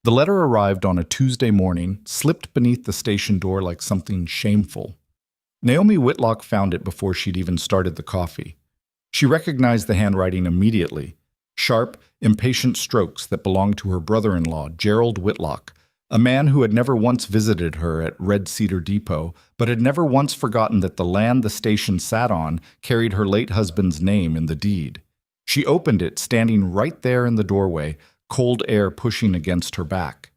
The letter arrived on a Tuesday morning, slipped beneath the station door like something shameful. Naomi Whitlock found it before she'd even started the coffee. She recognized the handwriting immediately. Sharp, impatient strokes that belonged to her brother-in-law, Gerald Whitlock, a man who had never once visited her at Red Cedar Depot, but had never once forgotten that the land the station sat on carried her late husband's name in the deed. She opened it, standing right there in the doorway, cold air pushing against her back.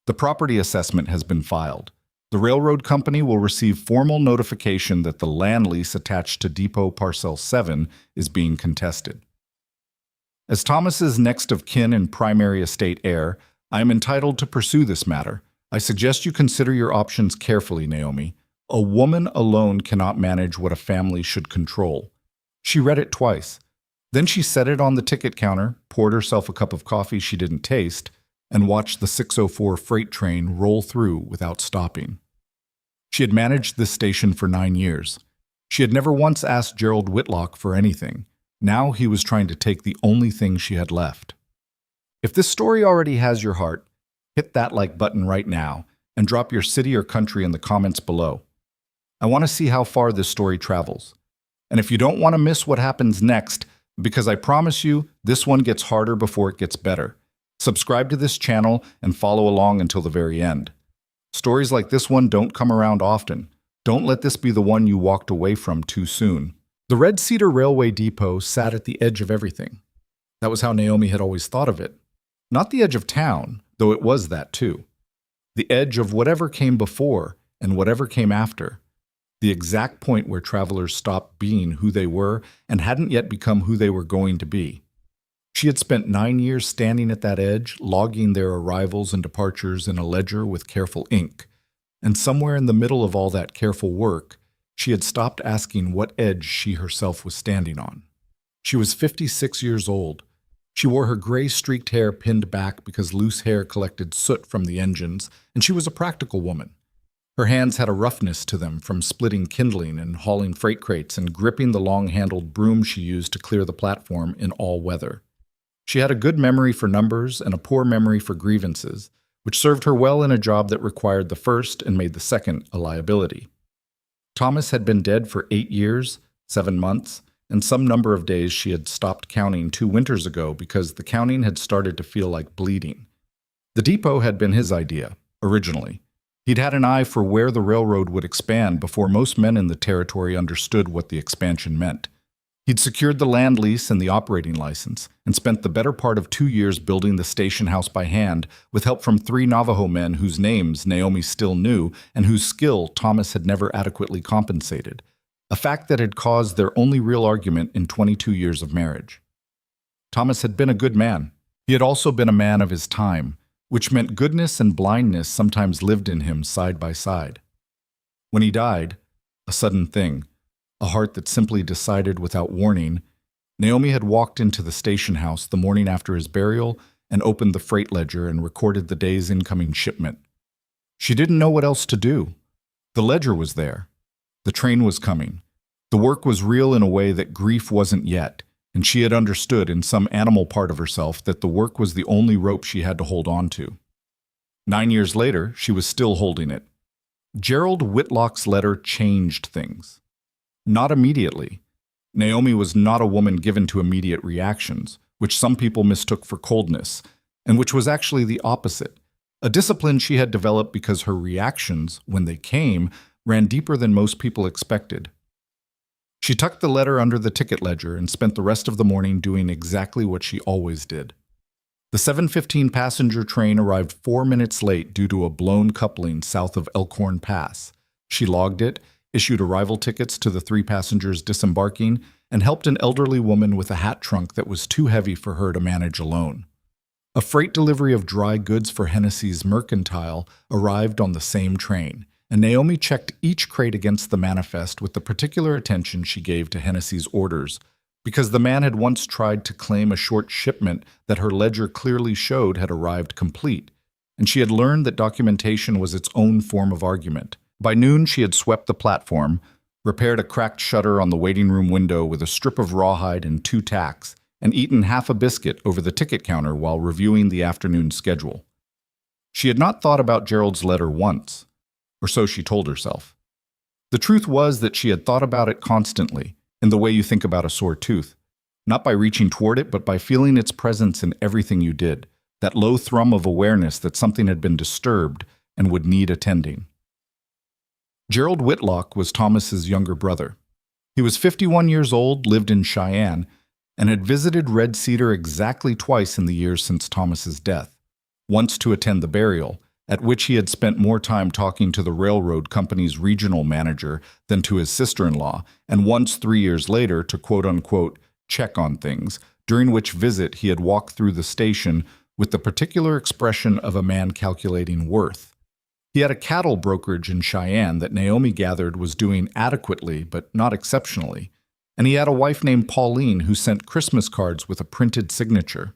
The property assessment has been filed. The railroad company will receive formal notification that the land lease attached to Depot Parcel 7 is being contested. As Thomas's next of kin and primary estate heir, I am entitled to pursue this matter. I suggest you consider your options carefully, Naomi. A woman alone cannot manage what a family should control. She read it twice. Then she set it on the ticket counter, poured herself a cup of coffee she didn't taste, and watched the 6:04 freight train roll through without stopping. She had managed this station for 9 years. She had never once asked Gerald Whitlock for anything. Now he was trying to take the only thing she had left. If this story already has your heart, hit that like button right now and drop your city or country in the comments below. I want to see how far this story travels. And if you don't want to miss what happens next, because I promise you, this one gets harder before it gets better, subscribe to this channel and follow along until the very end. Stories like this one don't come around often. Don't let this be the one you walked away from too soon. The Red Cedar Railway Depot sat at the edge of everything. That was how Naomi had always thought of it. Not the edge of town, though it was that too. The edge of whatever came before and whatever came after. The exact point where travelers stopped being who they were and hadn't yet become who they were going to be. She had spent 9 years standing at that edge, logging their arrivals and departures in a ledger with careful ink. And somewhere in the middle of all that careful work, she had stopped asking what edge she herself was standing on. She was 56 years old. She wore her gray-streaked hair pinned back because loose hair collected soot from the engines, and she was a practical woman. Her hands had a roughness to them from splitting kindling and hauling freight crates and gripping the long-handled broom she used to clear the platform in all weather. She had a good memory for numbers and a poor memory for grievances, which served her well in a job that required the first and made the second a liability. Thomas had been dead for 8 years, 7 months, and some number of days she had stopped counting 2 winters ago because the counting had started to feel like bleeding. The depot had been his idea, originally. He'd had an eye for where the railroad would expand before most men in the territory understood what the expansion meant. He'd secured the land lease and the operating license, and spent the better part of 2 years building the station house by hand with help from 3 Navajo men whose names Naomi still knew and whose skill Thomas had never adequately compensated, a fact that had caused their only real argument in 22 years of marriage. Thomas had been a good man. He had also been a man of his time, which meant goodness and blindness sometimes lived in him side by side. When he died, a sudden thing, a heart that simply decided without warning, Naomi had walked into the station house the morning after his burial and opened the freight ledger and recorded the day's incoming shipment. She didn't know what else to do. The ledger was there. The train was coming. The work was real in a way that grief wasn't yet, and she had understood in some animal part of herself that the work was the only rope she had to hold on to. 9 years later, she was still holding it. Gerald Whitlock's letter changed things. Not immediately. Naomi was not a woman given to immediate reactions, which some people mistook for coldness, and which was actually the opposite, a discipline she had developed because her reactions, when they came, ran deeper than most people expected. She tucked the letter under the ticket ledger and spent the rest of the morning doing exactly what she always did. The 7:15 passenger train arrived 4 minutes late due to a blown coupling south of Elkhorn Pass. She logged it, issued arrival tickets to the 3 passengers disembarking, and helped an elderly woman with a hat trunk that was too heavy for her to manage alone. A freight delivery of dry goods for Hennessy's Mercantile arrived on the same train, and Naomi checked each crate against the manifest with the particular attention she gave to Hennessy's orders, because the man had once tried to claim a short shipment that her ledger clearly showed had arrived complete, and she had learned that documentation was its own form of argument. By noon, she had swept the platform, repaired a cracked shutter on the waiting room window with a strip of rawhide and 2 tacks, and eaten half a biscuit over the ticket counter while reviewing the afternoon schedule. She had not thought about Gerald's letter once, or so she told herself. The truth was that she had thought about it constantly, in the way you think about a sore tooth, not by reaching toward it, but by feeling its presence in everything you did, that low thrum of awareness that something had been disturbed and would need attending. Gerald Whitlock was Thomas's younger brother. He was 51 years old, lived in Cheyenne, and had visited Red Cedar exactly twice in the years since Thomas's death, once to attend the burial, at which he had spent more time talking to the railroad company's regional manager than to his sister-in-law, and once 3 years later to quote-unquote check on things, during which visit he had walked through the station with the particular expression of a man calculating worth. He had a cattle brokerage in Cheyenne that Naomi gathered was doing adequately but not exceptionally, and he had a wife named Pauline who sent Christmas cards with a printed signature.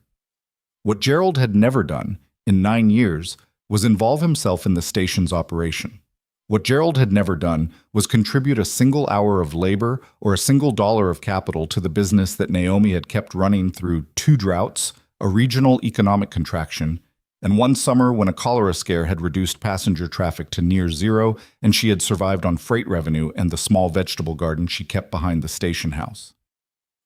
What Gerald had never done, in 9 years, was involve himself in the station's operation. What Gerald had never done was contribute a single hour of labor or a single dollar of capital to the business that Naomi had kept running through 2 droughts, a regional economic contraction, and one summer when a cholera scare had reduced passenger traffic to near zero and she had survived on freight revenue and the small vegetable garden she kept behind the station house.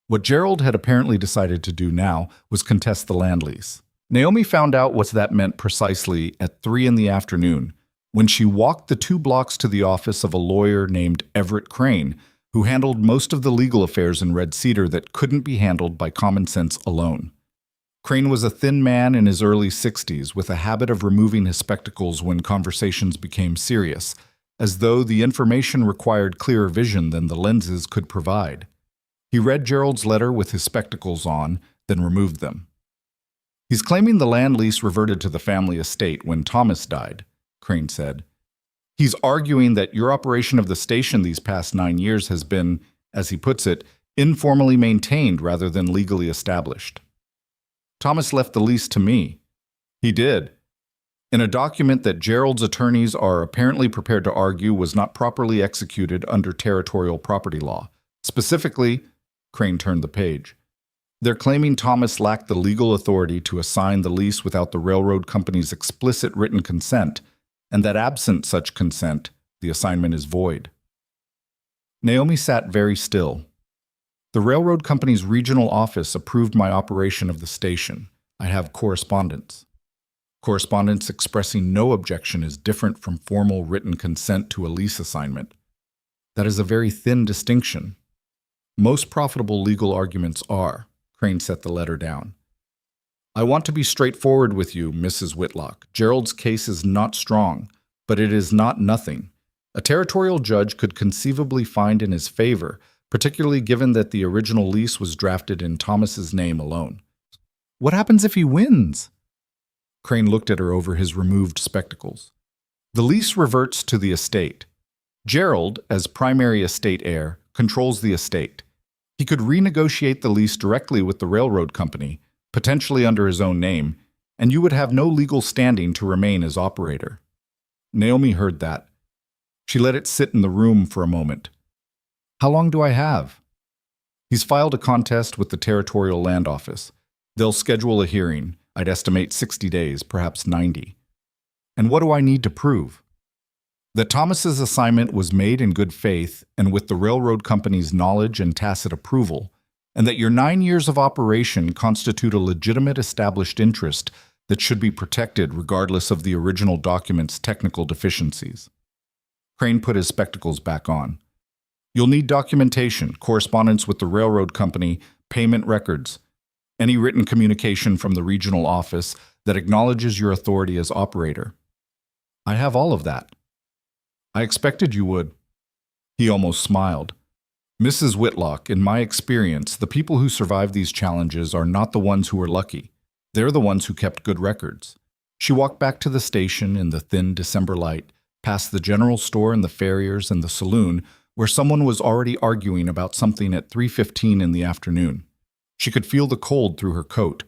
What Gerald had apparently decided to do now was contest the land lease. Naomi found out what that meant precisely at 3 in the afternoon, when she walked the 2 blocks to the office of a lawyer named Everett Crane, who handled most of the legal affairs in Red Cedar that couldn't be handled by common sense alone. Crane was a thin man in his early 60s with a habit of removing his spectacles when conversations became serious, as though the information required clearer vision than the lenses could provide. He read Gerald's letter with his spectacles on, then removed them. "He's claiming the land lease reverted to the family estate when Thomas died," Crane said. "He's arguing that your operation of the station these past 9 years has been, as he puts it, informally maintained rather than legally established. Thomas left the lease to me." "He did. In a document that Gerald's attorneys are apparently prepared to argue was not properly executed under territorial property law. Specifically," Crane turned the page, "they're claiming Thomas lacked the legal authority to assign the lease without the railroad company's explicit written consent, and that absent such consent, the assignment is void." Naomi sat very still. "The railroad company's regional office approved my operation of the station. I have correspondence. Correspondence expressing no objection is different from formal written consent to a lease assignment. That is a very thin distinction. Most profitable legal arguments are." Crane set the letter down. "I want to be straightforward with you, Mrs. Whitlock. Gerald's case is not strong, but it is not nothing. A territorial judge could conceivably find in his favor, particularly given that the original lease was drafted in Thomas's name alone." "What happens if he wins?" Crane looked at her over his removed spectacles. "The lease reverts to the estate. Gerald, as primary estate heir, controls the estate. He could renegotiate the lease directly with the railroad company, potentially under his own name, and you would have no legal standing to remain as operator." Naomi heard that. She let it sit in the room for a moment. "How long do I have?" "He's filed a contest with the Territorial Land Office. They'll schedule a hearing. I'd estimate 60 days, perhaps 90. And what do I need to prove?" "That Thomas's assignment was made in good faith and with the railroad company's knowledge and tacit approval, and that your 9 years of operation constitute a legitimate established interest that should be protected regardless of the original document's technical deficiencies." Crane put his spectacles back on. "You'll need documentation, correspondence with the railroad company, payment records, any written communication from the regional office that acknowledges your authority as operator." "I have all of that." "I expected you would." He almost smiled. "Mrs. Whitlock, in my experience, the people who survive these challenges are not the ones who are lucky. They're the ones who kept good records." She walked back to the station in the thin December light, past the general store and the farriers and the saloon, where someone was already arguing about something at 3:15 in the afternoon. She could feel the cold through her coat,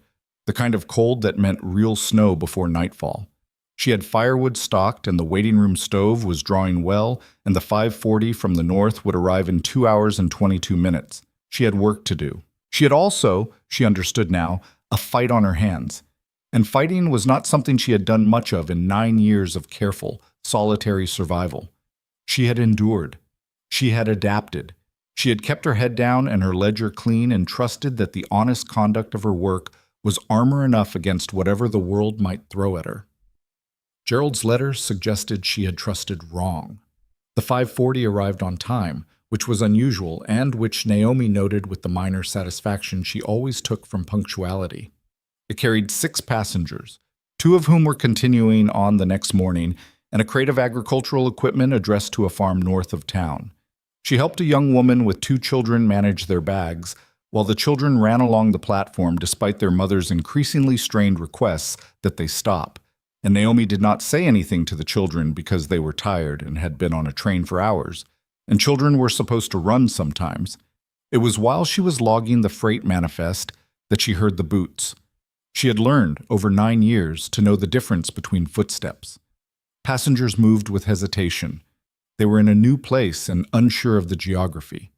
the kind of cold that meant real snow before nightfall. She had firewood stocked, and the waiting room stove was drawing well, and the 5:40 from the north would arrive in 2 hours and 22 minutes. She had work to do. She had also, she understood now, a fight on her hands. And fighting was not something she had done much of in 9 years of careful, solitary survival. She had endured. She had adapted. She had kept her head down and her ledger clean and trusted that the honest conduct of her work was armor enough against whatever the world might throw at her. Gerald's letter suggested she had trusted wrong. The 5:40 arrived on time, which was unusual and which Naomi noted with the minor satisfaction she always took from punctuality. It carried 6 passengers, 2 of whom were continuing on the next morning, and a crate of agricultural equipment addressed to a farm north of town. She helped a young woman with 2 children manage their bags, while the children ran along the platform despite their mother's increasingly strained requests that they stop. And Naomi did not say anything to the children because they were tired and had been on a train for hours, and children were supposed to run sometimes. It was while she was logging the freight manifest that she heard the boots. She had learned, over 9 years, to know the difference between footsteps. Passengers moved with hesitation. They were in a new place and unsure of the geography.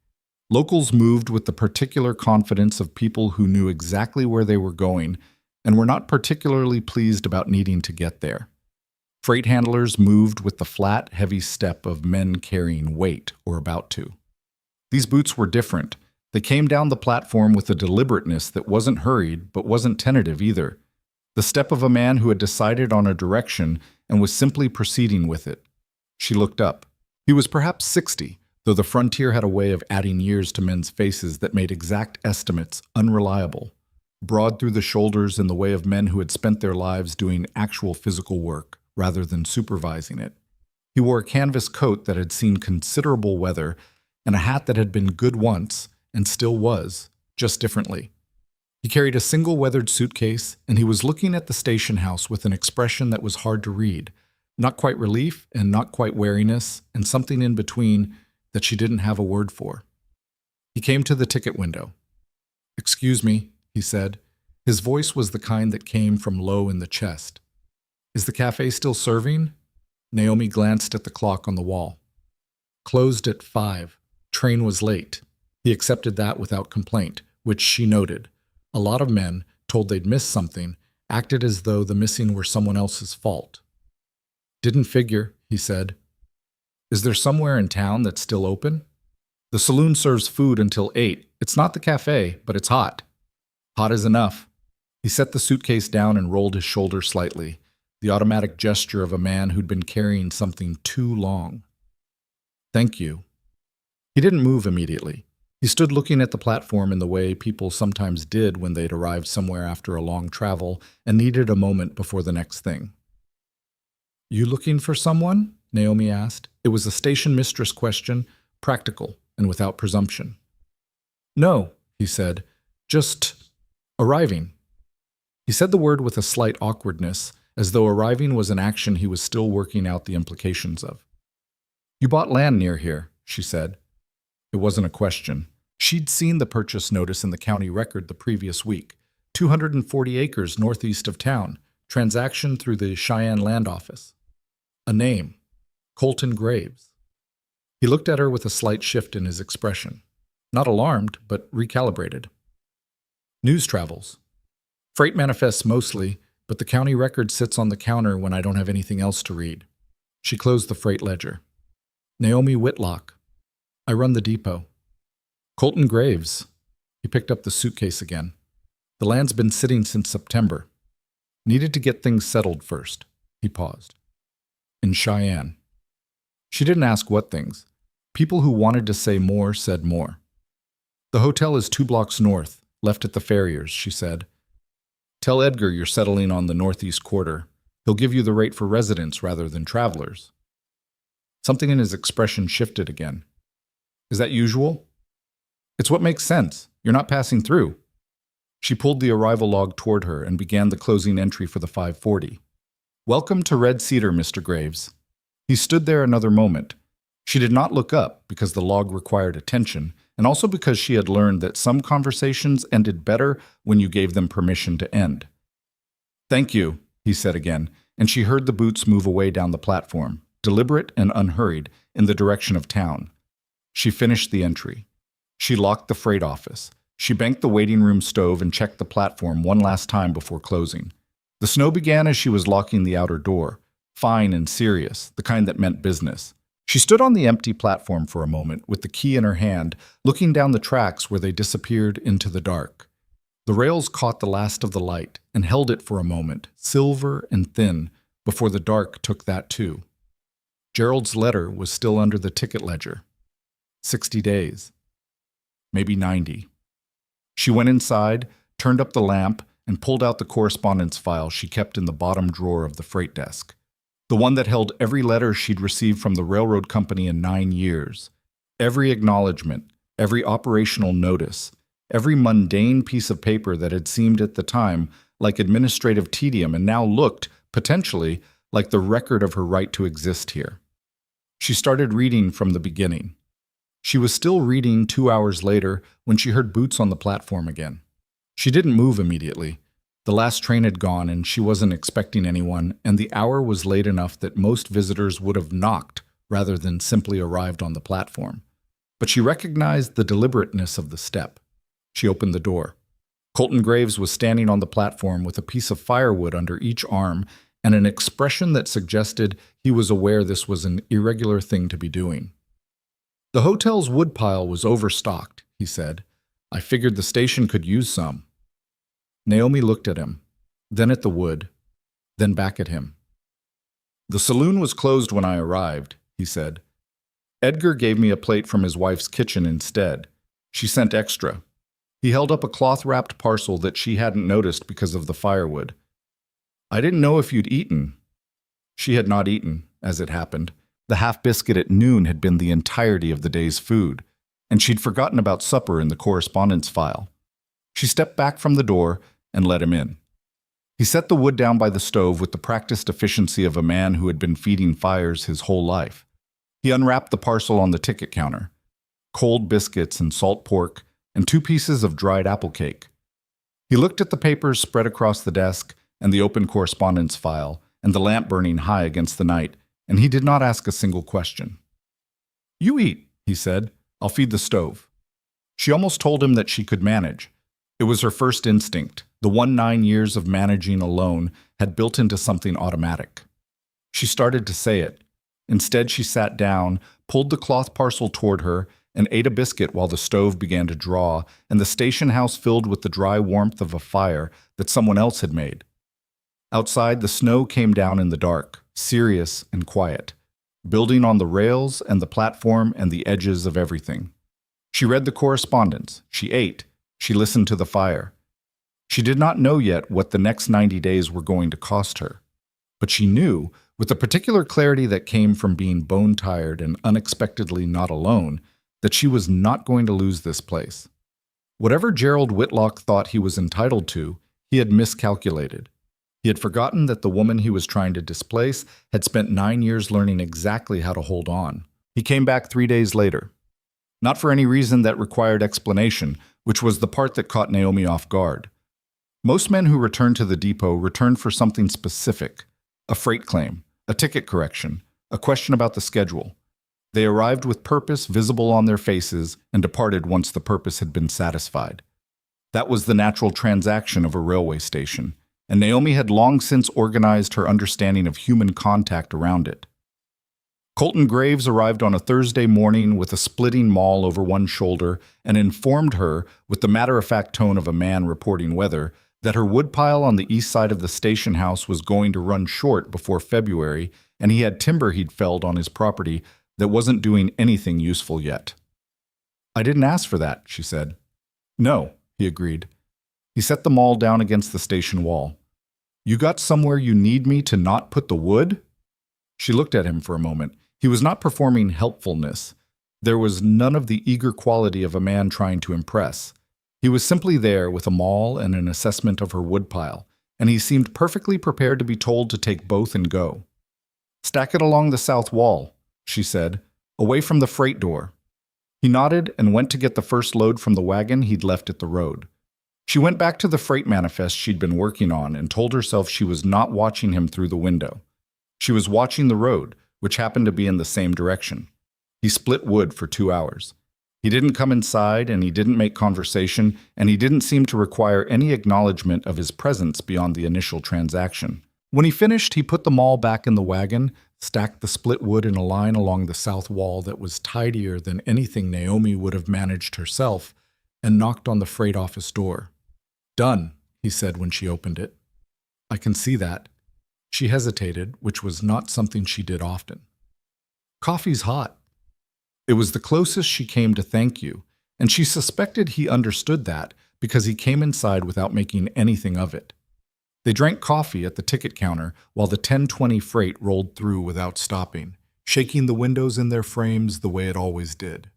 Locals moved with the particular confidence of people who knew exactly where they were going and were not particularly pleased about needing to get there. Freight handlers moved with the flat, heavy step of men carrying weight or about to. These boots were different. They came down the platform with a deliberateness that wasn't hurried but wasn't tentative either. The step of a man who had decided on a direction and was simply proceeding with it. She looked up. He was perhaps 60, though the frontier had a way of adding years to men's faces that made exact estimates unreliable. Broad through the shoulders in the way of men who had spent their lives doing actual physical work rather than supervising it. He wore a canvas coat that had seen considerable weather and a hat that had been good once and still was, just differently. He carried a single weathered suitcase, and he was looking at the station house with an expression that was hard to read, not quite relief and not quite wariness, and something in between that she didn't have a word for. He came to the ticket window. "Excuse me," he said. His voice was the kind that came from low in the chest. "Is the cafe still serving?" Naomi glanced at the clock on the wall. "Closed at 5. Train was late." He accepted that without complaint, which she noted. A lot of men, told they'd missed something, acted as though the missing were someone else's fault. "Didn't figure," he said. "Is there somewhere in town that's still open?" "The saloon serves food until 8. It's not the cafe, but it's hot." "Hot is enough." He set the suitcase down and rolled his shoulder slightly, the automatic gesture of a man who'd been carrying something too long. "Thank you." He didn't move immediately. He stood looking at the platform in the way people sometimes did when they'd arrived somewhere after a long travel and needed a moment before the next thing. "You looking for someone?" Naomi asked. It was a station mistress question, practical and without presumption. "No," he said. "Just arriving." He said the word with a slight awkwardness, as though arriving was an action he was still working out the implications of. "You bought land near here," she said. It wasn't a question. She'd seen the purchase notice in the county record the previous week. 240 acres northeast of town. Transaction through the Cheyenne Land Office. A name. Colton Graves. He looked at her with a slight shift in his expression. Not alarmed, but recalibrated. "News travels. Freight manifests mostly, but the county record sits on the counter when I don't have anything else to read." She closed the freight ledger. "Naomi Whitlock. I run the depot." "Colton Graves." He picked up the suitcase again. "The land's been sitting since September. Needed to get things settled first." He paused. "In Cheyenne." She didn't ask what things. People who wanted to say more said more. "The hotel is 2 blocks north, left at the farrier's," she said. "Tell Edgar you're settling on the northeast quarter. He'll give you the rate for residents rather than travelers." Something in his expression shifted again. "Is that usual?" "It's what makes sense. You're not passing through." She pulled the arrival log toward her and began the closing entry for the 5:40. "Welcome to Red Cedar, Mr. Graves." He stood there another moment. She did not look up because the log required attention, and also because she had learned that some conversations ended better when you gave them permission to end. "Thank you," he said again, and she heard the boots move away down the platform, deliberate and unhurried, in the direction of town. She finished the entry. She locked the freight office. She banked the waiting room stove and checked the platform one last time before closing. The snow began as she was locking the outer door, fine and serious, the kind that meant business. She stood on the empty platform for a moment with the key in her hand, looking down the tracks where they disappeared into the dark. The rails caught the last of the light and held it for a moment, silver and thin, before the dark took that too. Gerald's letter was still under the ticket ledger. 60 days. Maybe 90. She went inside, turned up the lamp, and pulled out the correspondence file she kept in the bottom drawer of the freight desk. The one that held every letter she'd received from the railroad company in 9 years. Every acknowledgement, every operational notice, every mundane piece of paper that had seemed at the time like administrative tedium and now looked, potentially, like the record of her right to exist here. She started reading from the beginning. She was still reading 2 hours later when she heard boots on the platform again. She didn't move immediately. The last train had gone and she wasn't expecting anyone, and the hour was late enough that most visitors would have knocked rather than simply arrived on the platform. But she recognized the deliberateness of the step. She opened the door. Colton Graves was standing on the platform with a piece of firewood under each arm and an expression that suggested he was aware this was an irregular thing to be doing. "The hotel's woodpile was overstocked," he said. "I figured the station could use some." Naomi looked at him, then at the wood, then back at him. "The saloon was closed when I arrived," he said. "Edgar gave me a plate from his wife's kitchen instead. She sent extra." He held up a cloth-wrapped parcel that she hadn't noticed because of the firewood. "I didn't know if you'd eaten." She had not eaten, as it happened. The half biscuit at noon had been the entirety of the day's food, and she'd forgotten about supper in the correspondence file. She stepped back from the door and let him in. He set the wood down by the stove with the practiced efficiency of a man who had been feeding fires his whole life. He unwrapped the parcel on the ticket counter. Cold biscuits and salt pork and 2 pieces of dried apple cake. He looked at the papers spread across the desk and the open correspondence file and the lamp burning high against the night, and he did not ask a single question. "You eat," he said. "I'll feed the stove." She almost told him that she could manage. It was her first instinct. The 9 years of managing alone had built into something automatic. She started to say it. Instead, she sat down, pulled the cloth parcel toward her, and ate a biscuit while the stove began to draw and the station house filled with the dry warmth of a fire that someone else had made. Outside, the snow came down in the dark, serious and quiet, building on the rails and the platform and the edges of everything. She read the correspondence. She ate. She listened to the fire. She did not know yet what the next 90 days were going to cost her. But she knew, with the particular clarity that came from being bone-tired and unexpectedly not alone, that she was not going to lose this place. Whatever Gerald Whitlock thought he was entitled to, he had miscalculated. He had forgotten that the woman he was trying to displace had spent 9 years learning exactly how to hold on. He came back 3 days later. Not for any reason that required explanation, which was the part that caught Naomi off guard. Most men who returned to the depot returned for something specific: a freight claim, a ticket correction, a question about the schedule. They arrived with purpose visible on their faces and departed once the purpose had been satisfied. That was the natural transaction of a railway station, and Naomi had long since organized her understanding of human contact around it. Colton Graves arrived on a Thursday morning with a splitting maul over one shoulder and informed her, with the matter-of-fact tone of a man reporting weather, that her woodpile on the east side of the station house was going to run short before February, and he had timber he'd felled on his property that wasn't doing anything useful yet. "I didn't ask for that," she said. "No," he agreed. He set the maul down against the station wall. "You got somewhere you need me to not put the wood?" She looked at him for a moment. He was not performing helpfulness. There was none of the eager quality of a man trying to impress. He was simply there with a maul and an assessment of her woodpile, and he seemed perfectly prepared to be told to take both and go. "Stack it along the south wall," she said, "away from the freight door." He nodded and went to get the first load from the wagon he'd left at the road. She went back to the freight manifest she'd been working on and told herself she was not watching him through the window. She was watching the road, which happened to be in the same direction. He split wood for 2 hours. He didn't come inside, and he didn't make conversation, and he didn't seem to require any acknowledgement of his presence beyond the initial transaction. When he finished, he put them all back in the wagon, stacked the split wood in a line along the south wall that was tidier than anything Naomi would have managed herself, and knocked on the freight office door. "Done," he said when she opened it. "I can see that." She hesitated, which was not something she did often. "Coffee's hot." It was the closest she came to thank you, and she suspected he understood that because he came inside without making anything of it. They drank coffee at the ticket counter while the 10:20 freight rolled through without stopping, shaking the windows in their frames the way it always did.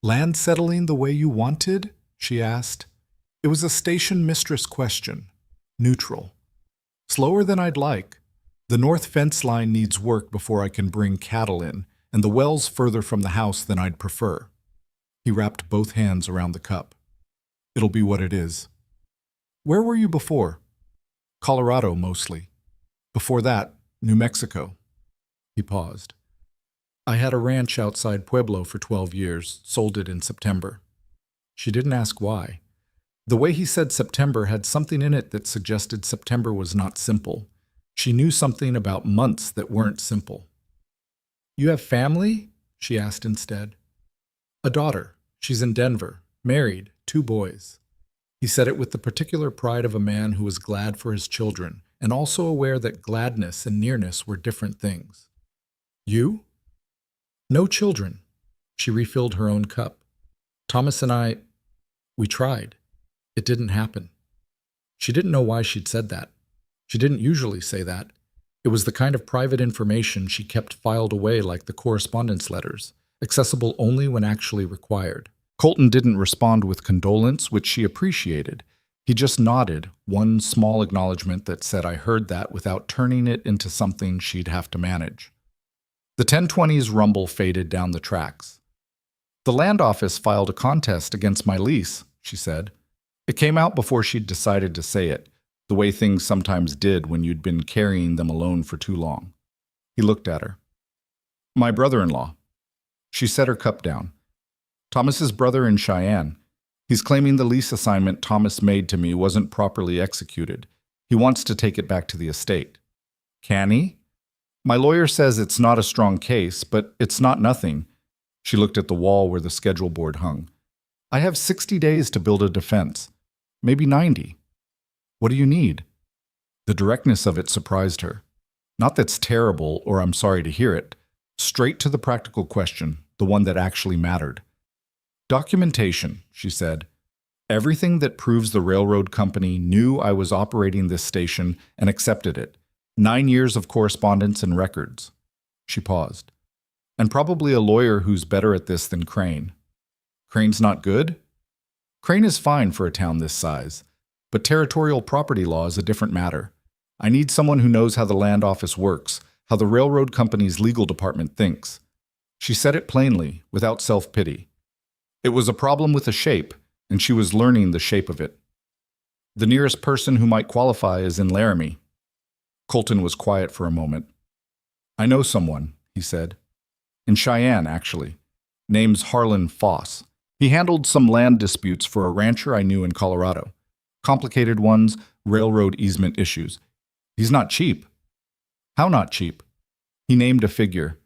"Land settling the way you wanted?" she asked. It was a station mistress question, neutral. "Slower than I'd like. The north fence line needs work before I can bring cattle in, and the well's further from the house than I'd prefer." He wrapped both hands around the cup. "It'll be what it is." "Where were you before?" "Colorado, mostly. Before that, New Mexico." He paused. "I had a ranch outside Pueblo for 12 years, sold it in September." She didn't ask why. The way he said September had something in it that suggested September was not simple. She knew something about months that weren't simple. "You have family?" she asked instead. "A daughter. She's in Denver, married, 2 boys." He said it with the particular pride of a man who was glad for his children, and also aware that gladness and nearness were different things. "You?" "No children." She refilled her own cup. "Thomas and we tried. It didn't happen." She didn't know why she'd said that. She didn't usually say that. It was the kind of private information she kept filed away like the correspondence letters, accessible only when actually required. Colton didn't respond with condolence, which she appreciated. He just nodded, one small acknowledgement that said, "I heard that," without turning it into something she'd have to manage. The 1020's rumble faded down the tracks. "The land office filed a contest against my lease," she said. It came out before she'd decided to say it, the way things sometimes did when you'd been carrying them alone for too long. He looked at her. "My brother-in-law." She set her cup down. "Thomas's brother in Cheyenne. He's claiming the lease assignment Thomas made to me wasn't properly executed. He wants to take it back to the estate." "Can he?" "My lawyer says it's not a strong case, but it's not nothing." She looked at the wall where the schedule board hung. "I have 60 days to build a defense. Maybe 90. What do you need?" The directness of it surprised her. Not that's terrible, or I'm sorry to hear it. Straight to the practical question, the one that actually mattered. "Documentation," she said. "Everything that proves the railroad company knew I was operating this station and accepted it. 9 years of correspondence and records." She paused. "And probably a lawyer who's better at this than Crane." "Crane's not good?" "Crane is fine for a town this size, but territorial property law is a different matter. I need someone who knows how the land office works, how the railroad company's legal department thinks." She said it plainly, without self-pity. It was a problem with a shape, and she was learning the shape of it. "The nearest person who might qualify is in Laramie." Colton was quiet for a moment. "I know someone," he said. "In Cheyenne, actually. Name's Harlan Foss. He handled some land disputes for a rancher I knew in Colorado. Complicated ones, railroad easement issues. He's not cheap." "How not cheap?" He named a figure.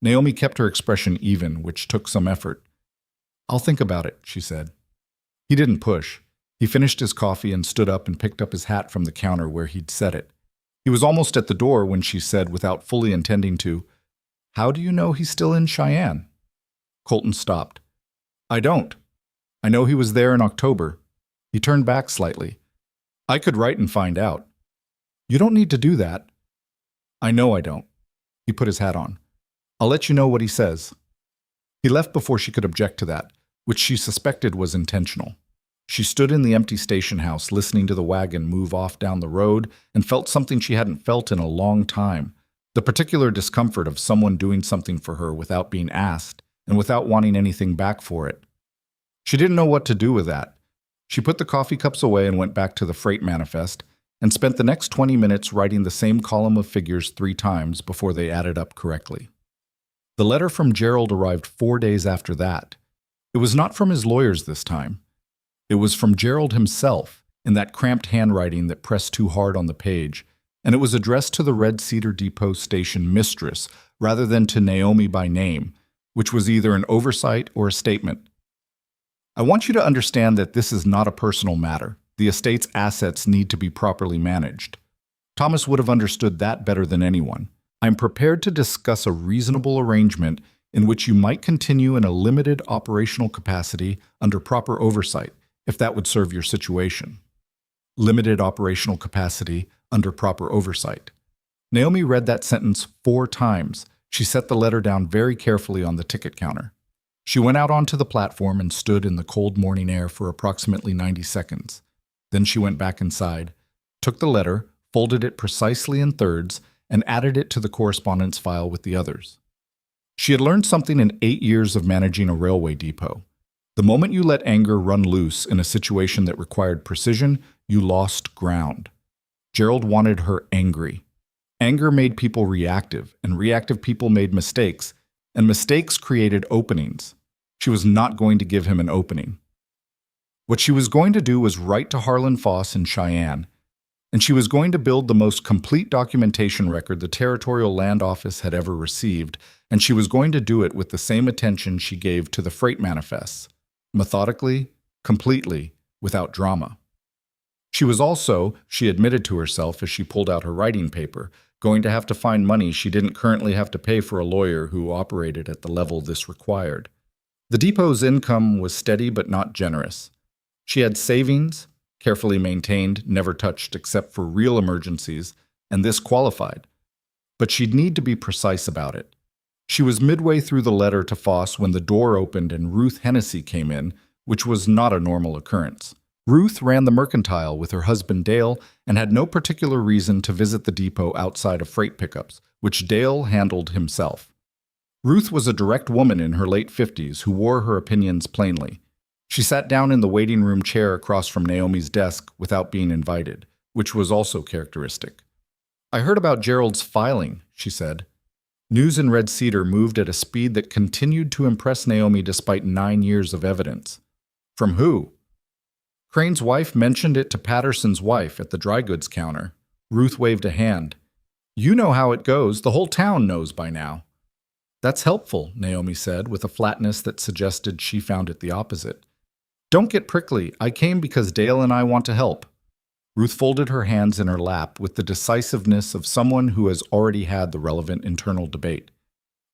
Naomi kept her expression even, which took some effort. "I'll think about it," she said. He didn't push. He finished his coffee and stood up and picked up his hat from the counter where he'd set it. He was almost at the door when she said, without fully intending to, "How do you know he's still in Cheyenne?" Colton stopped. "I don't. I know he was there in October." He turned back slightly. "I could write and find out." "You don't need to do that." "I know I don't." He put his hat on. "I'll let you know what he says." He left before she could object to that, which she suspected was intentional. She stood in the empty station house listening to the wagon move off down the road and felt something she hadn't felt in a long time, the particular discomfort of someone doing something for her without being asked and without wanting anything back for it. She didn't know what to do with that. She put the coffee cups away and went back to the freight manifest and spent the next 20 minutes writing the same column of figures 3 times before they added up correctly. The letter from Gerald arrived 4 days after that. It was not from his lawyers this time. It was from Gerald himself, in that cramped handwriting that pressed too hard on the page, and it was addressed to the Red Cedar Depot station mistress rather than to Naomi by name, which was either an oversight or a statement. I want you to understand that this is not a personal matter. The estate's assets need to be properly managed. Thomas would have understood that better than anyone. I'm prepared to discuss a reasonable arrangement in which you might continue in a limited operational capacity under proper oversight, if that would serve your situation. Limited operational capacity under proper oversight. Naomi read that sentence 4 times. She set the letter down very carefully on the ticket counter. She went out onto the platform and stood in the cold morning air for approximately 90 seconds. Then she went back inside, took the letter, folded it precisely in thirds, and added it to the correspondence file with the others. She had learned something in 8 years of managing a railway depot. The moment you let anger run loose in a situation that required precision, you lost ground. Gerald wanted her angry. Anger made people reactive, and reactive people made mistakes, and mistakes created openings. She was not going to give him an opening. What she was going to do was write to Harlan Foss in Cheyenne, and she was going to build the most complete documentation record the Territorial Land Office had ever received, and she was going to do it with the same attention she gave to the freight manifests, methodically, completely, without drama. She was also, she admitted to herself as she pulled out her writing paper, going to have to find money she didn't currently have to pay for a lawyer who operated at the level this required. The depot's income was steady but not generous. She had savings, carefully maintained, never touched except for real emergencies, and this qualified. But she'd need to be precise about it. She was midway through the letter to Foss when the door opened and Ruth Hennessy came in, which was not a normal occurrence. Ruth ran the mercantile with her husband Dale and had no particular reason to visit the depot outside of freight pickups, which Dale handled himself. Ruth was a direct woman in her late 50s who wore her opinions plainly. She sat down in the waiting room chair across from Naomi's desk without being invited, which was also characteristic. "I heard about Gerald's filing," she said. News in Red Cedar moved at a speed that continued to impress Naomi despite 9 years of evidence. From who? Crane's wife mentioned it to Patterson's wife at the dry goods counter. Ruth waved a hand. "You know how it goes. The whole town knows by now." "That's helpful," Naomi said, with a flatness that suggested she found it the opposite. "Don't get prickly. I came because Dale and I want to help." Ruth folded her hands in her lap with the decisiveness of someone who has already had the relevant internal debate.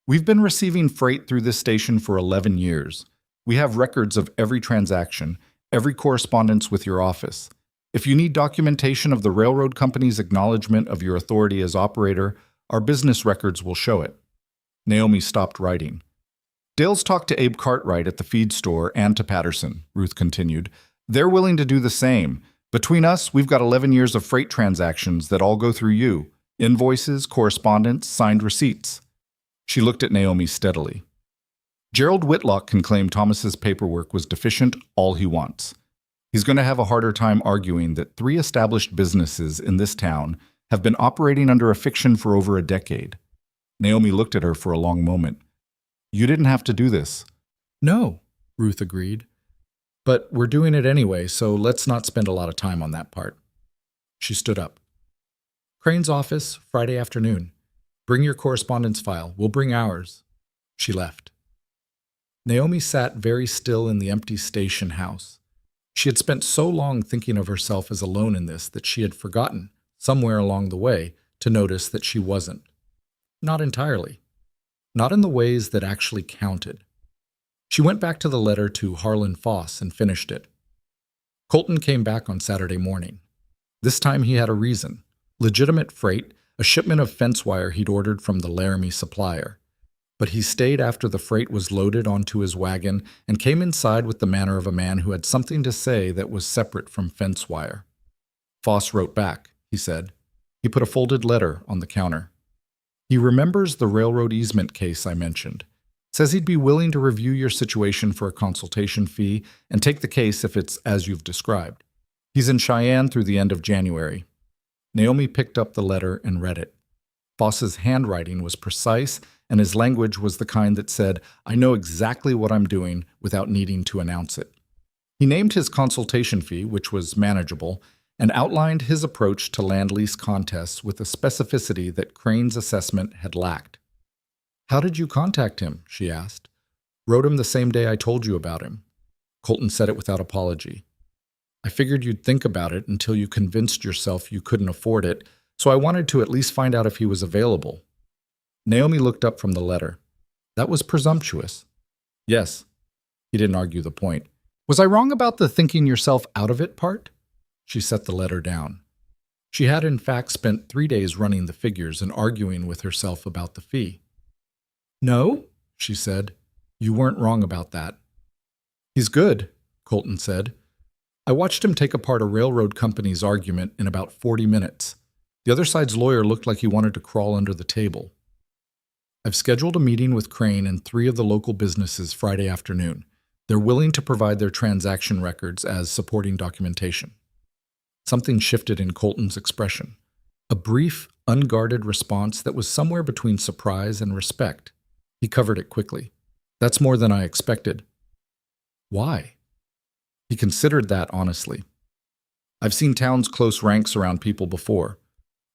"We've been receiving freight through this station for 11 years. We have records of every transaction, every correspondence with your office. If you need documentation of the railroad company's acknowledgement of your authority as operator, our business records will show it." Naomi stopped writing. "Dale's talked to Abe Cartwright at the feed store and to Patterson," Ruth continued. "They're willing to do the same. Between us, we've got 11 years of freight transactions that all go through you. Invoices, correspondence, signed receipts." She looked at Naomi steadily. "Gerald Whitlock can claim Thomas's paperwork was deficient all he wants. He's going to have a harder time arguing that 3 established businesses in this town have been operating under a fiction for over a decade." Naomi looked at her for a long moment. "You didn't have to do this." "No," Ruth agreed. "But we're doing it anyway, so let's not spend a lot of time on that part." She stood up. "Crane's office, Friday afternoon. Bring your correspondence file. We'll bring ours." She left. Naomi sat very still in the empty station house. She had spent so long thinking of herself as alone in this that she had forgotten, somewhere along the way, to notice that she wasn't. Not entirely. Not in the ways that actually counted. She went back to the letter to Harlan Foss and finished it. Colton came back on Saturday morning. This time he had a reason. Legitimate freight, a shipment of fence wire he'd ordered from the Laramie supplier. But he stayed after the freight was loaded onto his wagon and came inside with the manner of a man who had something to say that was separate from fence wire. Foss wrote back, he said. He put a folded letter on the counter. "He remembers the railroad easement case I mentioned. Says he'd be willing to review your situation for a consultation fee and take the case if it's as you've described. He's in Cheyenne through the end of January." Naomi picked up the letter and read it. Foss's handwriting was precise and his language was the kind that said, "I know exactly what I'm doing," without needing to announce it. He named his consultation fee, which was manageable, and outlined his approach to land lease contests with a specificity that Crane's assessment had lacked. "How did you contact him?" she asked. "Wrote him the same day I told you about him." Colton said it without apology. "I figured you'd think about it until you convinced yourself you couldn't afford it, so I wanted to at least find out if he was available." Naomi looked up from the letter. "That was presumptuous." "Yes." He didn't argue the point. "Was I wrong about the thinking yourself out of it part?" She set the letter down. She had in fact spent 3 days running the figures and arguing with herself about the fee. "No," she said. "You weren't wrong about that." "He's good," Colton said. "I watched him take apart a railroad company's argument in about 40 minutes. The other side's lawyer looked like he wanted to crawl under the table." "I've scheduled a meeting with Crane and 3 of the local businesses Friday afternoon. They're willing to provide their transaction records as supporting documentation." Something shifted in Colton's expression. A brief, unguarded response that was somewhere between surprise and respect. He covered it quickly. "That's more than I expected." "Why?" He considered that honestly. "I've seen towns close ranks around people before.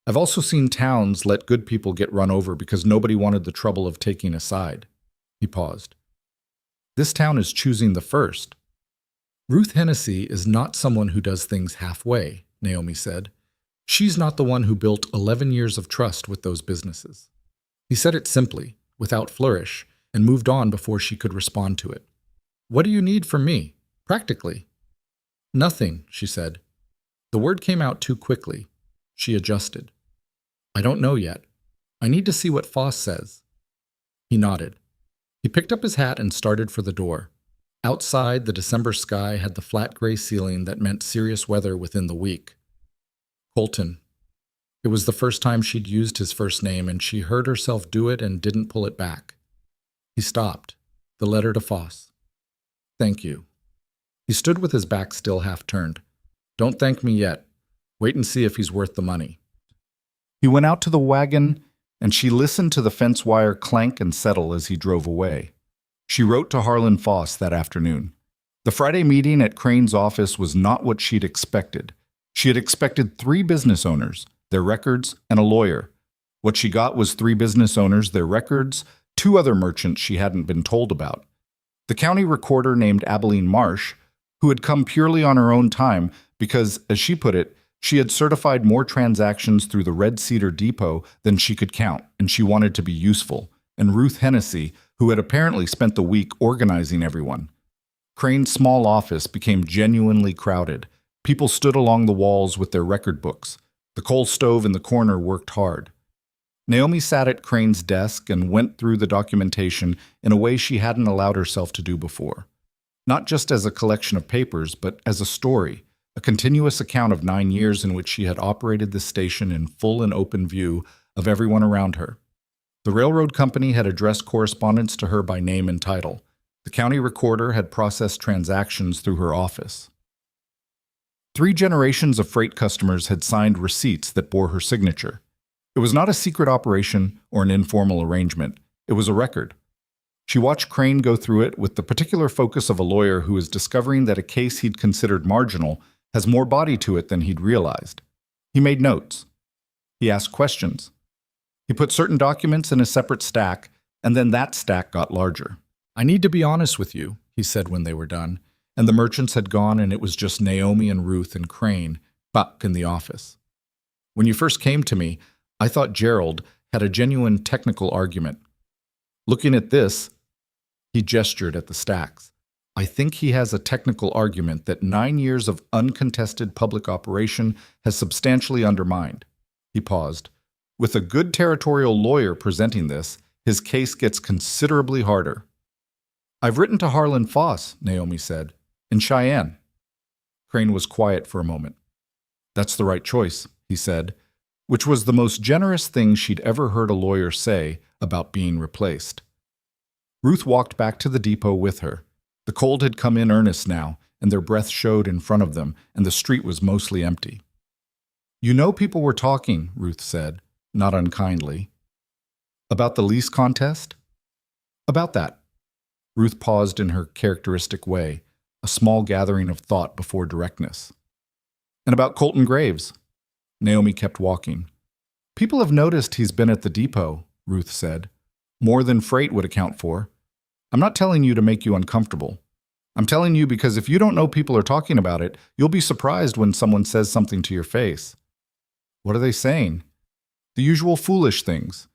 I've also seen towns let good people get run over because nobody wanted the trouble of taking a side." He paused. "This town is choosing the first." "Ruth Hennessy is not someone who does things halfway," Naomi said. "She's not the one who built 11 years of trust with those businesses." He said it simply, without flourish, and moved on before she could respond to it. "What do you need from me, practically?" "Nothing," she said. The word came out too quickly. She adjusted. "I don't know yet. I need to see what Foss says." He nodded. He picked up his hat and started for the door. Outside, the December sky had the flat gray ceiling that meant serious weather within the week. Colton. It was the first time she'd used his first name, and she heard herself do it and didn't pull it back. He stopped. The letter to Foss. "Thank you." He stood with his back still half turned. "Don't thank me yet. Wait and see if he's worth the money." He went out to the wagon, and she listened to the fence wire clank and settle as he drove away. She wrote to Harlan Foss that afternoon. The Friday meeting at Crane's office was not what she'd expected. She had expected 3 business owners, their records, and a lawyer. What she got was 3 business owners, their records, 2 other merchants she hadn't been told about. The county recorder named Abilene Marsh, who had come purely on her own time because, as she put it, she had certified more transactions through the Red Cedar Depot than she could count, and she wanted to be useful, and Ruth Hennessy, who had apparently spent the week organizing everyone. Crane's small office became genuinely crowded. People stood along the walls with their record books. The coal stove in the corner worked hard. Naomi sat at Crane's desk and went through the documentation in a way she hadn't allowed herself to do before. Not just as a collection of papers, but as a story, a continuous account of 9 years in which she had operated the station in full and open view of everyone around her. The railroad company had addressed correspondence to her by name and title. The county recorder had processed transactions through her office. 3 generations of freight customers had signed receipts that bore her signature. It was not a secret operation or an informal arrangement. It was a record. She watched Crane go through it with the particular focus of a lawyer who is discovering that a case he'd considered marginal has more body to it than he'd realized. He made notes. He asked questions. He put certain documents in a separate stack, and then that stack got larger. "I need to be honest with you," he said when they were done, and the merchants had gone and it was just Naomi and Ruth and Crane back in the office. "When you first came to me, I thought Gerald had a genuine technical argument. Looking at this," he gestured at the stacks, "I think he has a technical argument that 9 years of uncontested public operation has substantially undermined." He paused. "With a good territorial lawyer presenting this, his case gets considerably harder." "I've written to Harlan Foss," Naomi said, "in Cheyenne." Crane was quiet for a moment. "That's the right choice," he said, which was the most generous thing she'd ever heard a lawyer say about being replaced. Ruth walked back to the depot with her. The cold had come in earnest now, and their breath showed in front of them, and the street was mostly empty. "You know people were talking," Ruth said, not unkindly. About the lease contest? About that. Ruth paused in her characteristic way, a small gathering of thought before directness. And about Colton Graves? Naomi kept walking. People have noticed he's been at the depot, Ruth said. More than freight would account for. I'm not telling you to make you uncomfortable. I'm telling you because if you don't know people are talking about it, you'll be surprised when someone says something to your face. What are they saying? The usual foolish things.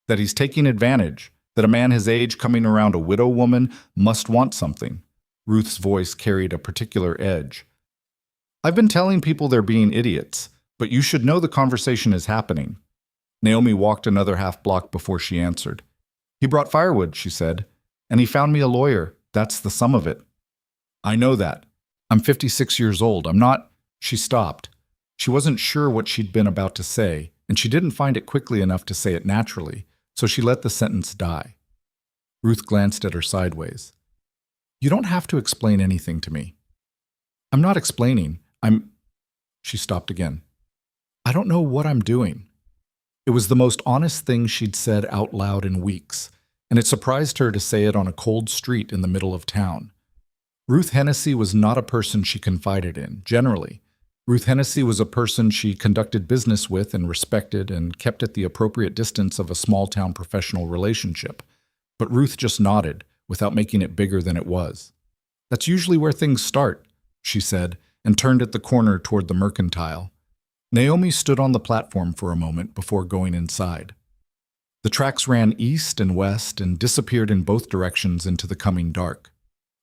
That he's taking advantage, that a man his age coming around a widow woman must want something. Ruth's voice carried a particular edge. I've been telling people they're being idiots, but you should know the conversation is happening. Naomi walked another half block before she answered. He brought firewood, she said, and he found me a lawyer. That's the sum of it. I know that. I'm 56 years old. I'm not. She stopped. She wasn't sure what she'd been about to say, and she didn't find it quickly enough to say it naturally, so she let the sentence die. Ruth glanced at her sideways. You don't have to explain anything to me. I'm not explaining. She stopped again. I don't know what I'm doing. It was the most honest thing she'd said out loud in weeks, and it surprised her to say it on a cold street in the middle of town. Ruth Hennessy was not a person she confided in, generally. Ruth Hennessy was a person she conducted business with and respected and kept at the appropriate distance of a small-town professional relationship. But Ruth just nodded, without making it bigger than it was. That's usually where things start, she said, and turned at the corner toward the mercantile. Naomi stood on the platform for a moment before going inside. The tracks ran east and west and disappeared in both directions into the coming dark.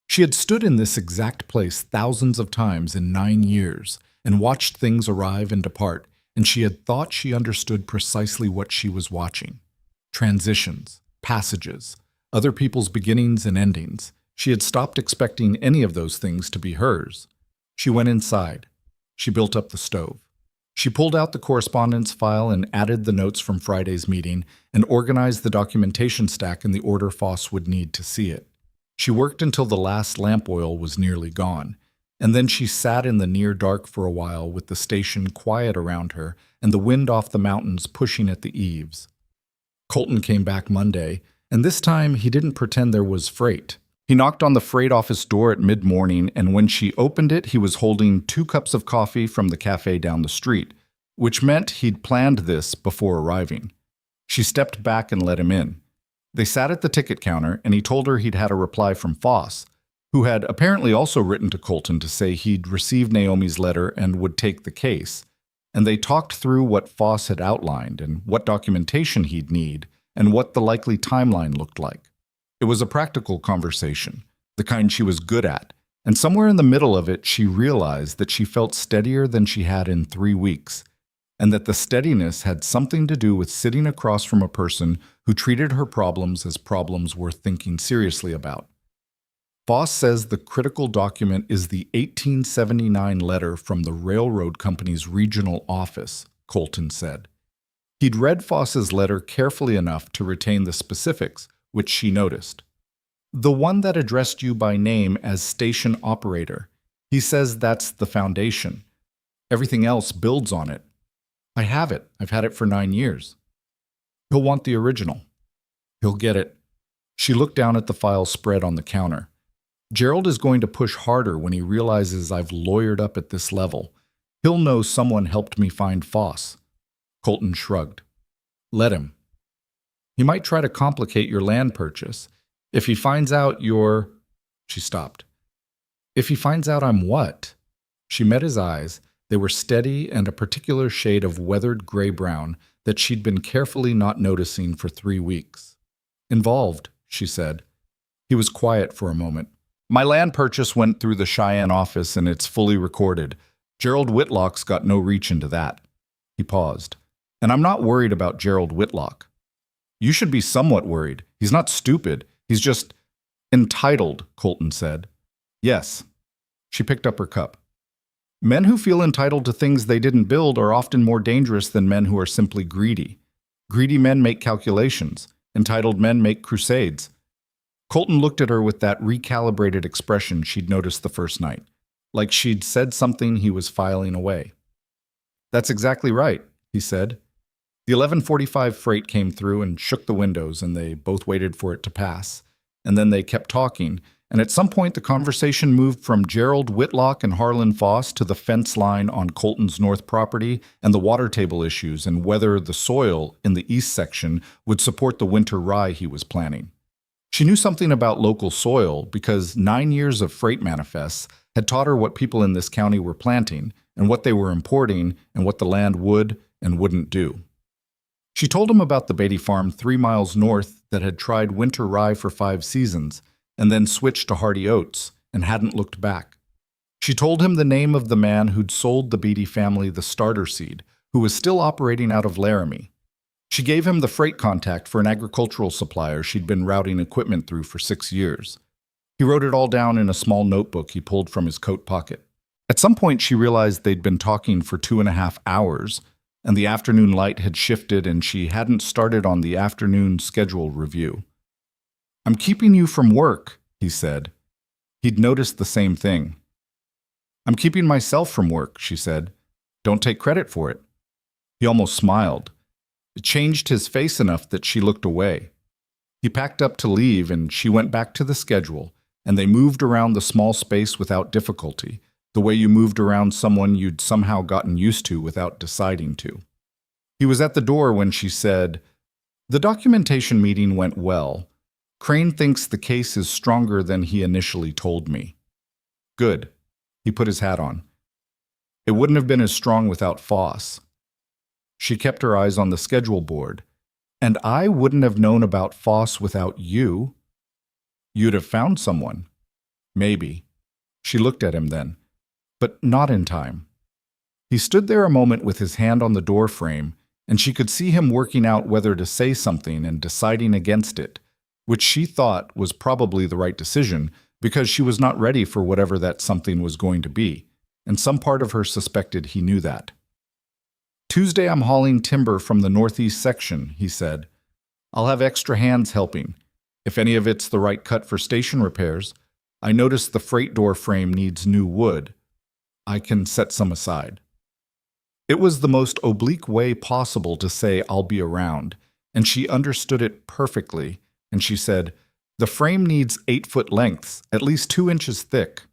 She had stood in this exact place thousands of times in 9 years and watched things arrive and depart, and she had thought she understood precisely what she was watching. Transitions, passages, other people's beginnings and endings. She had stopped expecting any of those things to be hers. She went inside. She built up the stove. She pulled out the correspondence file and added the notes from Friday's meeting and organized the documentation stack in the order Foss would need to see it. She worked until the last lamp oil was nearly gone, and then she sat in the near dark for a while with the station quiet around her and the wind off the mountains pushing at the eaves. Colton came back Monday, and this time he didn't pretend there was freight. He knocked on the freight office door at mid-morning, and when she opened it, he was holding 2 cups of coffee from the cafe down the street, which meant he'd planned this before arriving. She stepped back and let him in. They sat at the ticket counter, and he told her he'd had a reply from Foss, who had apparently also written to Colton to say he'd received Naomi's letter and would take the case. And they talked through what Foss had outlined and what documentation he'd need and what the likely timeline looked like. It was a practical conversation, the kind she was good at, and somewhere in the middle of it she realized that she felt steadier than she had in 3 weeks, and that the steadiness had something to do with sitting across from a person who treated her problems as problems worth thinking seriously about. Foss says the critical document is the 1879 letter from the railroad company's regional office, Colton said. He'd read Foss's letter carefully enough to retain the specifics, which she noticed. The one that addressed you by name as station operator. He says that's the foundation. Everything else builds on it. I have it. I've had it for 9 years. He'll want the original. He'll get it. She looked down at the file spread on the counter. Gerald is going to push harder when he realizes I've lawyered up at this level. He'll know someone helped me find Foss. Colton shrugged. Let him. He might try to complicate your land purchase. If he finds out you're... She stopped. If he finds out I'm what? She met his eyes. They were steady and a particular shade of weathered gray-brown that she'd been carefully not noticing for 3 weeks. Involved, she said. He was quiet for a moment. My land purchase went through the Cheyenne office and it's fully recorded. Gerald Whitlock's got no reach into that. He paused. And I'm not worried about Gerald Whitlock. You should be somewhat worried. He's not stupid. He's just entitled, Colton said. Yes. She picked up her cup. Men who feel entitled to things they didn't build are often more dangerous than men who are simply greedy. Greedy men make calculations. Entitled men make crusades. Colton looked at her with that recalibrated expression she'd noticed the first night, like she'd said something he was filing away. That's exactly right, he said. The 11:45 freight came through and shook the windows, and they both waited for it to pass. And then they kept talking, and at some point the conversation moved from Gerald Whitlock and Harlan Foss to the fence line on Colton's north property and the water table issues and whether the soil in the east section would support the winter rye he was planning. She knew something about local soil because 9 years of freight manifests had taught her what people in this county were planting and what they were importing and what the land would and wouldn't do. She told him about the Beatty farm 3 miles north that had tried winter rye for 5 seasons and then switched to hardy oats and hadn't looked back. She told him the name of the man who'd sold the Beatty family the starter seed, who was still operating out of Laramie. She gave him the freight contact for an agricultural supplier she'd been routing equipment through for 6 years. He wrote it all down in a small notebook he pulled from his coat pocket. At some point, she realized they'd been talking for 2.5 hours, and the afternoon light had shifted and she hadn't started on the afternoon schedule review. "I'm keeping you from work," he said. He'd noticed the same thing. "I'm keeping myself from work," she said. "Don't take credit for it." He almost smiled. It changed his face enough that she looked away. He packed up to leave and she went back to the schedule, and they moved around the small space without difficulty, the way you moved around someone you'd somehow gotten used to without deciding to. He was at the door when she said, "The documentation meeting went well. Crane thinks the case is stronger than he initially told me." "Good." He put his hat on. "It wouldn't have been as strong without Foss." She kept her eyes on the schedule board. "And I wouldn't have known about Foss without you." "You'd have found someone." "Maybe." She looked at him then. "But not in time." He stood there a moment with his hand on the door frame, and she could see him working out whether to say something and deciding against it, which she thought was probably the right decision because she was not ready for whatever that something was going to be, and some part of her suspected he knew that. "Tuesday I'm hauling timber from the northeast section," he said. "I'll have extra hands helping. If any of it's the right cut for station repairs, I noticed the freight door frame needs new wood. I can set some aside." It was the most oblique way possible to say "I'll be around," and she understood it perfectly, and she said, "The frame needs 8-foot lengths, at least 2 inches thick."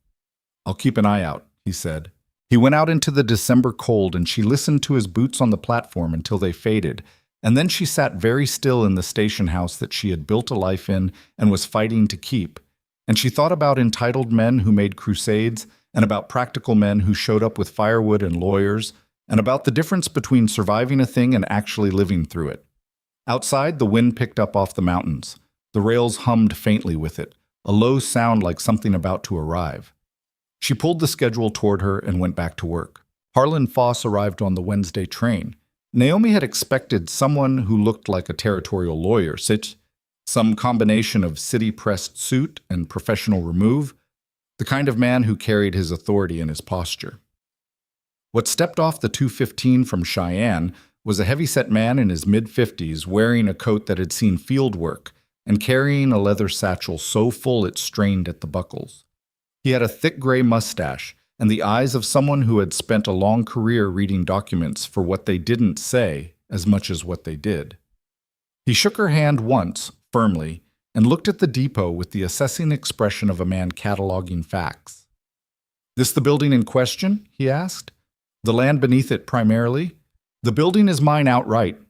"I'll keep an eye out," he said. He went out into the December cold and she listened to his boots on the platform until they faded, and then she sat very still in the station house that she had built a life in and was fighting to keep, and she thought about entitled men who made crusades, and about practical men who showed up with firewood and lawyers, and about the difference between surviving a thing and actually living through it. Outside, the wind picked up off the mountains. The rails hummed faintly with it, a low sound like something about to arrive. She pulled the schedule toward her and went back to work. Harlan Foss arrived on the Wednesday train. Naomi had expected someone who looked like a territorial lawyer, some combination of city-pressed suit and professional remove, the kind of man who carried his authority in his posture. What stepped off the 215 from Cheyenne was a heavy-set man in his mid-50s wearing a coat that had seen field work and carrying a leather satchel so full it strained at the buckles. He had a thick gray mustache and the eyes of someone who had spent a long career reading documents for what they didn't say as much as what they did. He shook her hand once, firmly, and looked at the depot with the assessing expression of a man cataloging facts. "This the building in question?" he asked. "The land beneath it primarily?" "The building is mine outright."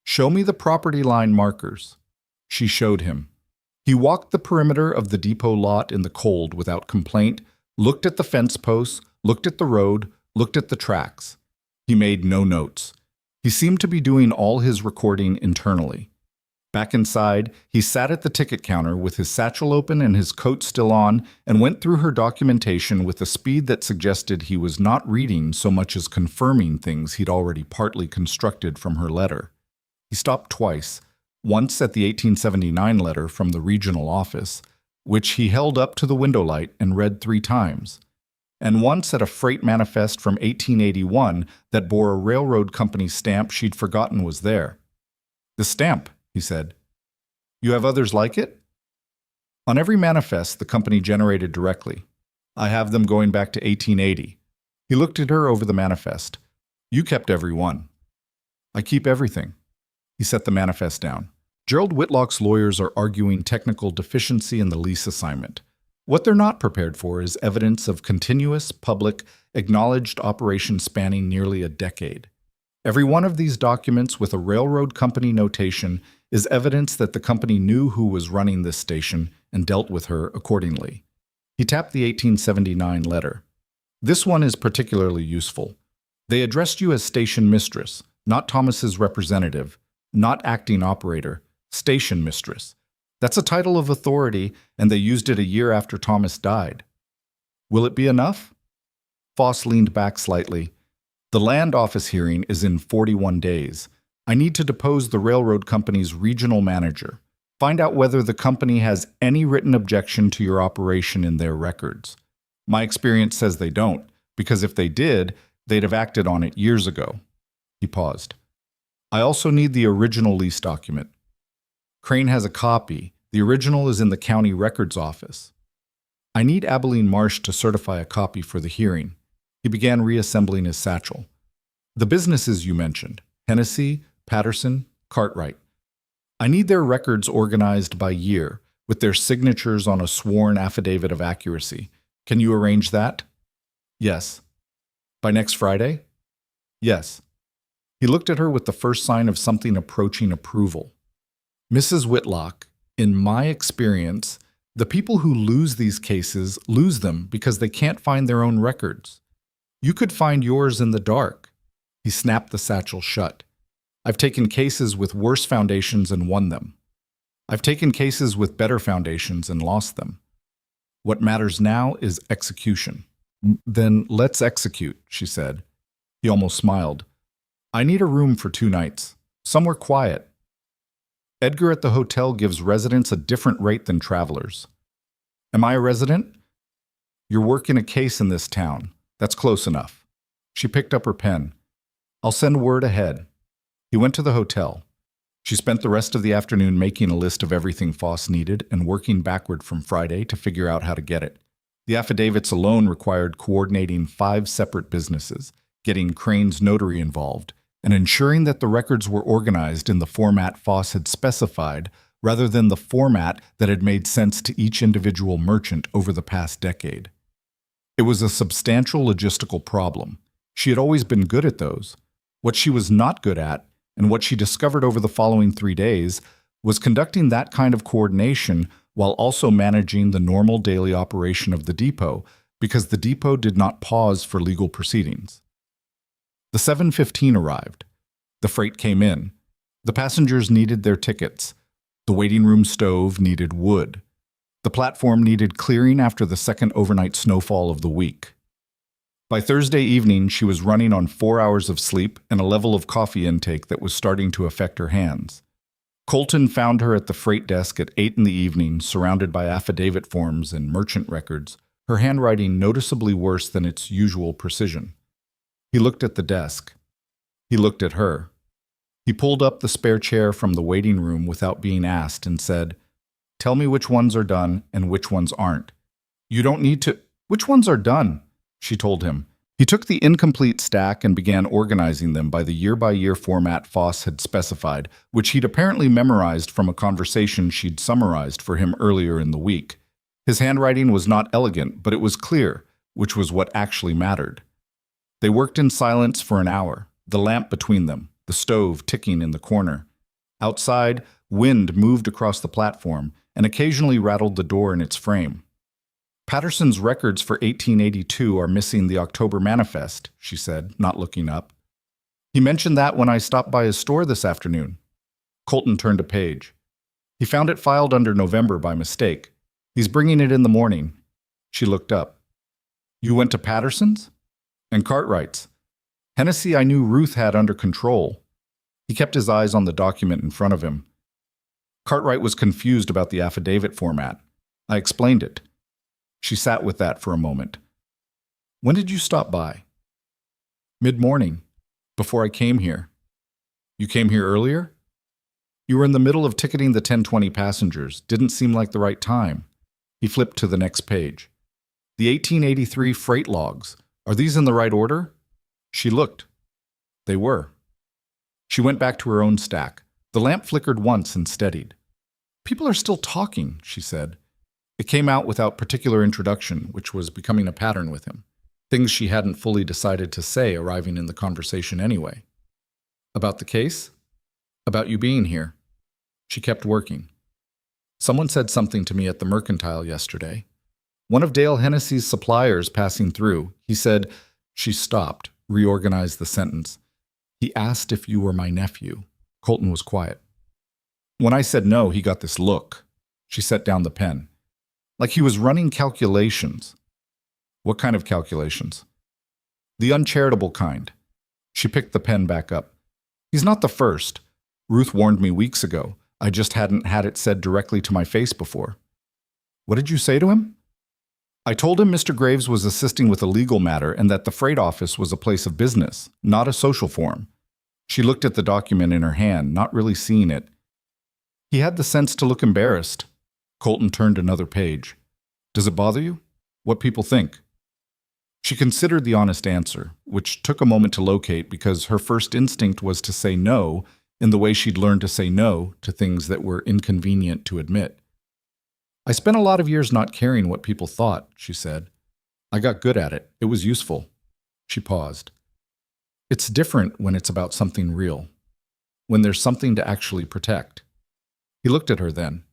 "Show me the property line markers." She showed him. He walked the perimeter of the depot lot in the cold without complaint, looked at the fence posts, looked at the road, looked at the tracks. He made no notes. He seemed to be doing all his recording internally. Back inside, he sat at the ticket counter with his satchel open and his coat still on and went through her documentation with a speed that suggested he was not reading so much as confirming things he'd already partly constructed from her letter. He stopped twice, once at the 1879 letter from the regional office, which he held up to the window light and read 3 times, and once at a freight manifest from 1881 that bore a railroad company stamp she'd forgotten was there. "The stamp," he said. "You have others like it?" "On every manifest the company generated directly. I have them going back to 1880. He looked at her over the manifest. "You kept every one." I keep everything. He set the manifest down. Gerald Whitlock's lawyers are arguing technical deficiency in the lease assignment. What they're not prepared for is evidence of continuous, public, acknowledged operation spanning nearly a decade. Every one of these documents with a railroad company notation is evidence that the company knew who was running this station and dealt with her accordingly. He tapped the 1879 letter. This one is particularly useful. They addressed you as station mistress, not Thomas's representative, not acting operator, station mistress. That's a title of authority, and they used it a year after Thomas died. Will it be enough? Foss leaned back slightly. The land office hearing is in 41 days. I need to depose the railroad company's regional manager. Find out whether the company has any written objection to your operation in their records. My experience says they don't, because if they did, they'd have acted on it years ago. He paused. I also need the original lease document. Crane has a copy. The original is in the county records office. I need Abilene Marsh to certify a copy for the hearing. He began reassembling his satchel. The businesses you mentioned, Hennessy, Patterson, Cartwright. I need their records organized by year, with their signatures on a sworn affidavit of accuracy. Can you arrange that? Yes. By next Friday? Yes. He looked at her with the first sign of something approaching approval. Mrs. Whitlock, in my experience, the people who lose these cases lose them because they can't find their own records. You could find yours in the dark. He snapped the satchel shut. I've taken cases with worse foundations and won them. I've taken cases with better foundations and lost them. What matters now is execution. Then let's execute, she said. He almost smiled. I need a room for 2 nights, somewhere quiet. Edgar at the hotel gives residents a different rate than travelers. Am I a resident? You're working a case in this town. That's close enough. She picked up her pen. I'll send word ahead. He went to the hotel. She spent the rest of the afternoon making a list of everything Foss needed and working backward from Friday to figure out how to get it. The affidavits alone required coordinating 5 separate businesses, getting Crane's notary involved, and ensuring that the records were organized in the format Foss had specified rather than the format that had made sense to each individual merchant over the past decade. It was a substantial logistical problem. She had always been good at those. What she was not good at, and what she discovered over the following 3 days, was conducting that kind of coordination while also managing the normal daily operation of the depot, because the depot did not pause for legal proceedings. The 7:15 arrived. The freight came in. The passengers needed their tickets. The waiting room stove needed wood. The platform needed clearing after the second overnight snowfall of the week. By Thursday evening, she was running on 4 hours of sleep and a level of coffee intake that was starting to affect her hands. Colton found her at the freight desk at 8 in the evening, surrounded by affidavit forms and merchant records, her handwriting noticeably worse than its usual precision. He looked at the desk. He looked at her. He pulled up the spare chair from the waiting room without being asked and said, "Tell me which ones are done and which ones aren't." "You don't need to—" "Which ones are done?" she told him. He took the incomplete stack and began organizing them by the year-by-year format Foss had specified, which he'd apparently memorized from a conversation she'd summarized for him earlier in the week. His handwriting was not elegant, but it was clear, which was what actually mattered. They worked in silence for an hour, the lamp between them, the stove ticking in the corner. Outside, wind moved across the platform and occasionally rattled the door in its frame. "Patterson's records for 1882 are missing the October manifest," she said, not looking up. "He mentioned that when I stopped by his store this afternoon." Colton turned a page. "He found it filed under November by mistake. He's bringing it in the morning." She looked up. "You went to Patterson's?" "And Cartwright's. Hennessy I knew Ruth had under control." He kept his eyes on the document in front of him. "Cartwright was confused about the affidavit format. I explained it." She sat with that for a moment. "When did you stop by?" "Mid-morning, before I came here." "You came here earlier?" "You were in the middle of ticketing the 10:20 passengers. Didn't seem like the right time." He flipped to the next page. "The 1883 freight logs. Are these in the right order?" She looked. They were. She went back to her own stack. The lamp flickered once and steadied. "People are still talking," she said. It came out without particular introduction, which was becoming a pattern with him. Things she hadn't fully decided to say arriving in the conversation anyway. "About the case? About you being here?" She kept working. "Someone said something to me at the Mercantile yesterday. One of Dale Hennessy's suppliers passing through. He said—" She stopped, reorganized the sentence. "He asked if you were my nephew." Colton was quiet. "When I said no, he got this look." She set down the pen. "Like he was running calculations." "What kind of calculations?" "The uncharitable kind." She picked the pen back up. "He's not the first. Ruth warned me weeks ago. I just hadn't had it said directly to my face before." "What did you say to him?" "I told him Mr. Graves was assisting with a legal matter and that the freight office was a place of business, not a social forum." She looked at the document in her hand, not really seeing it. "He had the sense to look embarrassed." Colton turned another page. "Does it bother you? What people think?" She considered the honest answer, which took a moment to locate because her first instinct was to say no in the way she'd learned to say no to things that were inconvenient to admit. "I spent a lot of years not caring what people thought," she said. "I got good at it. It was useful." She paused. "It's different when it's about something real, when there's something to actually protect." He looked at her then.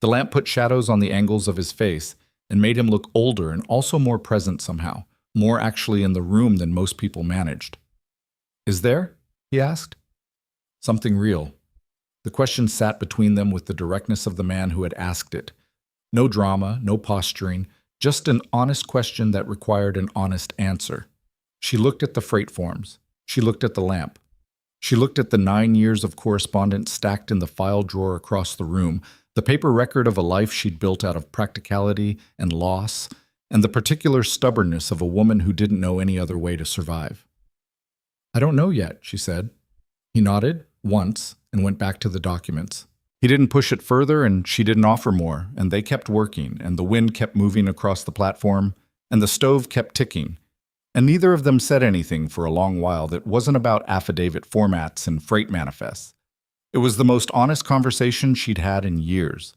The lamp put shadows on the angles of his face and made him look older and also more present somehow, more actually in the room than most people managed. "Is there?" he asked. "Something real." The question sat between them with the directness of the man who had asked it. No drama, no posturing, just an honest question that required an honest answer. She looked at the freight forms. She looked at the lamp. She looked at the 9 years of correspondence stacked in the file drawer across the room, the paper record of a life she'd built out of practicality and loss, and the particular stubbornness of a woman who didn't know any other way to survive. "I don't know yet," she said. He nodded, once, and went back to the documents. He didn't push it further, and she didn't offer more, and they kept working, and the wind kept moving across the platform, and the stove kept ticking, and neither of them said anything for a long while that wasn't about affidavit formats and freight manifests. It was the most honest conversation she'd had in years.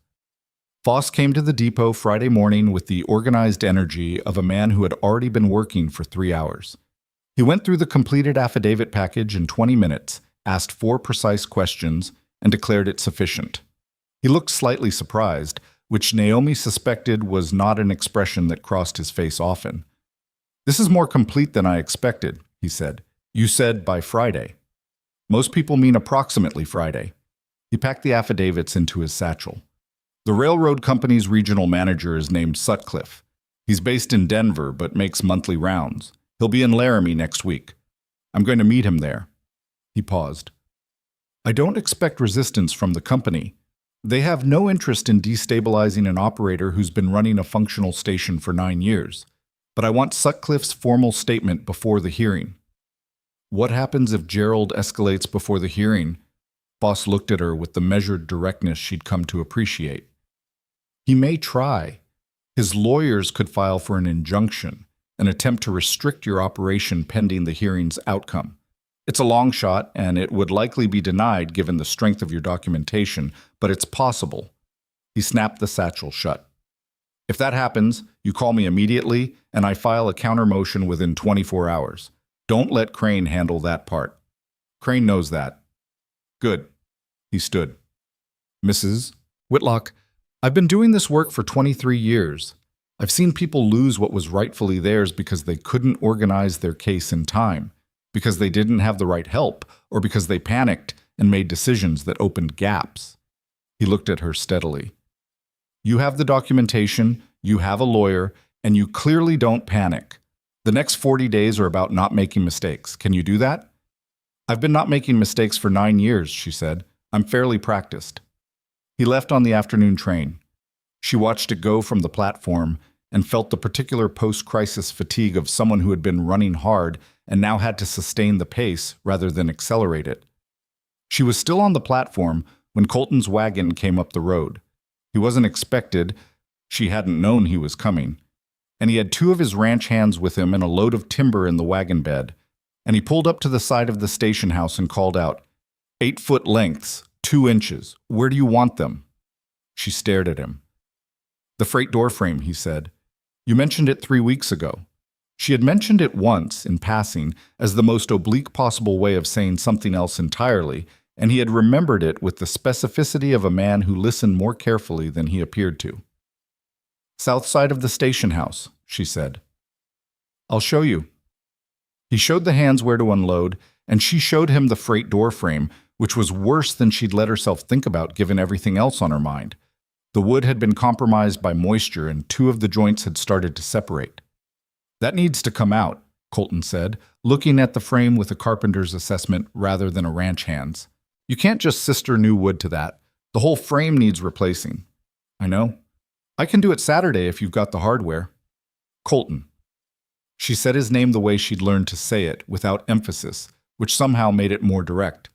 Foss came to the depot Friday morning with the organized energy of a man who had already been working for 3 hours. He went through the completed affidavit package in 20 minutes, asked 4 precise questions, and declared it sufficient. He looked slightly surprised, which Naomi suspected was not an expression that crossed his face often. "This is more complete than I expected," he said. "You said by Friday." "Most people mean approximately Friday." He packed the affidavits into his satchel. "The railroad company's regional manager is named Sutcliffe. He's based in Denver but makes monthly rounds. He'll be in Laramie next week. I'm going to meet him there." He paused. "I don't expect resistance from the company. They have no interest in destabilizing an operator who's been running a functional station for 9 years. But I want Sutcliffe's formal statement before the hearing." "What happens if Gerald escalates before the hearing?" Foss looked at her with the measured directness she'd come to appreciate. "He may try. His lawyers could file for an injunction, an attempt to restrict your operation pending the hearing's outcome. It's a long shot, and it would likely be denied given the strength of your documentation, but it's possible." He snapped the satchel shut. "If that happens, you call me immediately, and I file a counter motion within 24 hours. Don't let Crane handle that part. Crane knows that." "Good." He stood. "Mrs. Whitlock, I've been doing this work for 23 years. I've seen people lose what was rightfully theirs because they couldn't organize their case in time, because they didn't have the right help, or because they panicked and made decisions that opened gaps." He looked at her steadily. "You have the documentation, you have a lawyer, and you clearly don't panic. The next 40 days are about not making mistakes. Can you do that?" "I've been not making mistakes for 9 years," she said. "I'm fairly practiced." He left on the afternoon train. She watched it go from the platform and felt the particular post-crisis fatigue of someone who had been running hard and now had to sustain the pace rather than accelerate it. She was still on the platform when Colton's wagon came up the road. He wasn't expected. She hadn't known he was coming. And he had 2 of his ranch hands with him and a load of timber in the wagon bed. And he pulled up to the side of the station house and called out, 8-foot lengths, 2 inches. Where do you want them? She stared at him. The freight door frame, he said. You mentioned it 3 weeks ago. She had mentioned it once, in passing, as the most oblique possible way of saying something else entirely, and he had remembered it with the specificity of a man who listened more carefully than he appeared to. South side of the station house, she said. I'll show you. He showed the hands where to unload, and she showed him the freight door frame, which was worse than she'd let herself think about given everything else on her mind. The wood had been compromised by moisture, and 2 of the joints had started to separate. That needs to come out, Colton said, looking at the frame with a carpenter's assessment rather than a ranch hand's. You can't just sister new wood to that. The whole frame needs replacing. I know. I can do it Saturday if you've got the hardware. Colton. She said his name the way she'd learned to say it, without emphasis, which somehow made it more direct.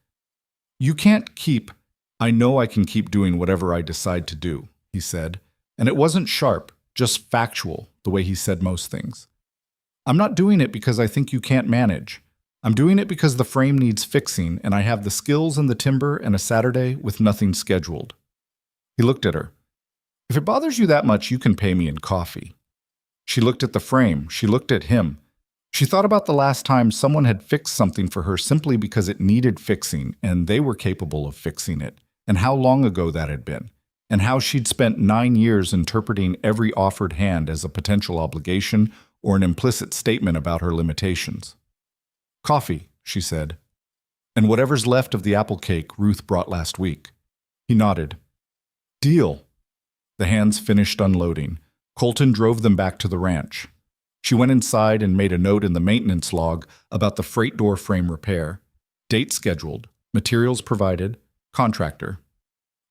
You can't keep. I know I can keep doing whatever I decide to do, he said, and it wasn't sharp, just factual, the way he said most things. I'm not doing it because I think you can't manage. I'm doing it because the frame needs fixing, and I have the skills and the timber and a Saturday with nothing scheduled. He looked at her. If it bothers you that much, you can pay me in coffee. She looked at the frame. She looked at him. She thought about the last time someone had fixed something for her simply because it needed fixing, and they were capable of fixing it, and how long ago that had been, and how she'd spent 9 years interpreting every offered hand as a potential obligation or an implicit statement about her limitations. Coffee, she said. And whatever's left of the apple cake Ruth brought last week. He nodded. Deal. The hands finished unloading. Colton drove them back to the ranch. She went inside and made a note in the maintenance log about the freight door frame repair. Date scheduled. Materials provided. Contractor.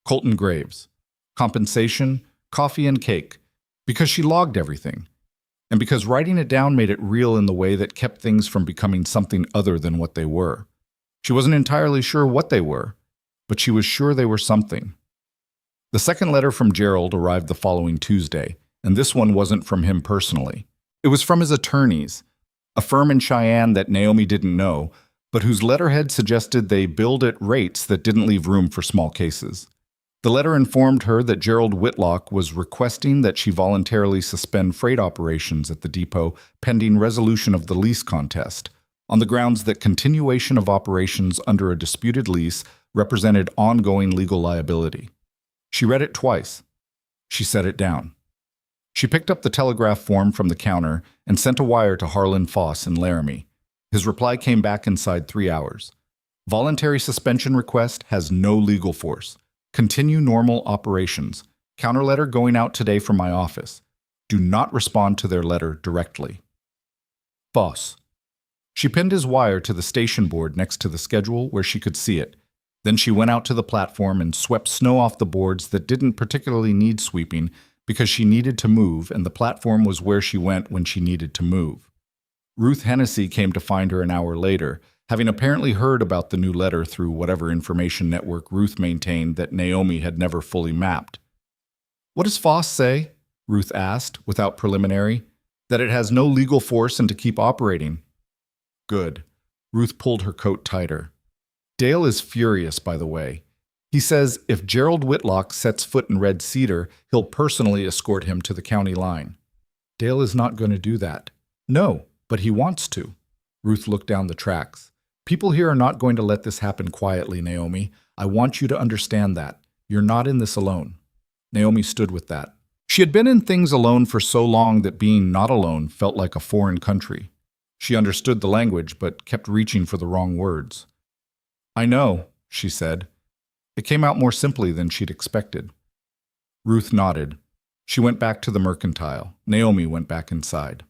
Colton Graves. Compensation, coffee and cake. Because she logged everything. And because writing it down made it real in the way that kept things from becoming something other than what they were. She wasn't entirely sure what they were, but she was sure they were something. The second letter from Gerald arrived the following Tuesday, and this one wasn't from him personally. It was from his attorneys, a firm in Cheyenne that Naomi didn't know, but whose letterhead suggested they billed at rates that didn't leave room for small cases. The letter informed her that Gerald Whitlock was requesting that she voluntarily suspend freight operations at the depot pending resolution of the lease contest, on the grounds that continuation of operations under a disputed lease represented ongoing legal liability. She read it twice. She set it down. She picked up the telegraph form from the counter and sent a wire to Harlan Foss in Laramie. His reply came back inside 3 hours. Voluntary suspension request has no legal force. Continue normal operations. Counter letter going out today from my office. Do not respond to their letter directly. Foss. She pinned his wire to the station board next to the schedule where she could see it. Then she went out to the platform and swept snow off the boards that didn't particularly need sweeping because she needed to move, and the platform was where she went when she needed to move. Ruth Hennessy came to find her an hour later, having apparently heard about the new letter through whatever information network Ruth maintained that Naomi had never fully mapped. What does Foss say? Ruth asked, without preliminary. That it has no legal force and to keep operating. Good. Ruth pulled her coat tighter. Dale is furious, by the way. He says if Gerald Whitlock sets foot in Red Cedar, he'll personally escort him to the county line. Dale is not going to do that. No, but he wants to. Ruth looked down the tracks. People here are not going to let this happen quietly, Naomi. I want you to understand that. You're not in this alone. Naomi stood with that. She had been in things alone for so long that being not alone felt like a foreign country. She understood the language, but kept reaching for the wrong words. I know, she said. It came out more simply than she'd expected. Ruth nodded. She went back to the mercantile. Naomi went back inside.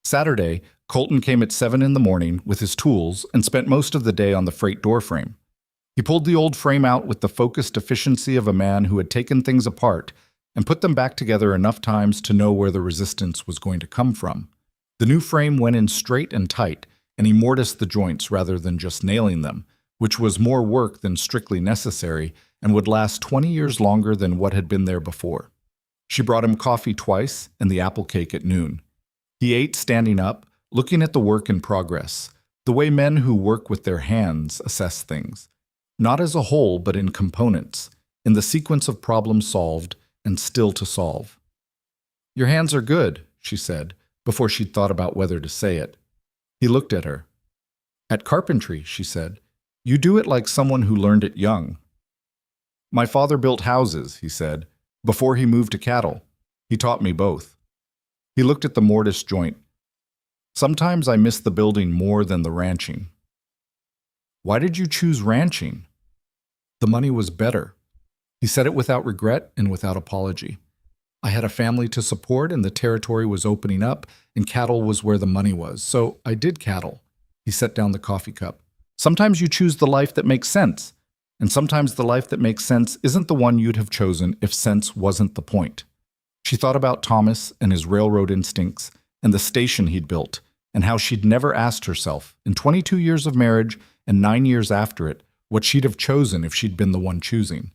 Saturday, Colton came at 7 in the morning with his tools and spent most of the day on the freight door frame. He pulled the old frame out with the focused efficiency of a man who had taken things apart and put them back together enough times to know where the resistance was going to come from. The new frame went in straight and tight, and he mortised the joints rather than just nailing them, which was more work than strictly necessary and would last 20 years longer than what had been there before. She brought him coffee twice and the apple cake at noon. He ate standing up, looking at the work in progress, The way men who work with their hands assess things, not as a whole but in components, in the sequence of problems solved and still to solve. "Your hands are good," she said, before she'd thought about whether to say it. He looked at her. "At carpentry," she said, "you do it like someone who learned it young." "My father built houses," he said, "before he moved to cattle. He taught me both." He looked at the mortise joint. "Sometimes I miss the building more than the ranching." "Why did you choose ranching?" "The money was better." He said it without regret and without apology. "I had a family to support and the territory was opening up and cattle was where the money was. So I did cattle." He set down the coffee cup. "Sometimes you choose the life that makes sense, and sometimes the life that makes sense isn't the one you'd have chosen if sense wasn't the point." She thought about Thomas and his railroad instincts and the station he'd built, and how she'd never asked herself, in 22 years of marriage and 9 years after it, what she'd have chosen if she'd been the one choosing.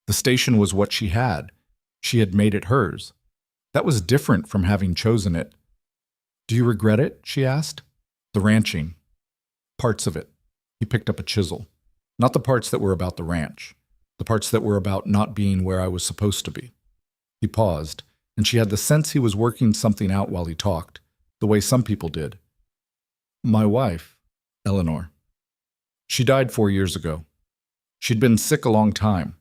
The station was what she had. She had made it hers. That was different from having chosen it. "Do you regret it?" she asked. "The ranching." "Parts of it." He picked up a chisel. "Not the parts that were about the ranch. The parts that were about not being where I was supposed to be." He paused, and she had the sense he was working something out while he talked, the way some people did. "My wife, Eleanor. She died 4 years ago. She'd been sick a long time.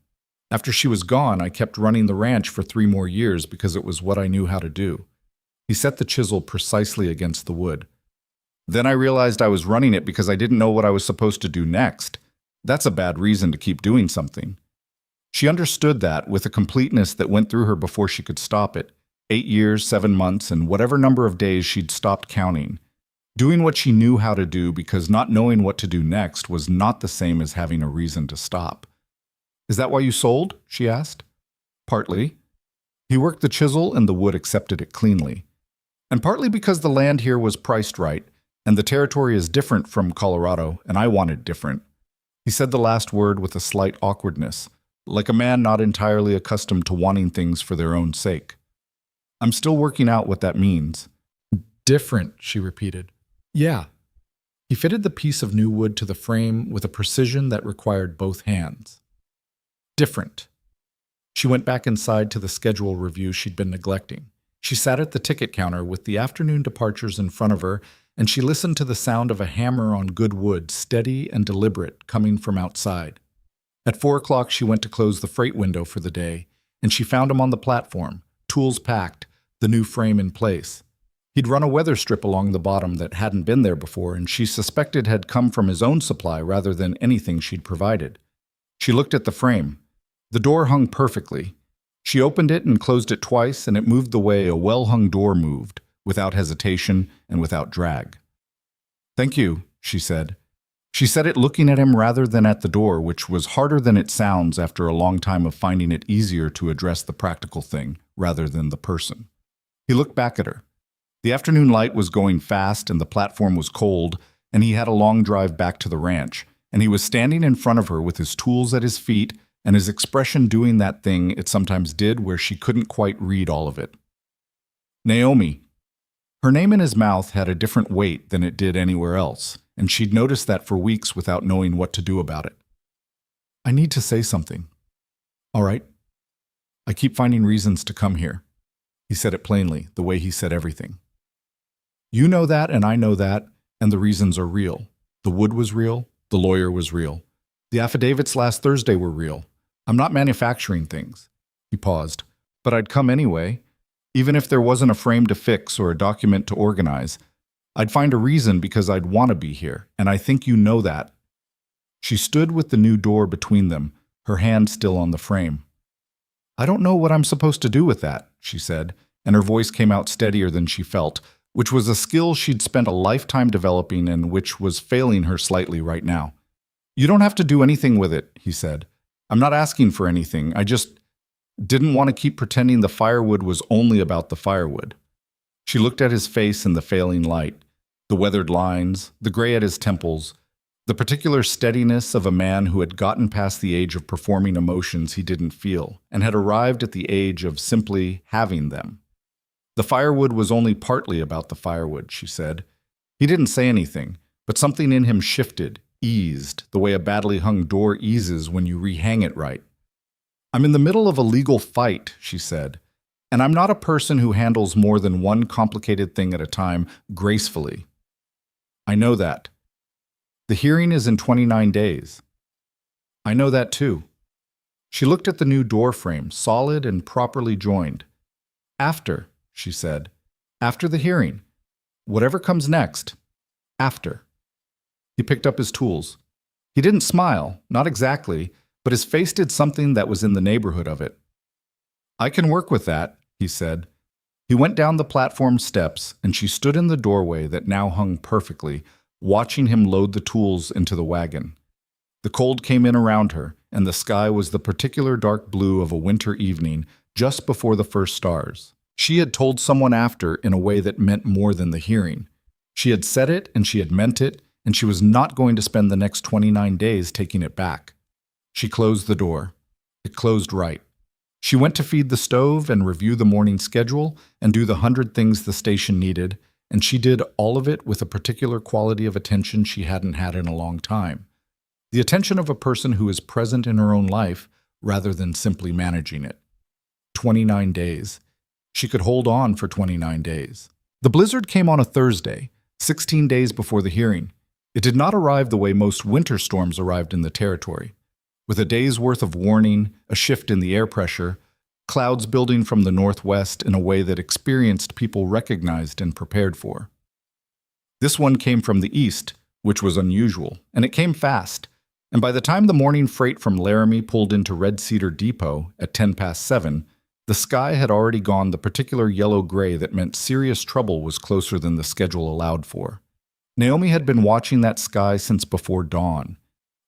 After she was gone, I kept running the ranch for 3 more years because it was what I knew how to do." He set the chisel precisely against the wood. "Then I realized I was running it because I didn't know what I was supposed to do next. That's a bad reason to keep doing something." She understood that with a completeness that went through her before she could stop it. 8 years, 7 months, and whatever number of days she'd stopped counting. Doing what she knew how to do because not knowing what to do next was not the same as having a reason to stop. "Is that why you sold?" she asked. "Partly." He worked the chisel and the wood accepted it cleanly. "And partly because the land here was priced right, and the territory is different from Colorado, and I wanted different." He said the last word with a slight awkwardness, like a man not entirely accustomed to wanting things for their own sake. "I'm still working out what that means." "Different," she repeated. "Yeah." He fitted the piece of new wood to the frame with a precision that required both hands. "Different." She went back inside to the schedule review she'd been neglecting. She sat at the ticket counter with the afternoon departures in front of her, and she listened to the sound of a hammer on good wood, steady and deliberate, coming from outside. At 4 o'clock she went to close the freight window for the day, and she found him on the platform, tools packed, the new frame in place. He'd run a weather strip along the bottom that hadn't been there before, and she suspected had come from his own supply rather than anything she'd provided. She looked at the frame. The door hung perfectly. She opened it and closed it twice, and it moved the way a well-hung door moved, without hesitation and without drag. "Thank you," she said. She said it looking at him rather than at the door, which was harder than it sounds after a long time of finding it easier to address the practical thing rather than the person. He looked back at her. The afternoon light was going fast and the platform was cold, and he had a long drive back to the ranch, and he was standing in front of her with his tools at his feet and his expression doing that thing it sometimes did where she couldn't quite read all of it. "Naomi." Her name in his mouth had a different weight than it did anywhere else, and she'd noticed that for weeks without knowing what to do about it. "I need to say something." "All right." "I keep finding reasons to come here." He said it plainly, the way he said everything. "You know that, and I know that, and the reasons are real. The wood was real. The lawyer was real. The affidavits last Thursday were real. I'm not manufacturing things." He paused. "But I'd come anyway. Even if there wasn't a frame to fix or a document to organize, I'd find a reason because I'd want to be here, and I think you know that." She stood with the new door between them, her hand still on the frame. "I don't know what I'm supposed to do with that," she said, and her voice came out steadier than she felt, which was a skill she'd spent a lifetime developing and which was failing her slightly right now. "You don't have to do anything with it," he said. "I'm not asking for anything. I just didn't want to keep pretending the firewood was only about the firewood." She looked at his face in the failing light, the weathered lines, the gray at his temples, the particular steadiness of a man who had gotten past the age of performing emotions he didn't feel and had arrived at the age of simply having them. "The firewood was only partly about the firewood," she said. He didn't say anything, But something in him shifted, eased, the way a badly hung door eases when you rehang it right. "I'm in the middle of a legal fight," she said, "and I'm not a person who handles more than one complicated thing at a time gracefully. I know that. The hearing is in 29 days. I know that too." She looked at the new door frame, solid and properly joined. "After," she said. "After the hearing. Whatever comes next. After." He picked up his tools. He didn't smile, not exactly, but his face did something that was in the neighborhood of it. "I can work with that," he said. He went down the platform steps, and she stood in the doorway that now hung perfectly, watching him load the tools into the wagon. The cold came in around her, and the sky was the particular dark blue of a winter evening just before the first stars. She had told someone after in a way that meant more than the hearing. She had said it, and she had meant it, and she was not going to spend the next 29 days taking it back. She closed the door. It closed right. She went to feed the stove and review the morning schedule and do the 100 things the station needed, and she did all of it with a particular quality of attention she hadn't had in a long time. The attention of a person who is present in her own life rather than simply managing it. 29 days. She could hold on for 29 days. The blizzard came on a Thursday, 16 days before the hearing. It did not arrive the way most winter storms arrived in the territory. With a day's worth of warning, a shift in the air pressure, clouds building from the northwest in a way that experienced people recognized and prepared for. This one came from the east, which was unusual, and it came fast. And by the time the morning freight from Laramie pulled into Red Cedar Depot at 7:10, the sky had already gone the particular yellow-gray that meant serious trouble was closer than the schedule allowed for. Naomi had been watching that sky since before dawn.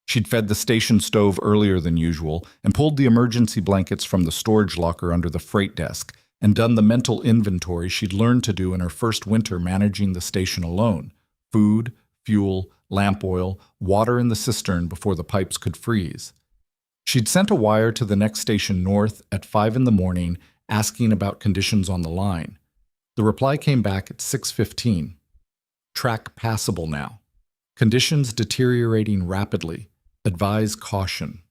She'd fed the station stove earlier than usual and pulled the emergency blankets from the storage locker under the freight desk and done the mental inventory she'd learned to do in her first winter managing the station alone: food, fuel, lamp oil, water in the cistern before the pipes could freeze. She'd sent a wire to the next station north at 5 in the morning asking about conditions on the line. The reply came back at 6:15. Track passable now. Conditions deteriorating rapidly. Advise caution.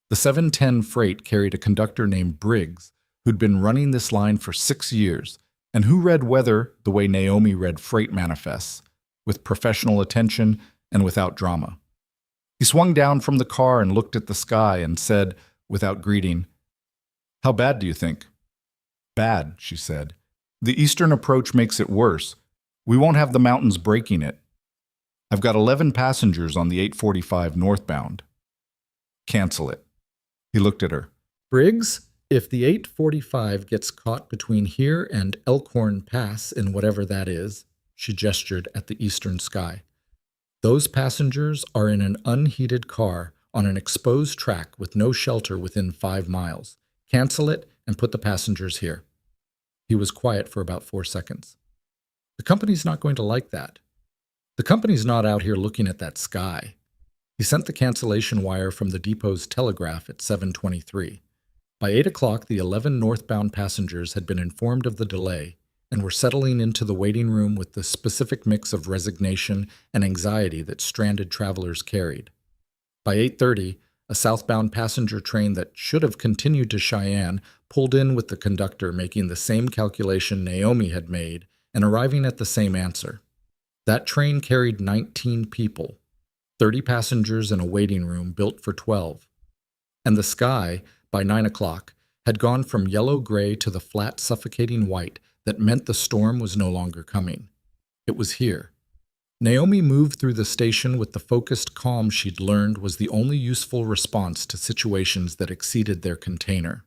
The 710 freight carried a conductor named Briggs, who'd been running this line for 6 years, and who read weather the way Naomi read freight manifests, with professional attention and without drama. He swung down from the car and looked at the sky and said, without greeting, "How bad do you think?" "Bad," she said. "The eastern approach makes it worse. We won't have the mountains breaking it. I've got 11 passengers on the 845 northbound." "Cancel it." He looked at her. "Briggs, if the 845 gets caught between here and Elkhorn Pass in whatever that is," she gestured at the eastern sky, "those passengers are in an unheated car on an exposed track with no shelter within 5 miles. Cancel it and put the passengers here." He was quiet for about 4 seconds. "The company's not going to like that. The company's not out here looking at that sky." He sent the cancellation wire from the depot's telegraph at 7:23. By 8 o'clock, the 11 northbound passengers had been informed of the delay and were settling into the waiting room with the specific mix of resignation and anxiety that stranded travelers carried. By 8:30, a southbound passenger train that should have continued to Cheyenne pulled in with the conductor making the same calculation Naomi had made and arriving at the same answer. That train carried 19 people, 30 passengers in a waiting room built for 12. And the sky, by 9 o'clock, had gone from yellow-gray to the flat, suffocating white that meant the storm was no longer coming. It was here. Naomi moved through the station with the focused calm she'd learned was the only useful response to situations that exceeded their container.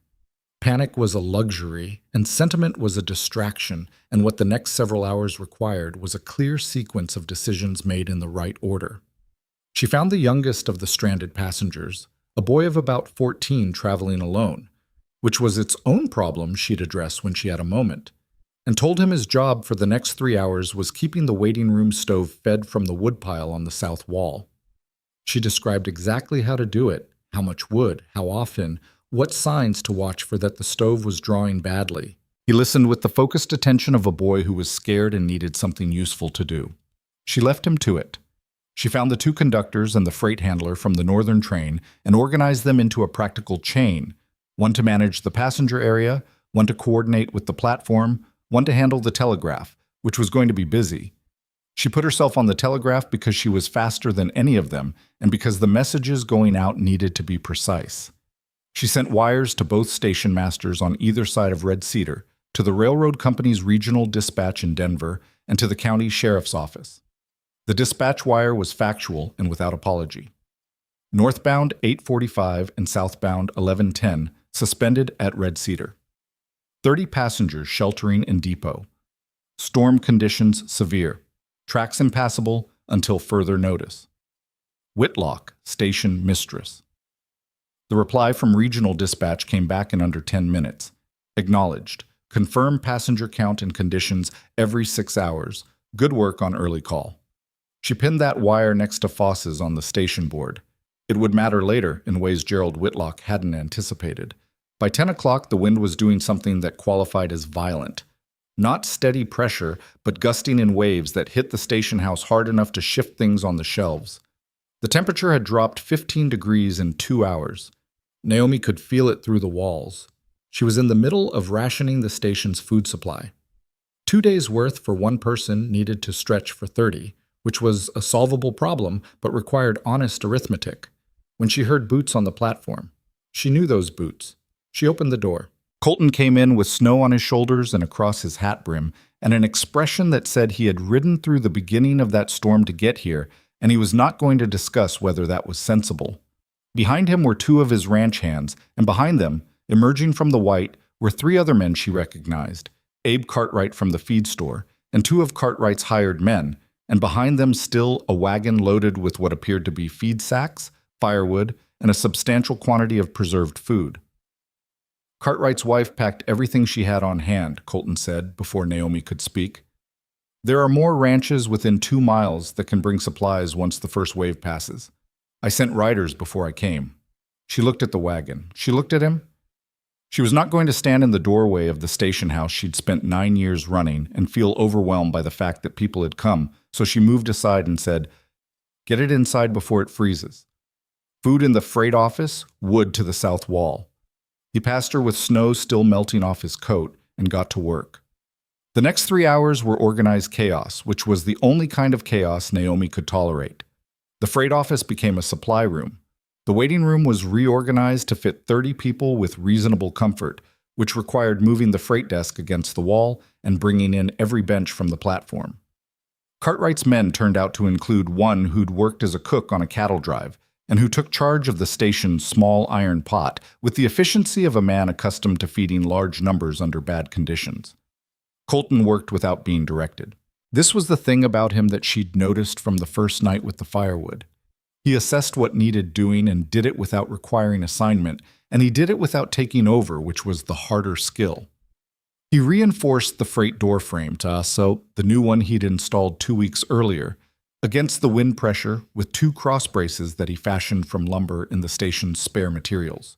Panic was a luxury, and sentiment was a distraction, and what the next several hours required was a clear sequence of decisions made in the right order. She found the youngest of the stranded passengers, a boy of about 14 traveling alone, which was its own problem she'd address when she had a moment, and told him his job for the next 3 hours was keeping the waiting room stove fed from the woodpile on the south wall. She described exactly how to do it, how much wood, how often, what signs to watch for that the stove was drawing badly. He listened with the focused attention of a boy who was scared and needed something useful to do. She left him to it. She found the two conductors and the freight handler from the northern train and organized them into a practical chain, one to manage the passenger area, one to coordinate with the platform, one to handle the telegraph, which was going to be busy. She put herself on the telegraph because she was faster than any of them and because the messages going out needed to be precise. She sent wires to both station masters on either side of Red Cedar, to the railroad company's regional dispatch in Denver, and to the county sheriff's office. The dispatch wire was factual and without apology. Northbound 845 and southbound 1110 suspended at Red Cedar. 30 passengers sheltering in depot. Storm conditions severe. Tracks impassable until further notice. Whitlock, station mistress. The reply from regional dispatch came back in under 10 minutes. Acknowledged. Confirm passenger count and conditions every 6 hours. Good work on early call. She pinned that wire next to Foss's on the station board. It would matter later in ways Gerald Whitlock hadn't anticipated. By 10 o'clock, the wind was doing something that qualified as violent. Not steady pressure, but gusting in waves that hit the station house hard enough to shift things on the shelves. The temperature had dropped 15 degrees in 2 hours. Naomi could feel it through the walls. She was in the middle of rationing the station's food supply. 2 days' worth for one person needed to stretch for 30, which was a solvable problem but required honest arithmetic. When she heard boots on the platform, she knew those boots. She opened the door. Colton came in with snow on his shoulders and across his hat brim, and an expression that said he had ridden through the beginning of that storm to get here, and he was not going to discuss whether that was sensible. Behind him were two of his ranch hands, and behind them, emerging from the white, were three other men she recognized, Abe Cartwright from the feed store, and two of Cartwright's hired men, and behind them still a wagon loaded with what appeared to be feed sacks, firewood, and a substantial quantity of preserved food. Cartwright's wife packed everything she had on hand, Colton said, before Naomi could speak. There are more ranches within 2 miles that can bring supplies once the first wave passes. I sent riders before I came. She looked at the wagon. She looked at him. She was not going to stand in the doorway of the station house she'd spent 9 years running and feel overwhelmed by the fact that people had come, so she moved aside and said, "Get it inside before it freezes. Food in the freight office, wood to the south wall." He passed her with snow still melting off his coat and got to work. The next 3 hours were organized chaos, which was the only kind of chaos Naomi could tolerate. The freight office became a supply room. The waiting room was reorganized to fit 30 people with reasonable comfort, which required moving the freight desk against the wall and bringing in every bench from the platform. Cartwright's men turned out to include one who'd worked as a cook on a cattle drive, and who took charge of the station's small iron pot with the efficiency of a man accustomed to feeding large numbers under bad conditions. Colton worked without being directed. This was the thing about him that she'd noticed from the first night with the firewood. He assessed what needed doing and did it without requiring assignment, and he did it without taking over, which was the harder skill. He reinforced the freight door frame to Asso, the new one he'd installed 2 weeks earlier, against the wind pressure with 2 cross braces that he fashioned from lumber in the station's spare materials.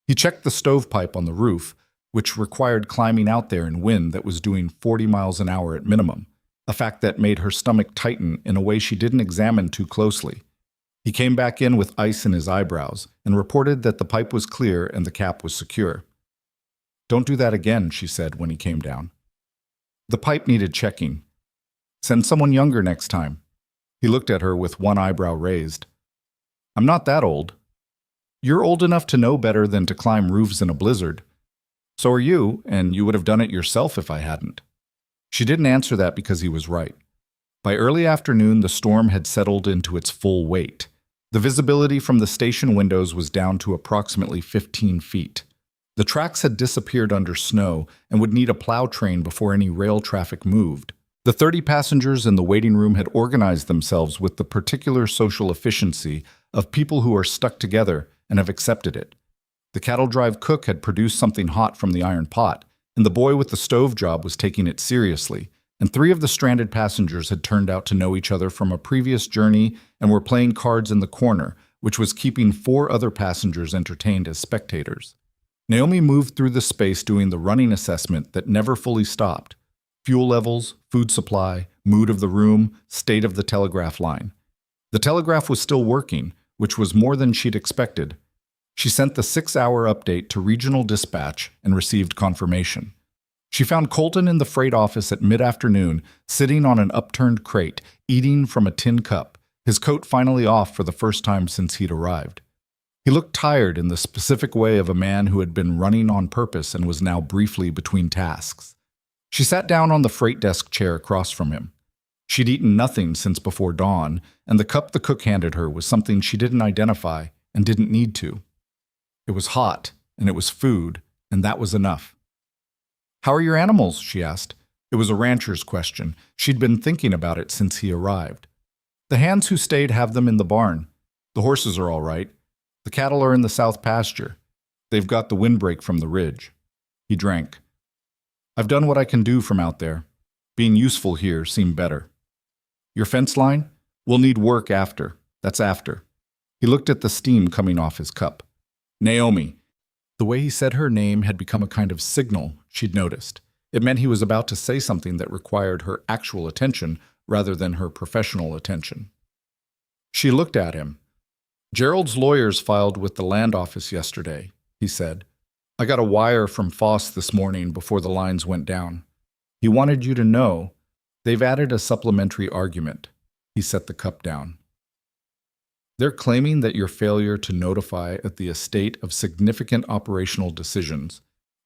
He checked the stovepipe on the roof, which required climbing out there in wind that was doing 40 miles an hour at minimum, a fact that made her stomach tighten in a way she didn't examine too closely. He came back in with ice in his eyebrows and reported that the pipe was clear and the cap was secure. "Don't do that again," she said when he came down. The pipe needed checking. "Send someone younger next time." He looked at her with one eyebrow raised. "I'm not that old." "You're old enough to know better than to climb roofs in a blizzard. So are you, and you would have done it yourself if I hadn't." She didn't answer that because he was right. By early afternoon, the storm had settled into its full weight. The visibility from the station windows was down to approximately 15 feet. The tracks had disappeared under snow and would need a plow train before any rail traffic moved. The 30 passengers in the waiting room had organized themselves with the particular social efficiency of people who are stuck together and have accepted it. The cattle drive cook had produced something hot from the iron pot, and the boy with the stove job was taking it seriously, and 3 of the stranded passengers had turned out to know each other from a previous journey and were playing cards in the corner, which was keeping 4 other passengers entertained as spectators. Naomi moved through the space doing the running assessment that never fully stopped. Fuel levels, food supply, mood of the room, state of the telegraph line. The telegraph was still working, which was more than she'd expected. She sent the 6-hour update to regional dispatch and received confirmation. She found Colton in the freight office at mid-afternoon, sitting on an upturned crate, eating from a tin cup, his coat finally off for the first time since he'd arrived. He looked tired in the specific way of a man who had been running on purpose and was now briefly between tasks. She sat down on the freight desk chair across from him. She'd eaten nothing since before dawn, and the cup the cook handed her was something she didn't identify and didn't need to. It was hot, and it was food, and that was enough. "How are your animals?" she asked. It was a rancher's question. She'd been thinking about it since he arrived. "The hands who stayed have them in the barn. The horses are all right. The cattle are in the south pasture. They've got the windbreak from the ridge." He drank. "I've done what I can do from out there. Being useful here seemed better." "Your fence line? We'll need work after. That's after." He looked at the steam coming off his cup. "Naomi." The way he said her name had become a kind of signal, she'd noticed. It meant he was about to say something that required her actual attention rather than her professional attention. She looked at him. "Gerald's lawyers filed with the land office yesterday," he said. "I got a wire from Foss this morning before the lines went down. He wanted you to know they've added a supplementary argument." He set the cup down. "They're claiming that your failure to notify at the estate of significant operational decisions,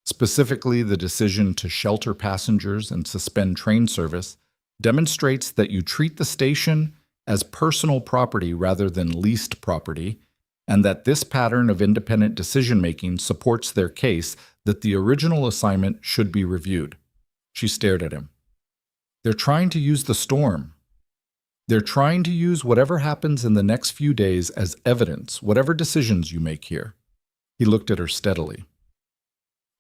specifically the decision to shelter passengers and suspend train service, demonstrates that you treat the station as personal property rather than leased property, and that this pattern of independent decision-making supports their case that the original assignment should be reviewed." She stared at him. "They're trying to use the storm. They're trying to use whatever happens in the next few days as evidence, whatever decisions you make here." He looked at her steadily.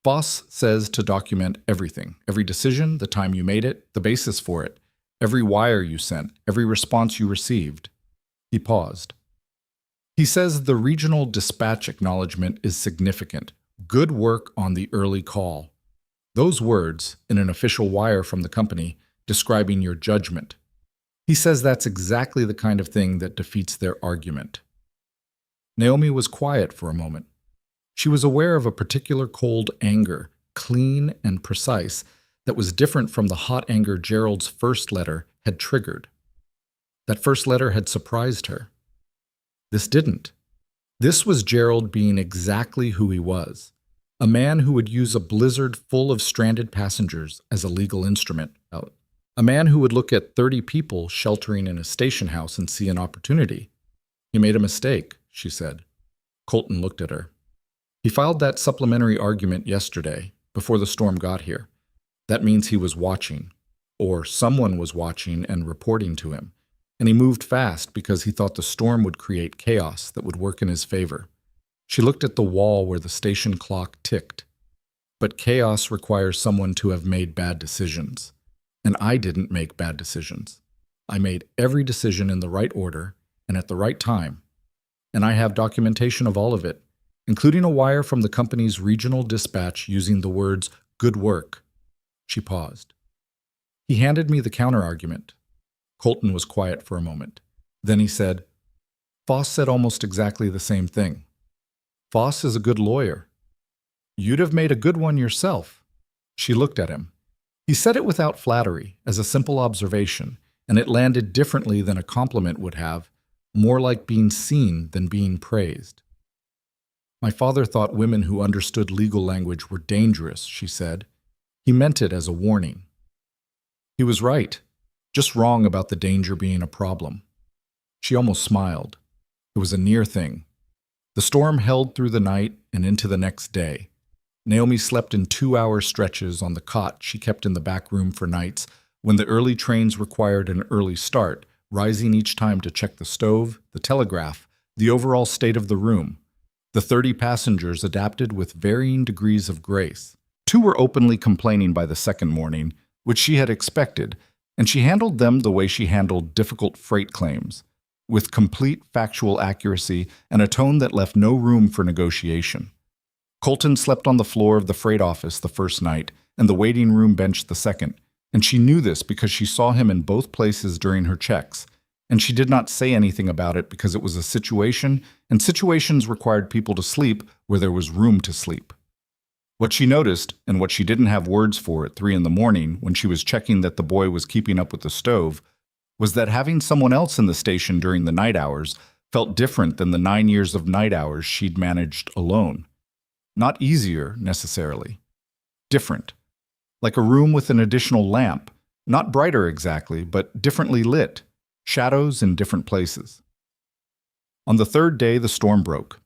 "Foss says to document everything, every decision, the time you made it, the basis for it, every wire you sent, every response you received." He paused. "He says the regional dispatch acknowledgement is significant. Good work on the early call." Those words, in an official wire from the company, describing your judgment. He says that's exactly the kind of thing that defeats their argument. Naomi was quiet for a moment. She was aware of a particular cold anger, clean and precise, that was different from the hot anger Gerald's first letter had triggered. That first letter had surprised her. This didn't. This was Gerald being exactly who he was, a man who would use a blizzard full of stranded passengers as a legal instrument, a man who would look at 30 people sheltering in a station house and see an opportunity. "You made a mistake," she said. Colton looked at her. "He filed that supplementary argument yesterday, before the storm got here. That means he was watching, or someone was watching and reporting to him, and he moved fast because he thought the storm would create chaos that would work in his favor." She looked at the wall where the station clock ticked. "But chaos requires someone to have made bad decisions. And I didn't make bad decisions. I made every decision in the right order and at the right time. And I have documentation of all of it, including a wire from the company's regional dispatch using the words, 'good work.'" She paused. "He handed me the counter-argument." Colton was quiet for a moment. Then he said, "Foss said almost exactly the same thing. Foss is a good lawyer. You'd have made a good one yourself." She looked at him. He said it without flattery, as a simple observation, and it landed differently than a compliment would have, more like being seen than being praised. "My father thought women who understood legal language were dangerous," she said. "He meant it as a warning." He was right, just wrong about the danger being a problem. She almost smiled. It was a near thing. The storm held through the night and into the next day. Naomi slept in 2-hour stretches on the cot she kept in the back room for nights when the early trains required an early start, rising each time to check the stove, the telegraph, the overall state of the room. The 30 passengers adapted with varying degrees of grace. 2 were openly complaining by the second morning, which she had expected, and she handled them the way she handled difficult freight claims, with complete factual accuracy and a tone that left no room for negotiation. Colton slept on the floor of the freight office the first night and the waiting room bench the second, and she knew this because she saw him in both places during her checks, and she did not say anything about it because it was a situation, and situations required people to sleep where there was room to sleep. What she noticed, and what she didn't have words for at 3 in the morning when she was checking that the boy was keeping up with the stove, was that having someone else in the station during the night hours felt different than the 9 years of night hours she'd managed alone. Not easier, necessarily. Different. Like a room with an additional lamp, not brighter exactly, but differently lit, shadows in different places. On the third day, the storm broke.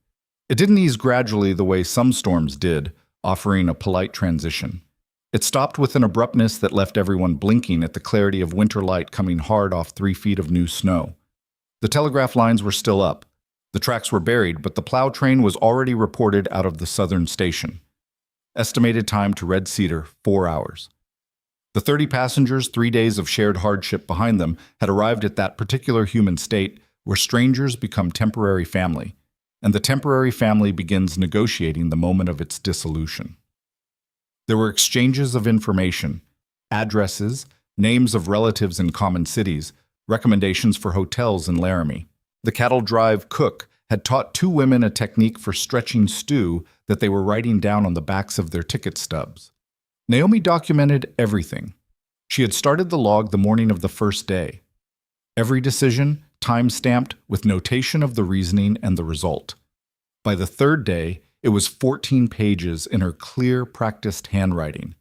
It didn't ease gradually the way some storms did, offering a polite transition. It stopped with an abruptness that left everyone blinking at the clarity of winter light coming hard off 3 feet of new snow. The telegraph lines were still up. The tracks were buried, but the plow train was already reported out of the southern station. Estimated time to Red Cedar, 4 hours. The 30 passengers, 3 days of shared hardship behind them, had arrived at that particular human state where strangers become temporary family, and the temporary family begins negotiating the moment of its dissolution. There were exchanges of information, addresses, names of relatives in common cities, recommendations for hotels in Laramie. The cattle drive cook had taught 2 women a technique for stretching stew that they were writing down on the backs of their ticket stubs. Naomi documented everything. She had started the log the morning of the first day. Every decision, time-stamped with notation of the reasoning and the result. By the third day, it was 14 pages in her clear, practiced handwriting.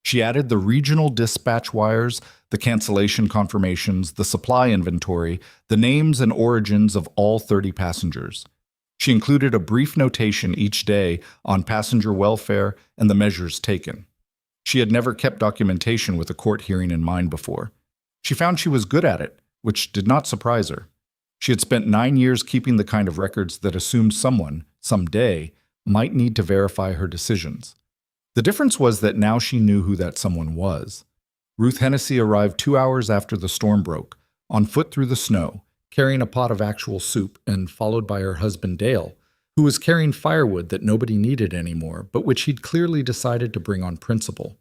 She added the regional dispatch wires, the cancellation confirmations, the supply inventory, the names and origins of all 30 passengers. She included a brief notation each day on passenger welfare and the measures taken. She had never kept documentation with a court hearing in mind before. She found she was good at it, which did not surprise her. She had spent 9 years keeping the kind of records that assumed someone, someday, might need to verify her decisions. The difference was that now she knew who that someone was. Ruth Hennessy arrived 2 hours after the storm broke, on foot through the snow, carrying a pot of actual soup, and followed by her husband Dale, who was carrying firewood that nobody needed anymore, but which he'd clearly decided to bring on principle.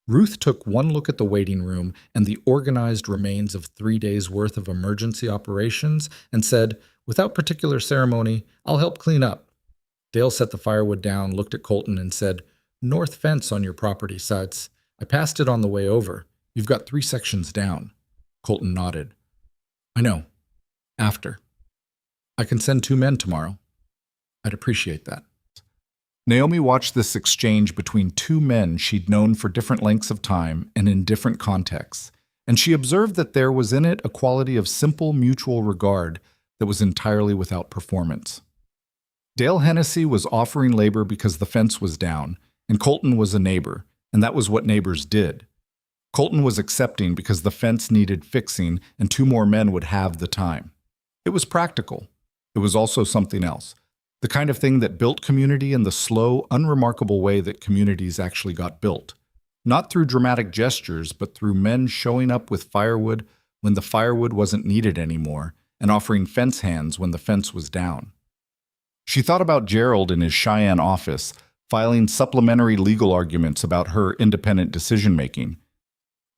Ruth took one look at the waiting room and the organized remains of 3 days' worth of emergency operations and said, without particular ceremony, "I'll help clean up." Dale set the firewood down, looked at Colton, and said, "North fence on your property, Suds. I passed it on the way over. You've got 3 sections down." Colton nodded. "I know. After. I can send 2 men tomorrow. I'd appreciate that." Naomi watched this exchange between 2 men she'd known for different lengths of time and in different contexts, and she observed that there was in it a quality of simple mutual regard that was entirely without performance. Dale Hennessy was offering labor because the fence was down, and Colton was a neighbor, and that was what neighbors did. Colton was accepting because the fence needed fixing and 2 more men would have the time. It was practical. It was also something else. The kind of thing that built community in the slow, unremarkable way that communities actually got built. Not through dramatic gestures, but through men showing up with firewood when the firewood wasn't needed anymore, and offering fence hands when the fence was down. She thought about Gerald in his Cheyenne office, filing supplementary legal arguments about her independent decision-making.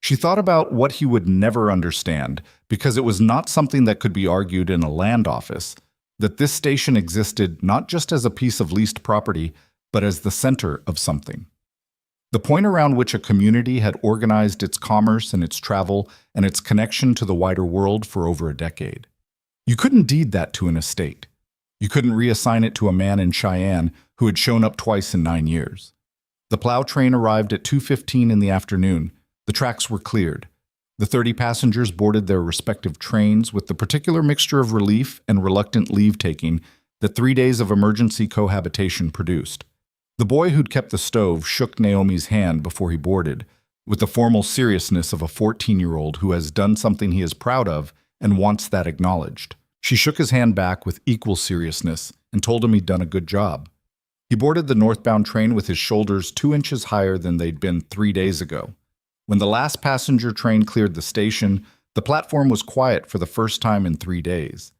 She thought about what he would never understand, because it was not something that could be argued in a land office, that this station existed not just as a piece of leased property, but as the center of something. The point around which a community had organized its commerce and its travel and its connection to the wider world for over a decade. You couldn't deed that to an estate. You couldn't reassign it to a man in Cheyenne who had shown up twice in 9 years. The plow train arrived at 2:15 in the afternoon. The tracks were cleared. The 30 passengers boarded their respective trains with the particular mixture of relief and reluctant leave-taking that 3 days of emergency cohabitation produced. The boy who'd kept the stove shook Naomi's hand before he boarded, with the formal seriousness of a 14-year-old who has done something he is proud of and wants that acknowledged. She shook his hand back with equal seriousness and told him he'd done a good job. He boarded the northbound train with his shoulders 2 inches higher than they'd been 3 days ago. When the last passenger train cleared the station, the platform was quiet for the first time in 3 days.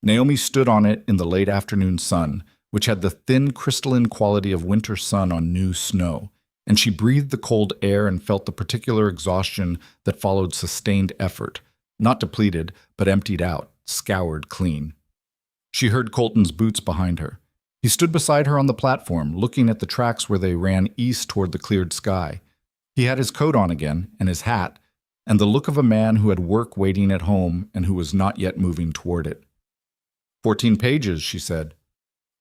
Naomi stood on it in the late afternoon sun, which had the thin crystalline quality of winter sun on new snow, and she breathed the cold air and felt the particular exhaustion that followed sustained effort, not depleted, but emptied out, scoured clean. She heard Colton's boots behind her. He stood beside her on the platform, looking at the tracks where they ran east toward the cleared sky. He had his coat on again, and his hat, and the look of a man who had work waiting at home and who was not yet moving toward it. 14 pages, she said.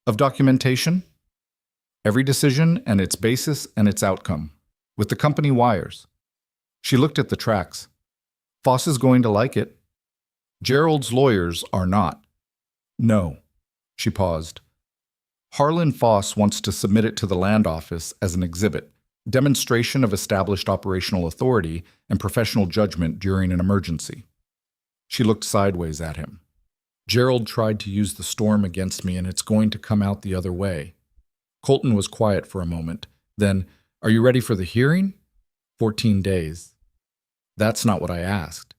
Of documentation? Every decision and its basis and its outcome, with the company wires. She looked at the tracks. Foss is going to like it. Gerald's lawyers are not. No. She paused. Harlan Foss wants to submit it to the land office as an exhibit, demonstration of established operational authority and professional judgment during an emergency. She looked sideways at him. Gerald tried to use the storm against me, and it's going to come out the other way. Colton was quiet for a moment. Then, are you ready for the hearing? 14 days. That's not what I asked.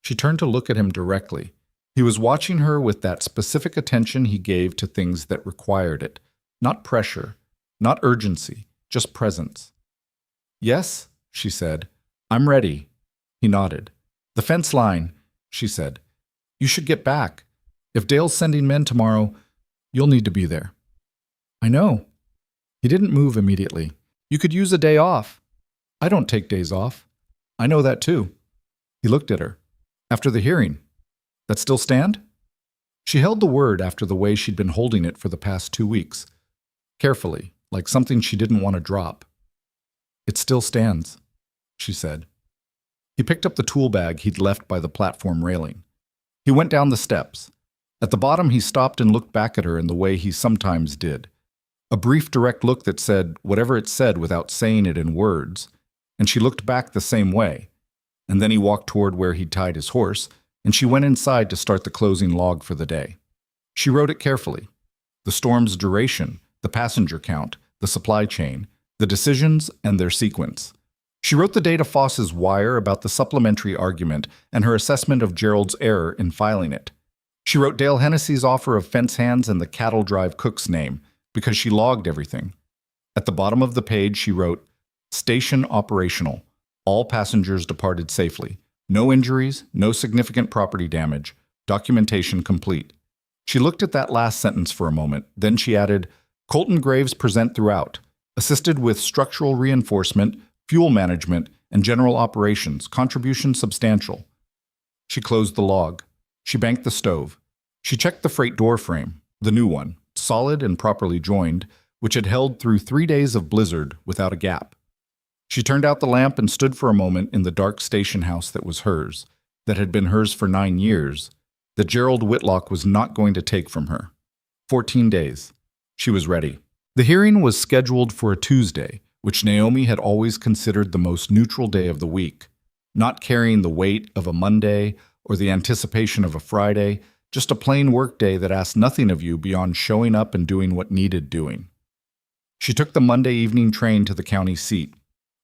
She turned to look at him directly. He was watching her with that specific attention he gave to things that required it. Not pressure, not urgency, just presence. Yes, she said. I'm ready. He nodded. The fence line, she said. You should get back. If Dale's sending men tomorrow, you'll need to be there. I know. He didn't move immediately. You could use a day off. I don't take days off. I know that too. He looked at her. After the hearing. That still stand? She held the word after the way she'd been holding it for the past 2 weeks. Carefully, like something she didn't want to drop. It still stands, she said. He picked up the tool bag he'd left by the platform railing. He went down the steps. At the bottom, he stopped and looked back at her in the way he sometimes did. A brief, direct look that said whatever it said without saying it in words, and she looked back the same way. And then he walked toward where he'd tied his horse, and she went inside to start the closing log for the day. She wrote it carefully. The storm's duration, the passenger count, the supply chain, the decisions, and their sequence. She wrote the date of Foss's wire about the supplementary argument and her assessment of Gerald's error in filing it. She wrote Dale Hennessy's offer of fence hands and the cattle drive cook's name, because she logged everything. At the bottom of the page, she wrote, Station operational. All passengers departed safely. No injuries, no significant property damage. Documentation complete. She looked at that last sentence for a moment. Then she added, Colton Graves present throughout. Assisted with structural reinforcement, fuel management, and general operations. Contribution substantial. She closed the log. She banked the stove. She checked the freight door frame, the new one, solid and properly joined, which had held through 3 days of blizzard without a gap. She turned out the lamp and stood for a moment in the dark station house that was hers, that had been hers for 9 years, that Gerald Whitlock was not going to take from her. 14 days. She was ready. The hearing was scheduled for a Tuesday, which Naomi had always considered the most neutral day of the week, not carrying the weight of a Monday or the anticipation of a Friday, just a plain workday that asked nothing of you beyond showing up and doing what needed doing. She took the Monday evening train to the county seat.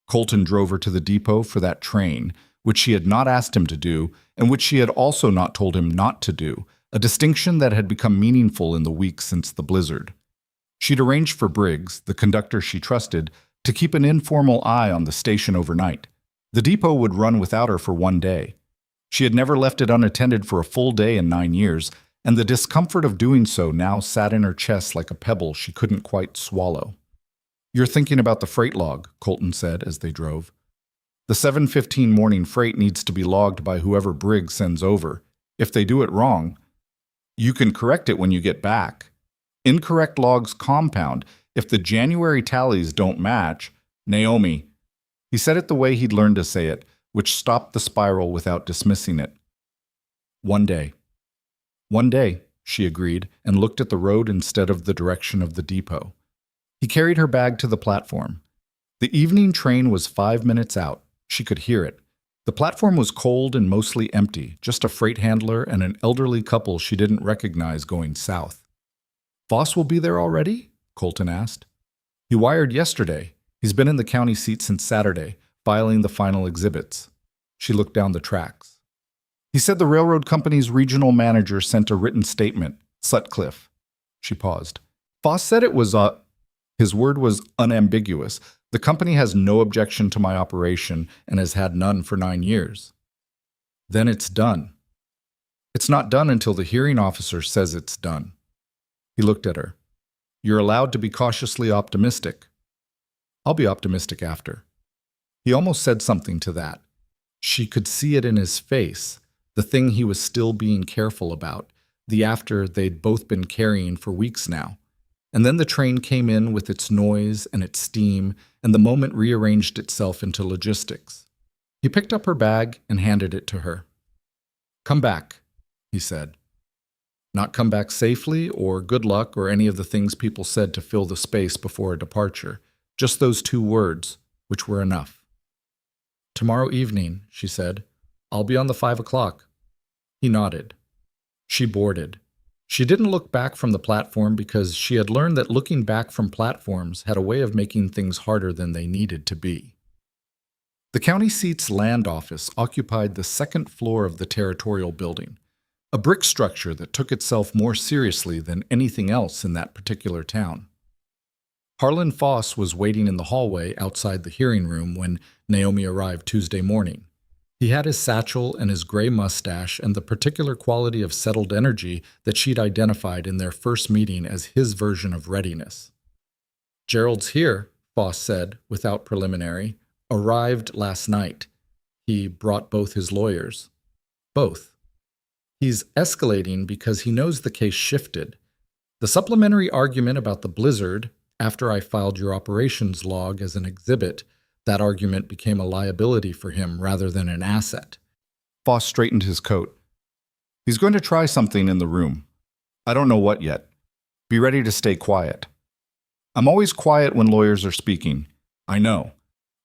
Colton drove her to the depot for that train, which she had not asked him to do, and which she had also not told him not to do, a distinction that had become meaningful in the weeks since the blizzard. She'd arranged for Briggs, the conductor she trusted, to keep an informal eye on the station overnight. The depot would run without her for 1 day. She had never left it unattended for a full day in 9 years, and the discomfort of doing so now sat in her chest like a pebble she couldn't quite swallow. You're thinking about the freight log, Colton said as they drove. The 7:15 morning freight needs to be logged by whoever Briggs sends over. If they do it wrong, you can correct it when you get back. Incorrect logs compound. If the January tallies don't match, Naomi. He said it the way he'd learned to say it, which stopped the spiral without dismissing it. 1 day. 1 day, she agreed, and looked at the road instead of the direction of the depot. He carried her bag to the platform. The evening train was 5 minutes out. She could hear it. The platform was cold and mostly empty, just a freight handler and an elderly couple she didn't recognize going south. Foss will be there already? Colton asked. He wired yesterday. He's been in the county seat since Saturday, filing the final exhibits. She looked down the tracks. He said the railroad company's regional manager sent a written statement, Sutcliffe. She paused. Foss said it was His word was unambiguous. The company has no objection to my operation and has had none for 9 years. Then it's done. It's not done until the hearing officer says it's done. He looked at her. You're allowed to be cautiously optimistic. I'll be optimistic after. He almost said something to that. She could see it in his face, the thing he was still being careful about, the after they'd both been carrying for weeks now. And then the train came in with its noise and its steam, and the moment rearranged itself into logistics. He picked up her bag and handed it to her. Come back, he said. Not come back safely or good luck or any of the things people said to fill the space before a departure. Just those 2 words, which were enough. Tomorrow evening, she said. I'll be on the 5 o'clock. He nodded. She boarded. She didn't look back from the platform because she had learned that looking back from platforms had a way of making things harder than they needed to be. The county seat's land office occupied the 2nd floor of the territorial building, a brick structure that took itself more seriously than anything else in that particular town. Harlan Foss was waiting in the hallway outside the hearing room when Naomi arrived Tuesday morning. He had his satchel and his gray mustache and the particular quality of settled energy that she'd identified in their first meeting as his version of readiness. Gerald's here, Foss said, without preliminary. Arrived last night. He brought both his lawyers. Both. He's escalating because he knows the case shifted. The supplementary argument about the blizzard, after I filed your operations log as an exhibit, that argument became a liability for him rather than an asset. Foss straightened his coat. He's going to try something in the room. I don't know what yet. Be ready to stay quiet. I'm always quiet when lawyers are speaking. I know.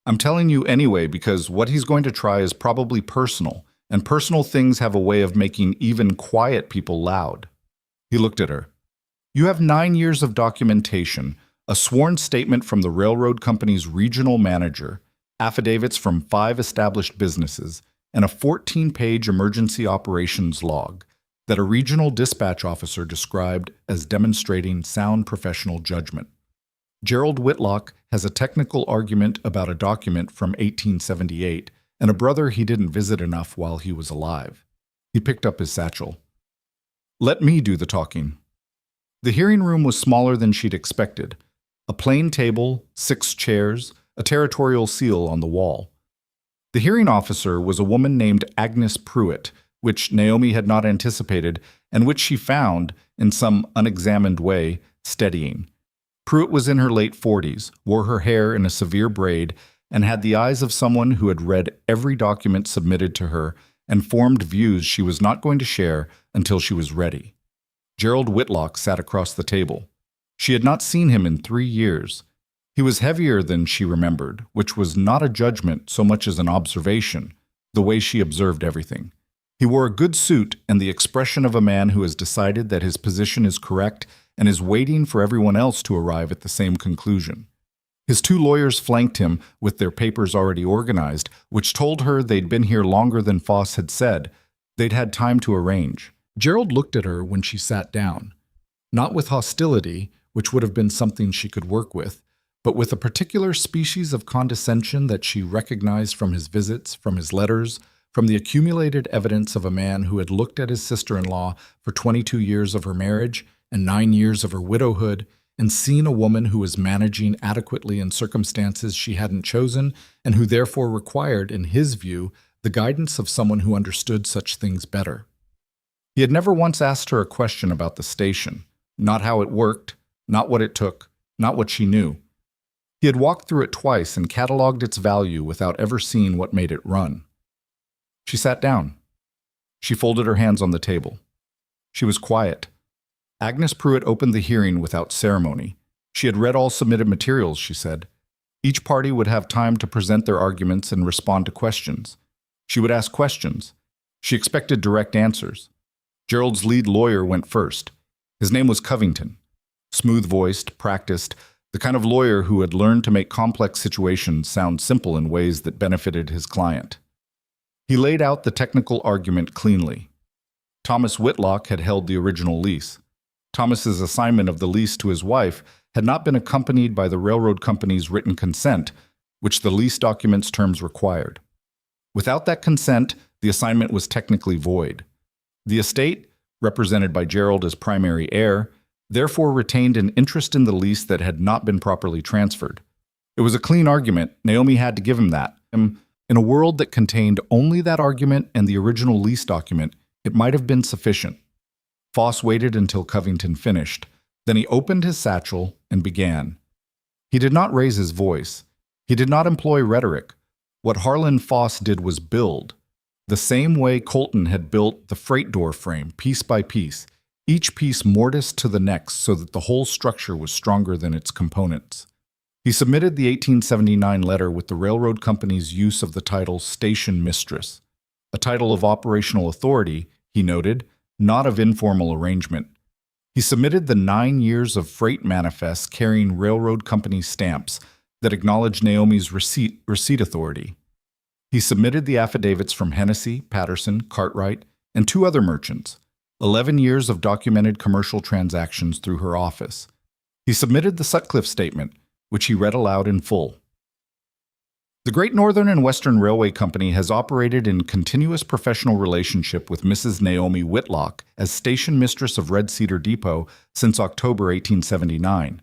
I'm telling you anyway because what he's going to try is probably personal, and personal things have a way of making even quiet people loud. He looked at her. You have 9 years of documentation, a sworn statement from the railroad company's regional manager, affidavits from 5 established businesses, and a 14-page emergency operations log that a regional dispatch officer described as demonstrating sound professional judgment. Gerald Whitlock has a technical argument about a document from 1878 and a brother he didn't visit enough while he was alive. He picked up his satchel. Let me do the talking. The hearing room was smaller than she'd expected. A plain table, 6 chairs, a territorial seal on the wall. The hearing officer was a woman named Agnes Pruitt, which Naomi had not anticipated and which she found, in some unexamined way, steadying. Pruitt was in her late 40s, wore her hair in a severe braid, and had the eyes of someone who had read every document submitted to her and formed views she was not going to share until she was ready. Gerald Whitlock sat across the table. She had not seen him in 3 years. He was heavier than she remembered, which was not a judgment so much as an observation, the way she observed everything. He wore a good suit and the expression of a man who has decided that his position is correct and is waiting for everyone else to arrive at the same conclusion. His 2 lawyers flanked him with their papers already organized, which told her they'd been here longer than Foss had said. They'd had time to arrange. Gerald looked at her when she sat down, not with hostility, which would have been something she could work with, but with a particular species of condescension that she recognized from his visits, from his letters, from the accumulated evidence of a man who had looked at his sister-in-law for 22 years of her marriage and 9 years of her widowhood, and seen a woman who was managing adequately in circumstances she hadn't chosen, and who therefore required, in his view, the guidance of someone who understood such things better. He had never once asked her a question about the station, not how it worked, not what it took, not what she knew. He had walked through it twice and cataloged its value without ever seeing what made it run. She sat down. She folded her hands on the table. She was quiet. Agnes Pruitt opened the hearing without ceremony. She had read all submitted materials, she said. Each party would have time to present their arguments and respond to questions. She would ask questions. She expected direct answers. Gerald's lead lawyer went first. His name was Covington. Smooth-voiced, practiced, the kind of lawyer who had learned to make complex situations sound simple in ways that benefited his client. He laid out the technical argument cleanly. Thomas Whitlock had held the original lease. Thomas's assignment of the lease to his wife had not been accompanied by the railroad company's written consent, which the lease document's terms required. Without that consent, the assignment was technically void. The estate, represented by Gerald as primary heir, therefore retained an interest in the lease that had not been properly transferred. It was a clean argument. Naomi had to give him that. In a world that contained only that argument and the original lease document, it might have been sufficient. Foss waited until Covington finished. Then he opened his satchel and began. He did not raise his voice. He did not employ rhetoric. What Harlan Foss did was build. The same way Colton had built the freight door frame, piece by piece, each piece mortised to the next so that the whole structure was stronger than its components. He submitted the 1879 letter with the railroad company's use of the title Station Mistress, a title of operational authority, he noted, not of informal arrangement. He submitted the 9 years of freight manifests carrying railroad company stamps that acknowledged Naomi's receipt authority. He submitted the affidavits from Hennessy, Patterson, Cartwright, and 2 other merchants, 11 years of documented commercial transactions through her office. He submitted the Sutcliffe Statement, which he read aloud in full. The Great Northern and Western Railway Company has operated in continuous professional relationship with Mrs. Naomi Whitlock as station mistress of Red Cedar Depot since October 1879.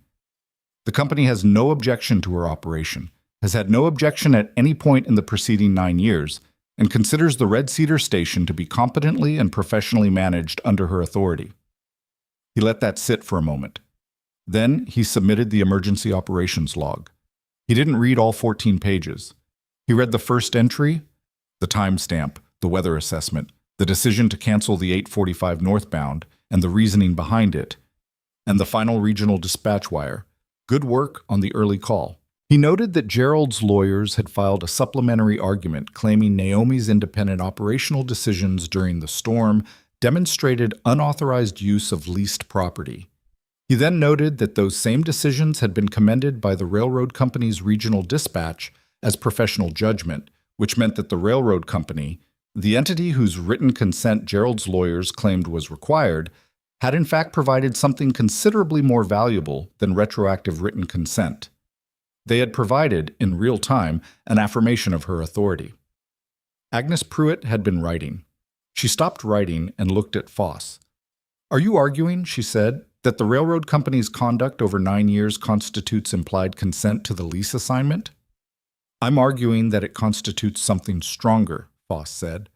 The company has no objection to her operation, has had no objection at any point in the preceding 9 years, and considers the Red Cedar Station to be competently and professionally managed under her authority. He let that sit for a moment. Then he submitted the emergency operations log. He didn't read all 14 pages. He read the first entry, the timestamp, the weather assessment, the decision to cancel the 845 northbound, and the reasoning behind it, and the final regional dispatch wire. Good work on the early call. He noted that Gerald's lawyers had filed a supplementary argument claiming Naomi's independent operational decisions during the storm demonstrated unauthorized use of leased property. He then noted that those same decisions had been commended by the railroad company's regional dispatch as professional judgment, which meant that the railroad company, the entity whose written consent Gerald's lawyers claimed was required, had in fact provided something considerably more valuable than retroactive written consent. They had provided, in real time, an affirmation of her authority. Agnes Pruitt had been writing. She stopped writing and looked at Foss. "Are you arguing," she said, "that the railroad company's conduct over 9 years constitutes implied consent to the lease assignment?" "I'm arguing that it constitutes something stronger," Foss said.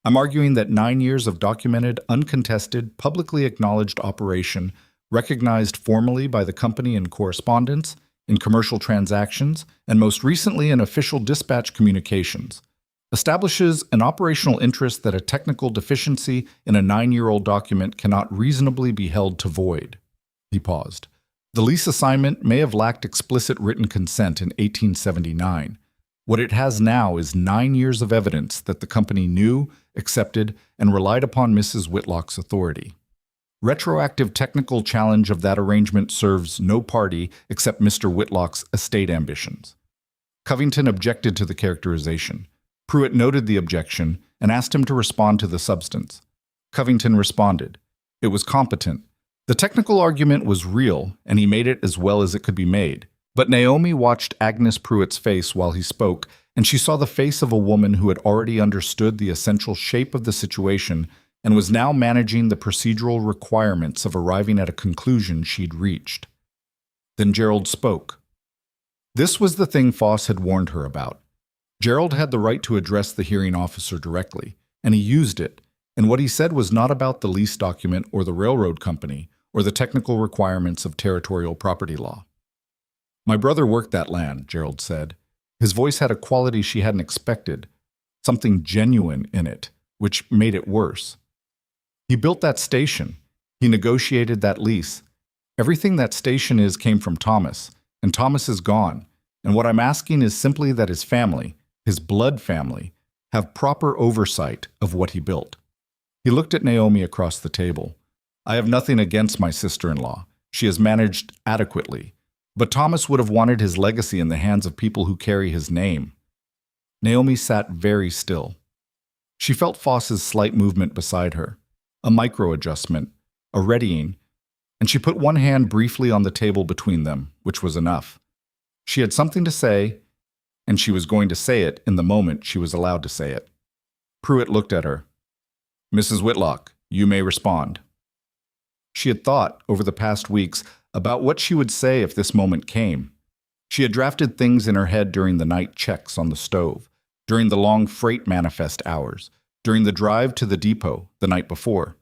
"I'm arguing that 9 years of documented, uncontested, publicly acknowledged operation, recognized formally by the company in correspondence, in commercial transactions, and most recently in official dispatch communications, establishes an operational interest that a technical deficiency in a 9-year-old document cannot reasonably be held to void." He paused. "The lease assignment may have lacked explicit written consent in 1879. What it has now is 9 years of evidence that the company knew, accepted, and relied upon Mrs. Whitlock's authority. Retroactive technical challenge of that arrangement serves no party except Mr. Whitlock's estate ambitions." Covington objected to the characterization. Pruitt noted the objection and asked him to respond to the substance. Covington responded. It was competent. The technical argument was real, and he made it as well as it could be made. But Naomi watched Agnes Pruitt's face while he spoke, and she saw the face of a woman who had already understood the essential shape of the situation and was now managing the procedural requirements of arriving at a conclusion she'd reached. Then Gerald spoke. This was the thing Foss had warned her about. Gerald had the right to address the hearing officer directly, and he used it, and what he said was not about the lease document or the railroad company or the technical requirements of territorial property law. "My brother worked that land," Gerald said. His voice had a quality she hadn't expected, something genuine in it, which made it worse. "He built that station. He negotiated that lease. Everything that station is came from Thomas, and Thomas is gone, and what I'm asking is simply that his family, his blood family, have proper oversight of what he built." He looked at Naomi across the table. "I have nothing against my sister-in-law. She has managed adequately. But Thomas would have wanted his legacy in the hands of people who carry his name." Naomi sat very still. She felt Foss's slight movement beside her, a micro-adjustment, a readying, and and she put one hand briefly on the table between them, which was enough. She had something to say, and she was going to say it in the moment she was allowed to say it. Pruitt looked at her. "Mrs. Whitlock, you may respond." She had thought, over the past weeks, about what she would say if this moment came. She had drafted things in her head during the night checks on the stove, during the long freight manifest hours, during the drive to the depot the night before.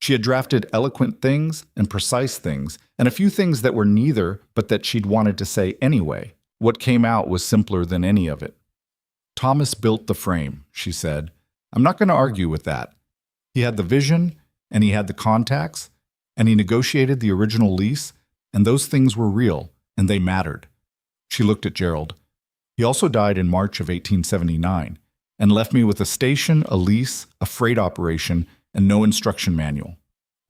She had drafted eloquent things and precise things, and a few things that were neither, but that she'd wanted to say anyway. What came out was simpler than any of it. "Thomas built the frame," she said. "I'm not going to argue with that. He had the vision, and he had the contacts, and he negotiated the original lease, and those things were real, and they mattered." She looked at Gerald. "He also died in March of 1879, and left me with a station, a lease, a freight operation, and no instruction manual.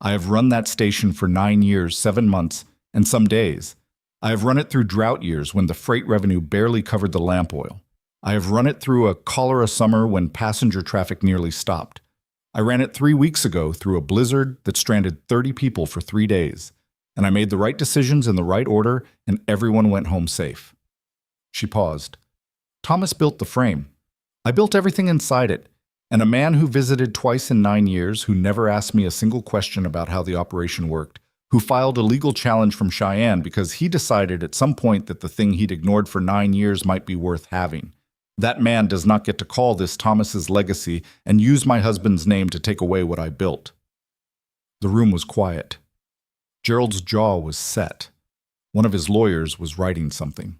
I have run that station for 9 years, 7 months, and some days. I have run it through drought years when the freight revenue barely covered the lamp oil. I have run it through a cholera summer when passenger traffic nearly stopped. I ran it 3 weeks ago through a blizzard that stranded 30 people for 3 days, and I made the right decisions in the right order, and everyone went home safe." She paused. "Thomas built the frame. I built everything inside it, and a man who visited twice in 9 years, who never asked me a single question about how the operation worked, who filed a legal challenge from Cheyenne because he decided at some point that the thing he'd ignored for 9 years might be worth having. That man does not get to call this Thomas's legacy and use my husband's name to take away what I built." The room was quiet. Gerald's jaw was set. One of his lawyers was writing something.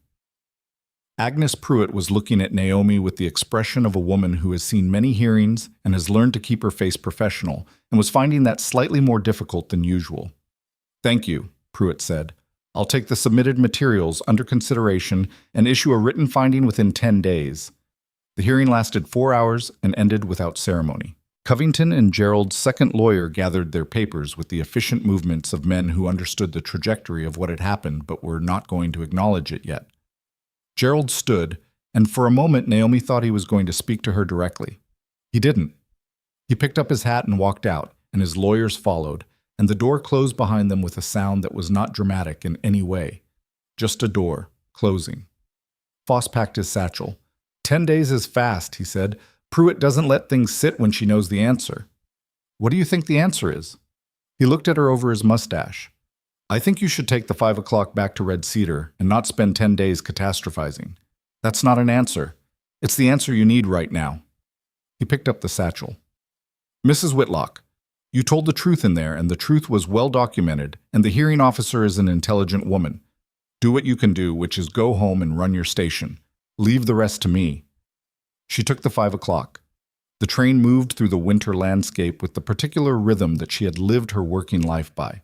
Agnes Pruitt was looking at Naomi with the expression of a woman who has seen many hearings and has learned to keep her face professional, and was finding that slightly more difficult than usual. "Thank you," Pruitt said. "I'll take the submitted materials under consideration and issue a written finding within 10 days. The hearing lasted 4 hours and ended without ceremony. Covington and Gerald's second lawyer gathered their papers with the efficient movements of men who understood the trajectory of what had happened but were not going to acknowledge it yet. Gerald stood, and for a moment Naomi thought he was going to speak to her directly. He didn't. He picked up his hat and walked out, and his lawyers followed, and the door closed behind them with a sound that was not dramatic in any way. Just a door, closing. Foss packed his satchel. 10 days is fast, he said. Pruitt doesn't let things sit when she knows the answer. What do you think the answer is? He looked at her over his mustache. I think you should take the 5 o'clock back to Red Cedar and not spend 10 days catastrophizing. That's not an answer. It's the answer you need right now. He picked up the satchel. Mrs. Whitlock, you told the truth in there, and the truth was well documented, and the hearing officer is an intelligent woman. Do what you can do, which is go home and run your station. Leave the rest to me. She took the 5 o'clock. The train moved through the winter landscape with the particular rhythm that she had lived her working life by.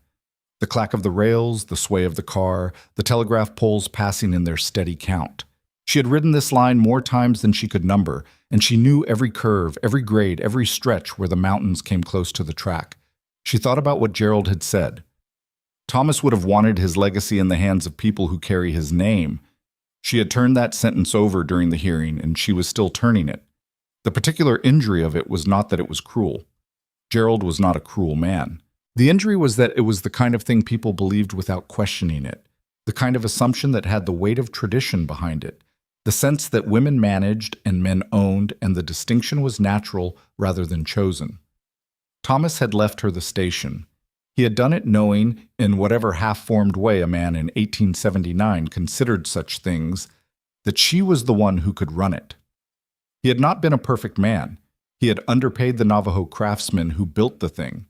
The clack of the rails, the sway of the car, the telegraph poles passing in their steady count. She had ridden this line more times than she could number, and she knew every curve, every grade, every stretch where the mountains came close to the track. She thought about what Gerald had said. Thomas would have wanted his legacy in the hands of people who carry his name. She had turned that sentence over during the hearing, and she was still turning it. The particular injury of it was not that it was cruel. Gerald was not a cruel man. The injury was that it was the kind of thing people believed without questioning it, the kind of assumption that had the weight of tradition behind it, the sense that women managed and men owned, and the distinction was natural rather than chosen. Thomas had left her the station. He had done it knowing, in whatever half-formed way a man in 1879 considered such things, that she was the one who could run it. He had not been a perfect man. He had underpaid the Navajo craftsman who built the thing.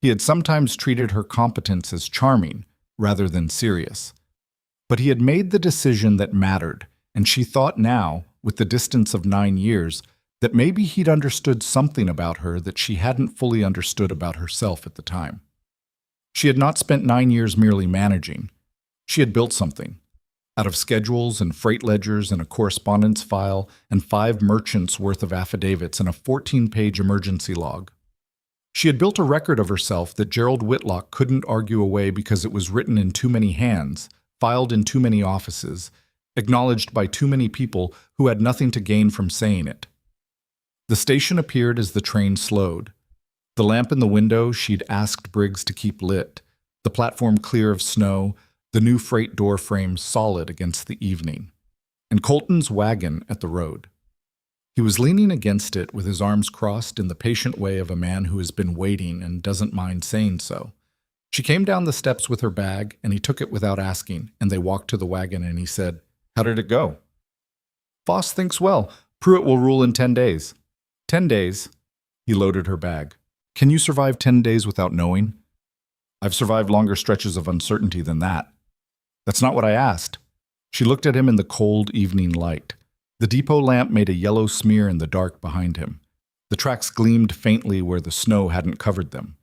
He had sometimes treated her competence as charming rather than serious. But he had made the decision that mattered, and she thought now, with the distance of 9 years, that maybe he'd understood something about her that she hadn't fully understood about herself at the time. She had not spent 9 years merely managing. She had built something. Out of schedules and freight ledgers and a correspondence file and 5 merchants' worth of affidavits and a 14-page emergency log. She had built a record of herself that Gerald Whitlock couldn't argue away because it was written in too many hands, filed in too many offices, acknowledged by too many people who had nothing to gain from saying it. The station appeared as the train slowed. The lamp in the window she'd asked Briggs to keep lit. the platform clear of snow, the new freight door frame solid against the evening, and Colton's wagon at the road. He was leaning against it with his arms crossed in the patient way of a man who has been waiting and doesn't mind saying so. She came down the steps with her bag, and he took it without asking, and they walked to the wagon, and he said, "How did it go?" "Boss thinks well. Pruitt will rule in 10 days. 10 days. He loaded her bag. "Can you survive 10 days without knowing?" "I've survived longer stretches of uncertainty than that." "That's not what I asked." She looked at him in the cold evening light. The depot lamp made a yellow smear in the dark behind him. The tracks gleamed faintly where the snow hadn't covered them.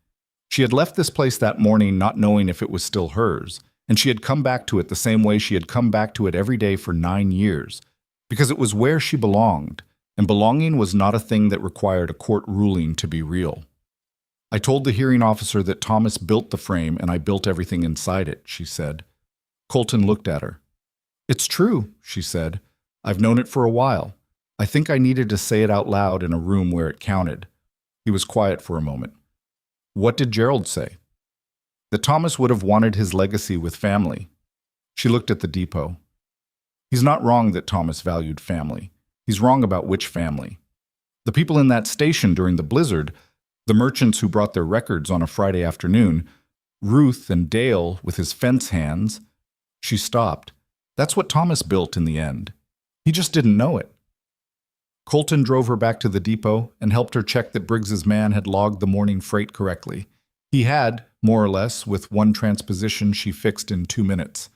She had left this place that morning not knowing if it was still hers, and she had come back to it the same way she had come back to it every day for 9 years, because it was where she belonged, and belonging was not a thing that required a court ruling to be real. "I told the hearing officer that Thomas built the frame and I built everything inside it," she said. Colton looked at her. "It's true," she said. "I've known it for a while. I think I needed to say it out loud in a room where it counted." He was quiet for a moment. "What did Gerald say?" "That Thomas would have wanted his legacy with family." She looked at the depot. "He's not wrong that Thomas valued family. He's wrong about which family. The people in that station during the blizzard, the merchants who brought their records on a Friday afternoon, Ruth and Dale with his fence hands." She stopped. "That's what Thomas built in the end. He just didn't know it." Colton drove her back to the depot and helped her check that Briggs's man had logged the morning freight correctly. He had, more or less, with one transposition she fixed in 2 minutes,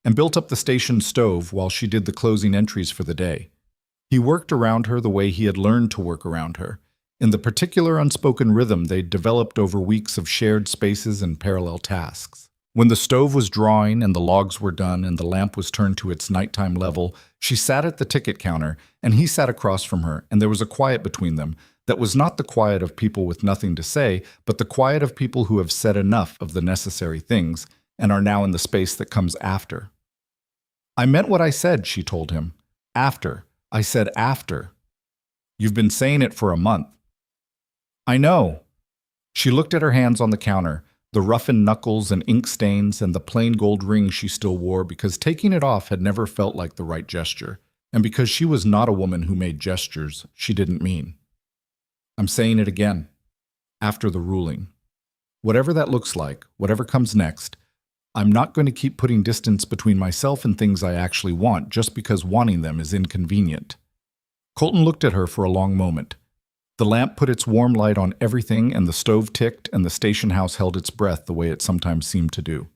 and built up the station stove while she did the closing entries for the day. He worked around her the way he had learned to work around her, in the particular unspoken rhythm they'd developed over weeks of shared spaces and parallel tasks. When the stove was drawing and the logs were done and the lamp was turned to its nighttime level, she sat at the ticket counter and he sat across from her, and there was a quiet between them that was not the quiet of people with nothing to say, but the quiet of people who have said enough of the necessary things and are now in the space that comes after. "I meant what I said," she told him. "After. I said after. You've been saying it for a month." "I know." She looked at her hands on the counter, the roughened knuckles and ink stains and the plain gold ring she still wore, because taking it off had never felt like the right gesture, and because she was not a woman who made gestures she didn't mean. "I'm saying it again. After the ruling. Whatever that looks like, whatever comes next, I'm not going to keep putting distance between myself and things I actually want just because wanting them is inconvenient." Colton looked at her for a long moment. The lamp put its warm light on everything, and the stove ticked, and the station house held its breath the way it sometimes seemed to do.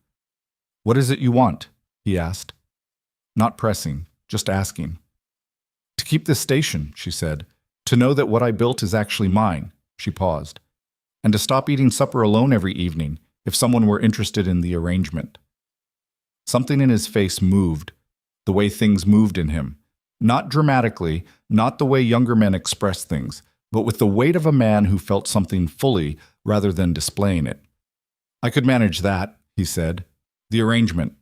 "What is it you want?" he asked. Not pressing, just asking. "To keep this station," she said. "To know that what I built is actually mine." She paused. "And to stop eating supper alone every evening, if someone were interested in the arrangement." Something in his face moved, the way things moved in him. Not dramatically, not the way younger men express things, but with the weight of a man who felt something fully rather than displaying it. "I could manage that," he said. "The arrangement."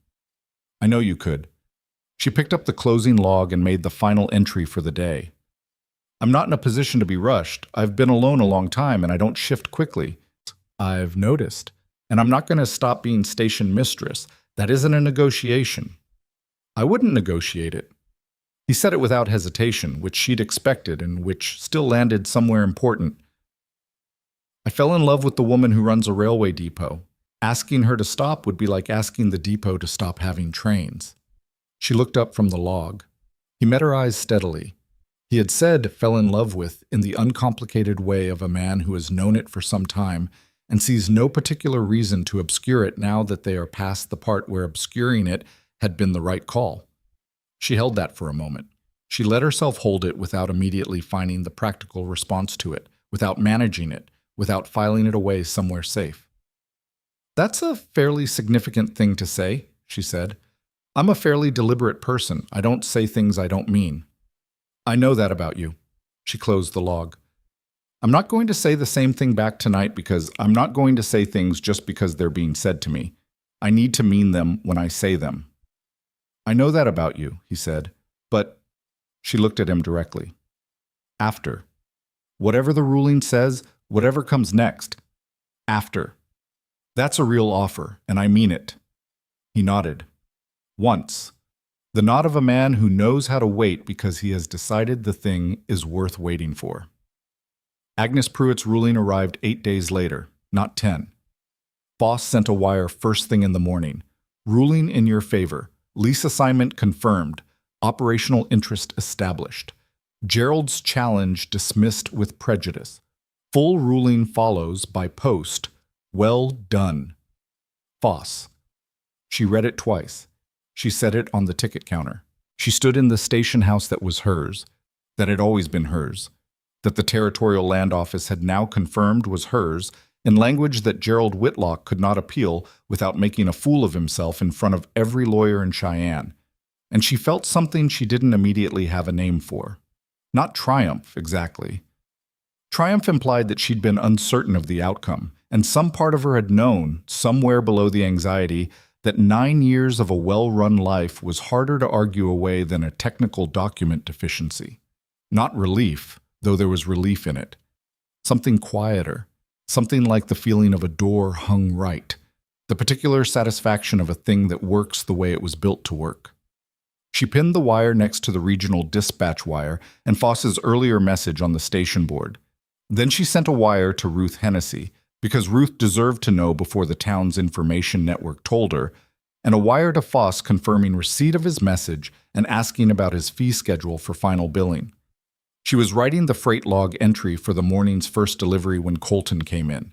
"I know you could." She picked up the closing log and made the final entry for the day. "I'm not in a position to be rushed. I've been alone a long time and I don't shift quickly. I've noticed. And I'm not going to stop being station mistress. That isn't a negotiation." "I wouldn't negotiate it." He said it without hesitation, which she'd expected and which still landed somewhere important. "I fell in love with the woman who runs a railway depot. Asking her to stop would be like asking the depot to stop having trains." She looked up from the log. He met her eyes steadily. He had said "fell in love with" in the uncomplicated way of a man who has known it for some time and sees no particular reason to obscure it now that they are past the part where obscuring it had been the right call. She held that for a moment. She let herself hold it without immediately finding the practical response to it, without managing it, without filing it away somewhere safe. "That's a fairly significant thing to say," she said. "I'm a fairly deliberate person. I don't say things I don't mean." "I know that about you." She closed the log. "I'm not going to say the same thing back tonight because I'm not going to say things just because they're being said to me. I need to mean them when I say them." "I know that about you," he said, "but—" She looked at him directly. "After. Whatever the ruling says, whatever comes next. After." That's a real offer, and I mean it. He nodded. Once. The nod of a man who knows how to wait because he has decided the thing is worth waiting for. Agnes Pruitt's ruling arrived 8 days later, not 10. Foss sent a wire first thing in the morning. Ruling in your favor. Lease assignment confirmed. Operational interest established. Gerald's challenge dismissed with prejudice. Full ruling follows by post. Well done. Foss. She read it twice. She said it on the ticket counter. She stood in the station house that was hers, that had always been hers, that the Territorial Land Office had now confirmed was hers, in language that Gerald Whitlock could not appeal without making a fool of himself in front of every lawyer in Cheyenne. And she felt something she didn't immediately have a name for. Not triumph, exactly. Triumph implied that she'd been uncertain of the outcome, and some part of her had known, somewhere below the anxiety, that 9 years of a well-run life was harder to argue away than a technical document deficiency. Not relief, though there was relief in it. Something quieter, something like the feeling of a door hung right, the particular satisfaction of a thing that works the way it was built to work. She pinned the wire next to the regional dispatch wire and Foss's earlier message on the station board. Then she sent a wire to Ruth Hennessy, because Ruth deserved to know before the town's information network told her, and a wire to Foss confirming receipt of his message and asking about his fee schedule for final billing. She was writing the freight log entry for the morning's first delivery when Colton came in.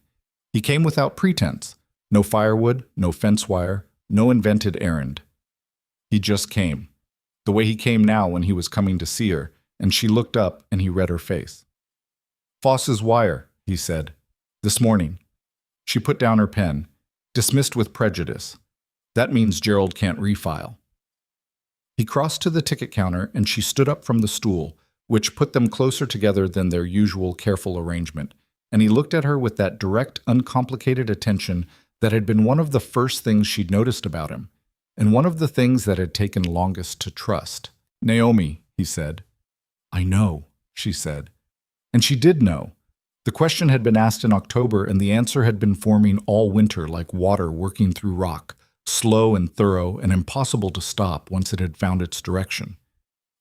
He came without pretense. No firewood, no fence wire, no invented errand. He just came. The way he came now when he was coming to see her, and she looked up and he read her face. "Foss's wire," he said. "This morning." She put down her pen. "Dismissed with prejudice. That means Gerald can't refile." He crossed to the ticket counter and she stood up from the stool, which put them closer together than their usual careful arrangement, and he looked at her with that direct, uncomplicated attention that had been one of the first things she'd noticed about him, and one of the things that had taken longest to trust. "Naomi," he said. "I know," she said. And she did know. The question had been asked in October, and the answer had been forming all winter like water working through rock, slow and thorough and impossible to stop once it had found its direction.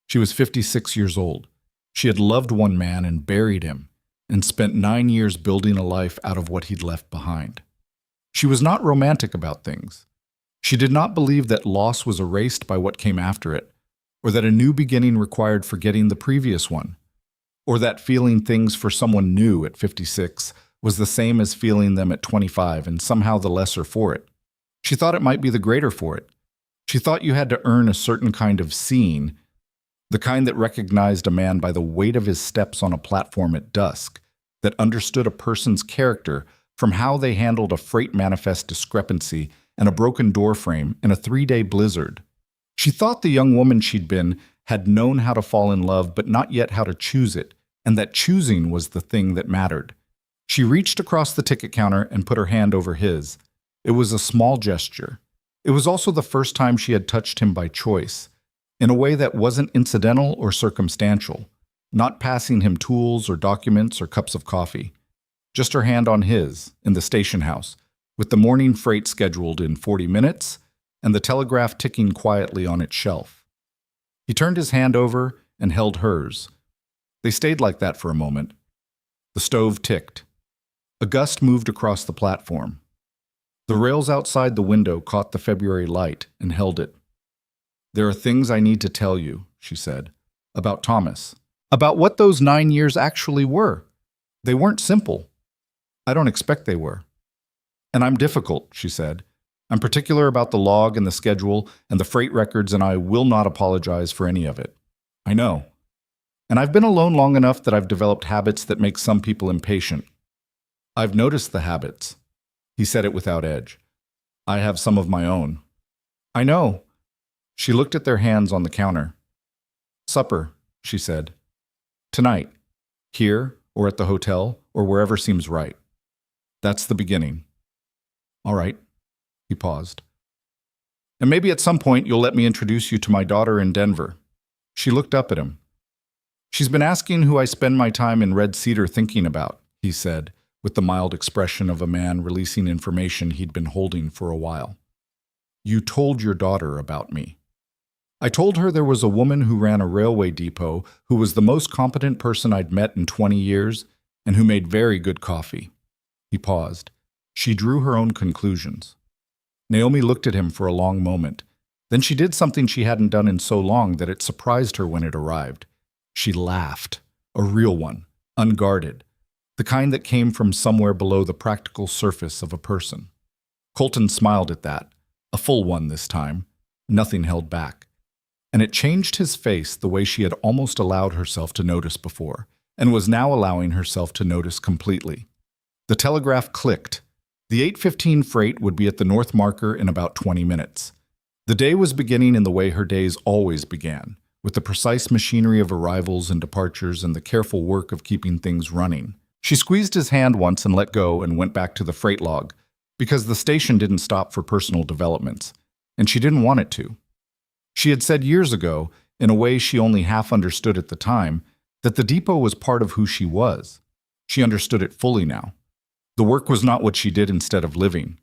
She was 56 years old. She had loved one man and buried him, and spent 9 years building a life out of what he'd left behind. She was not romantic about things. She did not believe that loss was erased by what came after it, or that a new beginning required forgetting the previous one, or that feeling things for someone new at 56 was the same as feeling them at 25 and somehow the lesser for it. She thought it might be the greater for it. She thought you had to earn a certain kind of seeing, the kind that recognized a man by the weight of his steps on a platform at dusk, that understood a person's character from how they handled a freight manifest discrepancy and a broken doorframe in a 3-day blizzard. She thought the young woman she'd been had known how to fall in love but not yet how to choose it, and that choosing was the thing that mattered. She reached across the ticket counter and put her hand over his. It was a small gesture. It was also the first time she had touched him by choice, in a way that wasn't incidental or circumstantial, not passing him tools or documents or cups of coffee. Just her hand on his, in the station house, with the morning freight scheduled in 40 minutes and the telegraph ticking quietly on its shelf. He turned his hand over and held hers. They stayed like that for a moment. The stove ticked. A gust moved across the platform. The rails outside the window caught the February light and held it. "There are things I need to tell you," she said, "about Thomas. About what those 9 years actually were. They weren't simple. I don't expect they were. And I'm difficult," she said. "I'm particular about the log and the schedule and the freight records, and I will not apologize for any of it. I know. And I've been alone long enough that I've developed habits that make some people impatient. I've noticed the habits." He said it without edge. "I have some of my own." "I know." She looked at their hands on the counter. "Supper," she said. "Tonight. Here, or at the hotel, or wherever seems right. That's the beginning." "All right." He paused. "And maybe at some point you'll let me introduce you to my daughter in Denver." She looked up at him. "She's been asking who I spend my time in Red Cedar thinking about," he said, with the mild expression of a man releasing information he'd been holding for a while. "You told your daughter about me." "I told her there was a woman who ran a railway depot who was the most competent person I'd met in 20 years and who made very good coffee." He paused. She drew her own conclusions. Naomi looked at him for a long moment. Then she did something she hadn't done in so long that it surprised her when it arrived. She laughed, a real one, unguarded, the kind that came from somewhere below the practical surface of a person. Colton smiled at that, a full one this time, nothing held back. And it changed his face the way she had almost allowed herself to notice before, and was now allowing herself to notice completely. The telegraph clicked. The 8:15 freight would be at the North Marker in about 20 minutes. The day was beginning in the way her days always began, with the precise machinery of arrivals and departures and the careful work of keeping things running. She squeezed his hand once and let go and went back to the freight log, because the station didn't stop for personal developments, and she didn't want it to. She had said years ago, in a way she only half understood at the time, that the depot was part of who she was. She understood it fully now. The work was not what she did instead of living.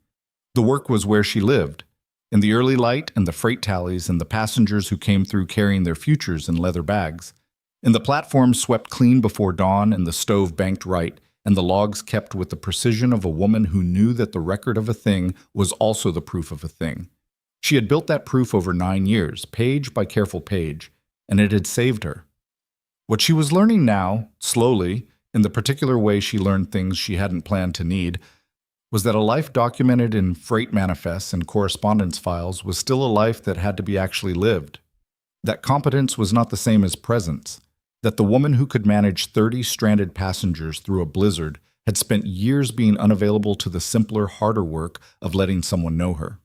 The work was where she lived, in the early light and the freight tallies and the passengers who came through carrying their futures in leather bags, in the platform swept clean before dawn and the stove banked right, and the logs kept with the precision of a woman who knew that the record of a thing was also the proof of a thing. She had built that proof over 9 years, page by careful page, and it had saved her. What she was learning now, slowly, in the particular way she learned things she hadn't planned to need, was that a life documented in freight manifests and correspondence files was still a life that had to be actually lived. That competence was not the same as presence. That the woman who could manage 30 stranded passengers through a blizzard had spent years being unavailable to the simpler, harder work of letting someone know her.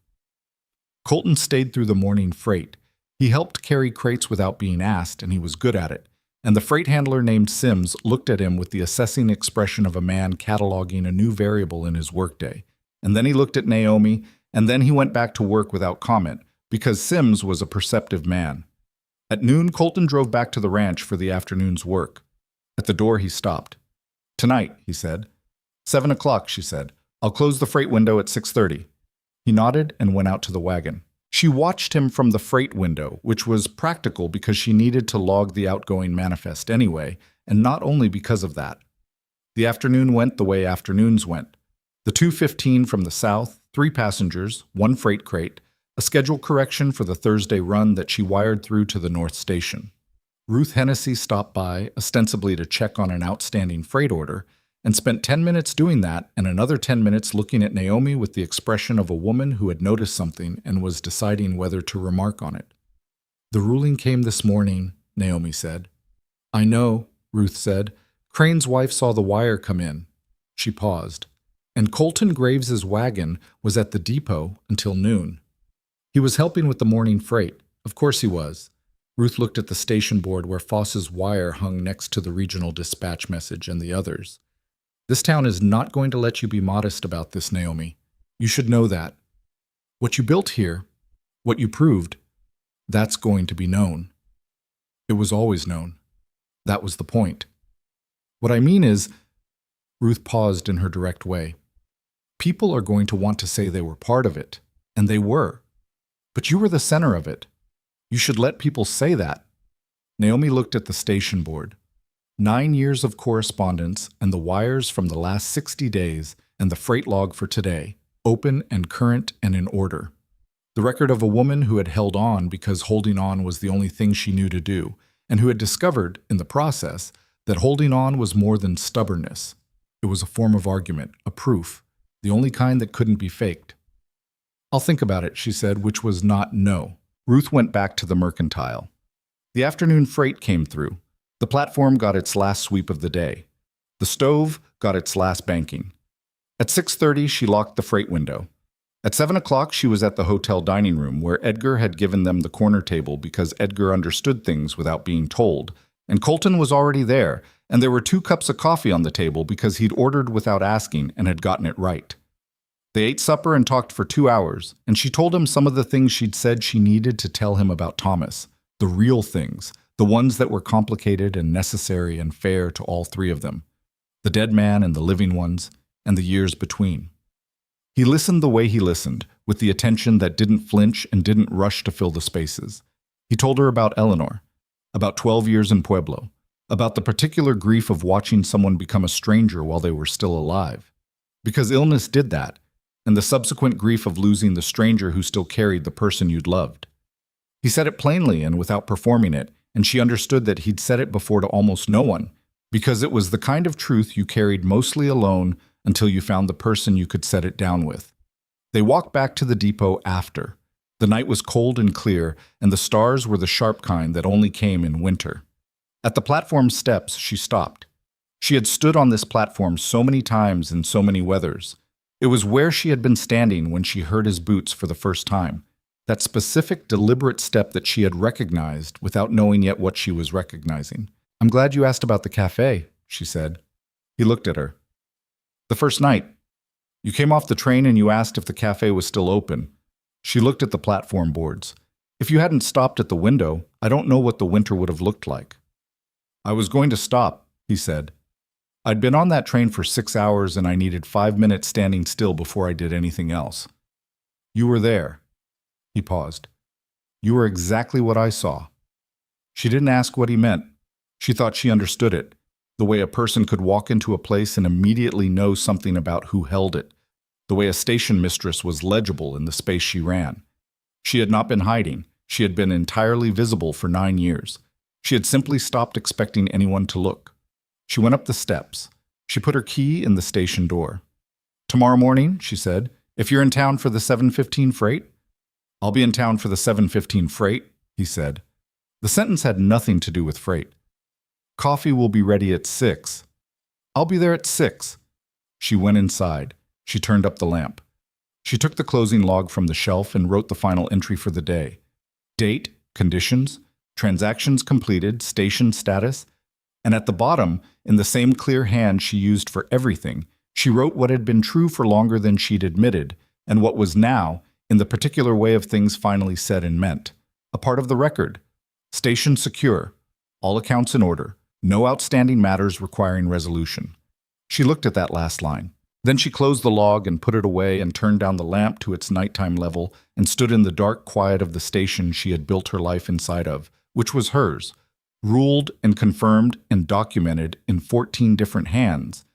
Colton stayed through the morning freight. He helped carry crates without being asked, and he was good at it. And the freight handler named Sims looked at him with the assessing expression of a man cataloging a new variable in his workday. And then he looked at Naomi, and then he went back to work without comment, because Sims was a perceptive man. At noon, Colton drove back to the ranch for the afternoon's work. At the door, he stopped. "Tonight," he said. 7 o'clock, she said. "I'll close the freight window at 6:30. He nodded and went out to the wagon. She watched him from the freight window, which was practical because she needed to log the outgoing manifest anyway, and not only because of that. The afternoon went the way afternoons went. The 2:15 from the south, 3 passengers, 1 freight crate, a schedule correction for the Thursday run that she wired through to the North Station. Ruth Hennessy stopped by, ostensibly to check on an outstanding freight order, and spent 10 minutes doing that and another 10 minutes looking at Naomi with the expression of a woman who had noticed something and was deciding whether to remark on it. "The ruling came this morning," Naomi said. "I know," Ruth said. "Crane's wife saw the wire come in." She paused. "And Colton Graves's wagon was at the depot until noon. He was helping with the morning freight. Of course he was." Ruth looked at the station board where Foss's wire hung next to the regional dispatch message and the others. "This town is not going to let you be modest about this, Naomi. You should know that. What you built here, what you proved, that's going to be known. It was always known. That was the point. What I mean is," Ruth paused in her direct way, "people are going to want to say they were part of it, and they were. But you were the center of it. You should let people say that." Naomi looked at the station board. 9 years of correspondence and the wires from the last 60 days and the freight log for today, open and current and in order. The record of a woman who had held on because holding on was the only thing she knew to do, and who had discovered, in the process, that holding on was more than stubbornness. It was a form of argument, a proof, the only kind that couldn't be faked. "I'll think about it," she said, which was not no. Ruth went back to the mercantile. The afternoon freight came through. The platform got its last sweep of the day. The stove got its last banking. At 6:30, she locked the freight window. At 7 o'clock, she was at the hotel dining room, where Edgar had given them the corner table because Edgar understood things without being told, and Colton was already there, and there were 2 cups of coffee on the table because he'd ordered without asking and had gotten it right. They ate supper and talked for 2 hours, and she told him some of the things she'd said she needed to tell him about Thomas, the real things, the ones that were complicated and necessary and fair to all 3 of them. The dead man and the living ones, and the years between. He listened the way he listened, with the attention that didn't flinch and didn't rush to fill the spaces. He told her about Eleanor, about 12 years in Pueblo, about the particular grief of watching someone become a stranger while they were still alive. Because illness did that, and the subsequent grief of losing the stranger who still carried the person you'd loved. He said it plainly and without performing it, and she understood that he'd said it before to almost no one, because it was the kind of truth you carried mostly alone until you found the person you could set it down with. They walked back to the depot after. The night was cold and clear, and the stars were the sharp kind that only came in winter. At the platform steps, she stopped. She had stood on this platform so many times in so many weathers. It was where she had been standing when she heard his boots for the first time, that specific, deliberate step that she had recognized without knowing yet what she was recognizing. "I'm glad you asked about the cafe," she said. He looked at her. "The first night. You came off the train and you asked if the cafe was still open." She looked at the platform boards. "If you hadn't stopped at the window, I don't know what the winter would have looked like." "I was going to stop," he said. "I'd been on that train for 6 hours and I needed 5 minutes standing still before I did anything else." "You were there." He paused. "You were exactly what I saw." She didn't ask what he meant. She thought she understood it, the way a person could walk into a place and immediately know something about who held it, the way a station mistress was legible in the space she ran. She had not been hiding. She had been entirely visible for 9 years. She had simply stopped expecting anyone to look. She went up the steps. She put her key in the station door. "Tomorrow morning," she said, "if you're in town for the 7:15 freight." "I'll be in town for the 7:15 freight," he said. The sentence had nothing to do with freight. "Coffee will be ready at 6. "I'll be there at 6. She went inside. She turned up the lamp. She took the closing log from the shelf and wrote the final entry for the day. Date, conditions, transactions completed, station status, and at the bottom, in the same clear hand she used for everything, she wrote what had been true for longer than she'd admitted, and what was now, in the particular way of things finally said and meant, a part of the record. Station secure, all accounts in order, no outstanding matters requiring resolution. She looked at that last line. Then she closed the log and put it away and turned down the lamp to its nighttime level and stood in the dark quiet of the station she had built her life inside of, which was hers, ruled and confirmed and documented in 14 different hands,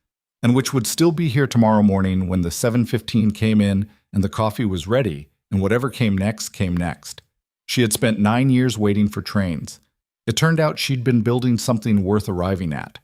and which would still be here tomorrow morning when the 7:15 came in and the coffee was ready, and whatever came next came next. She had spent 9 years waiting for trains. It turned out she'd been building something worth arriving at.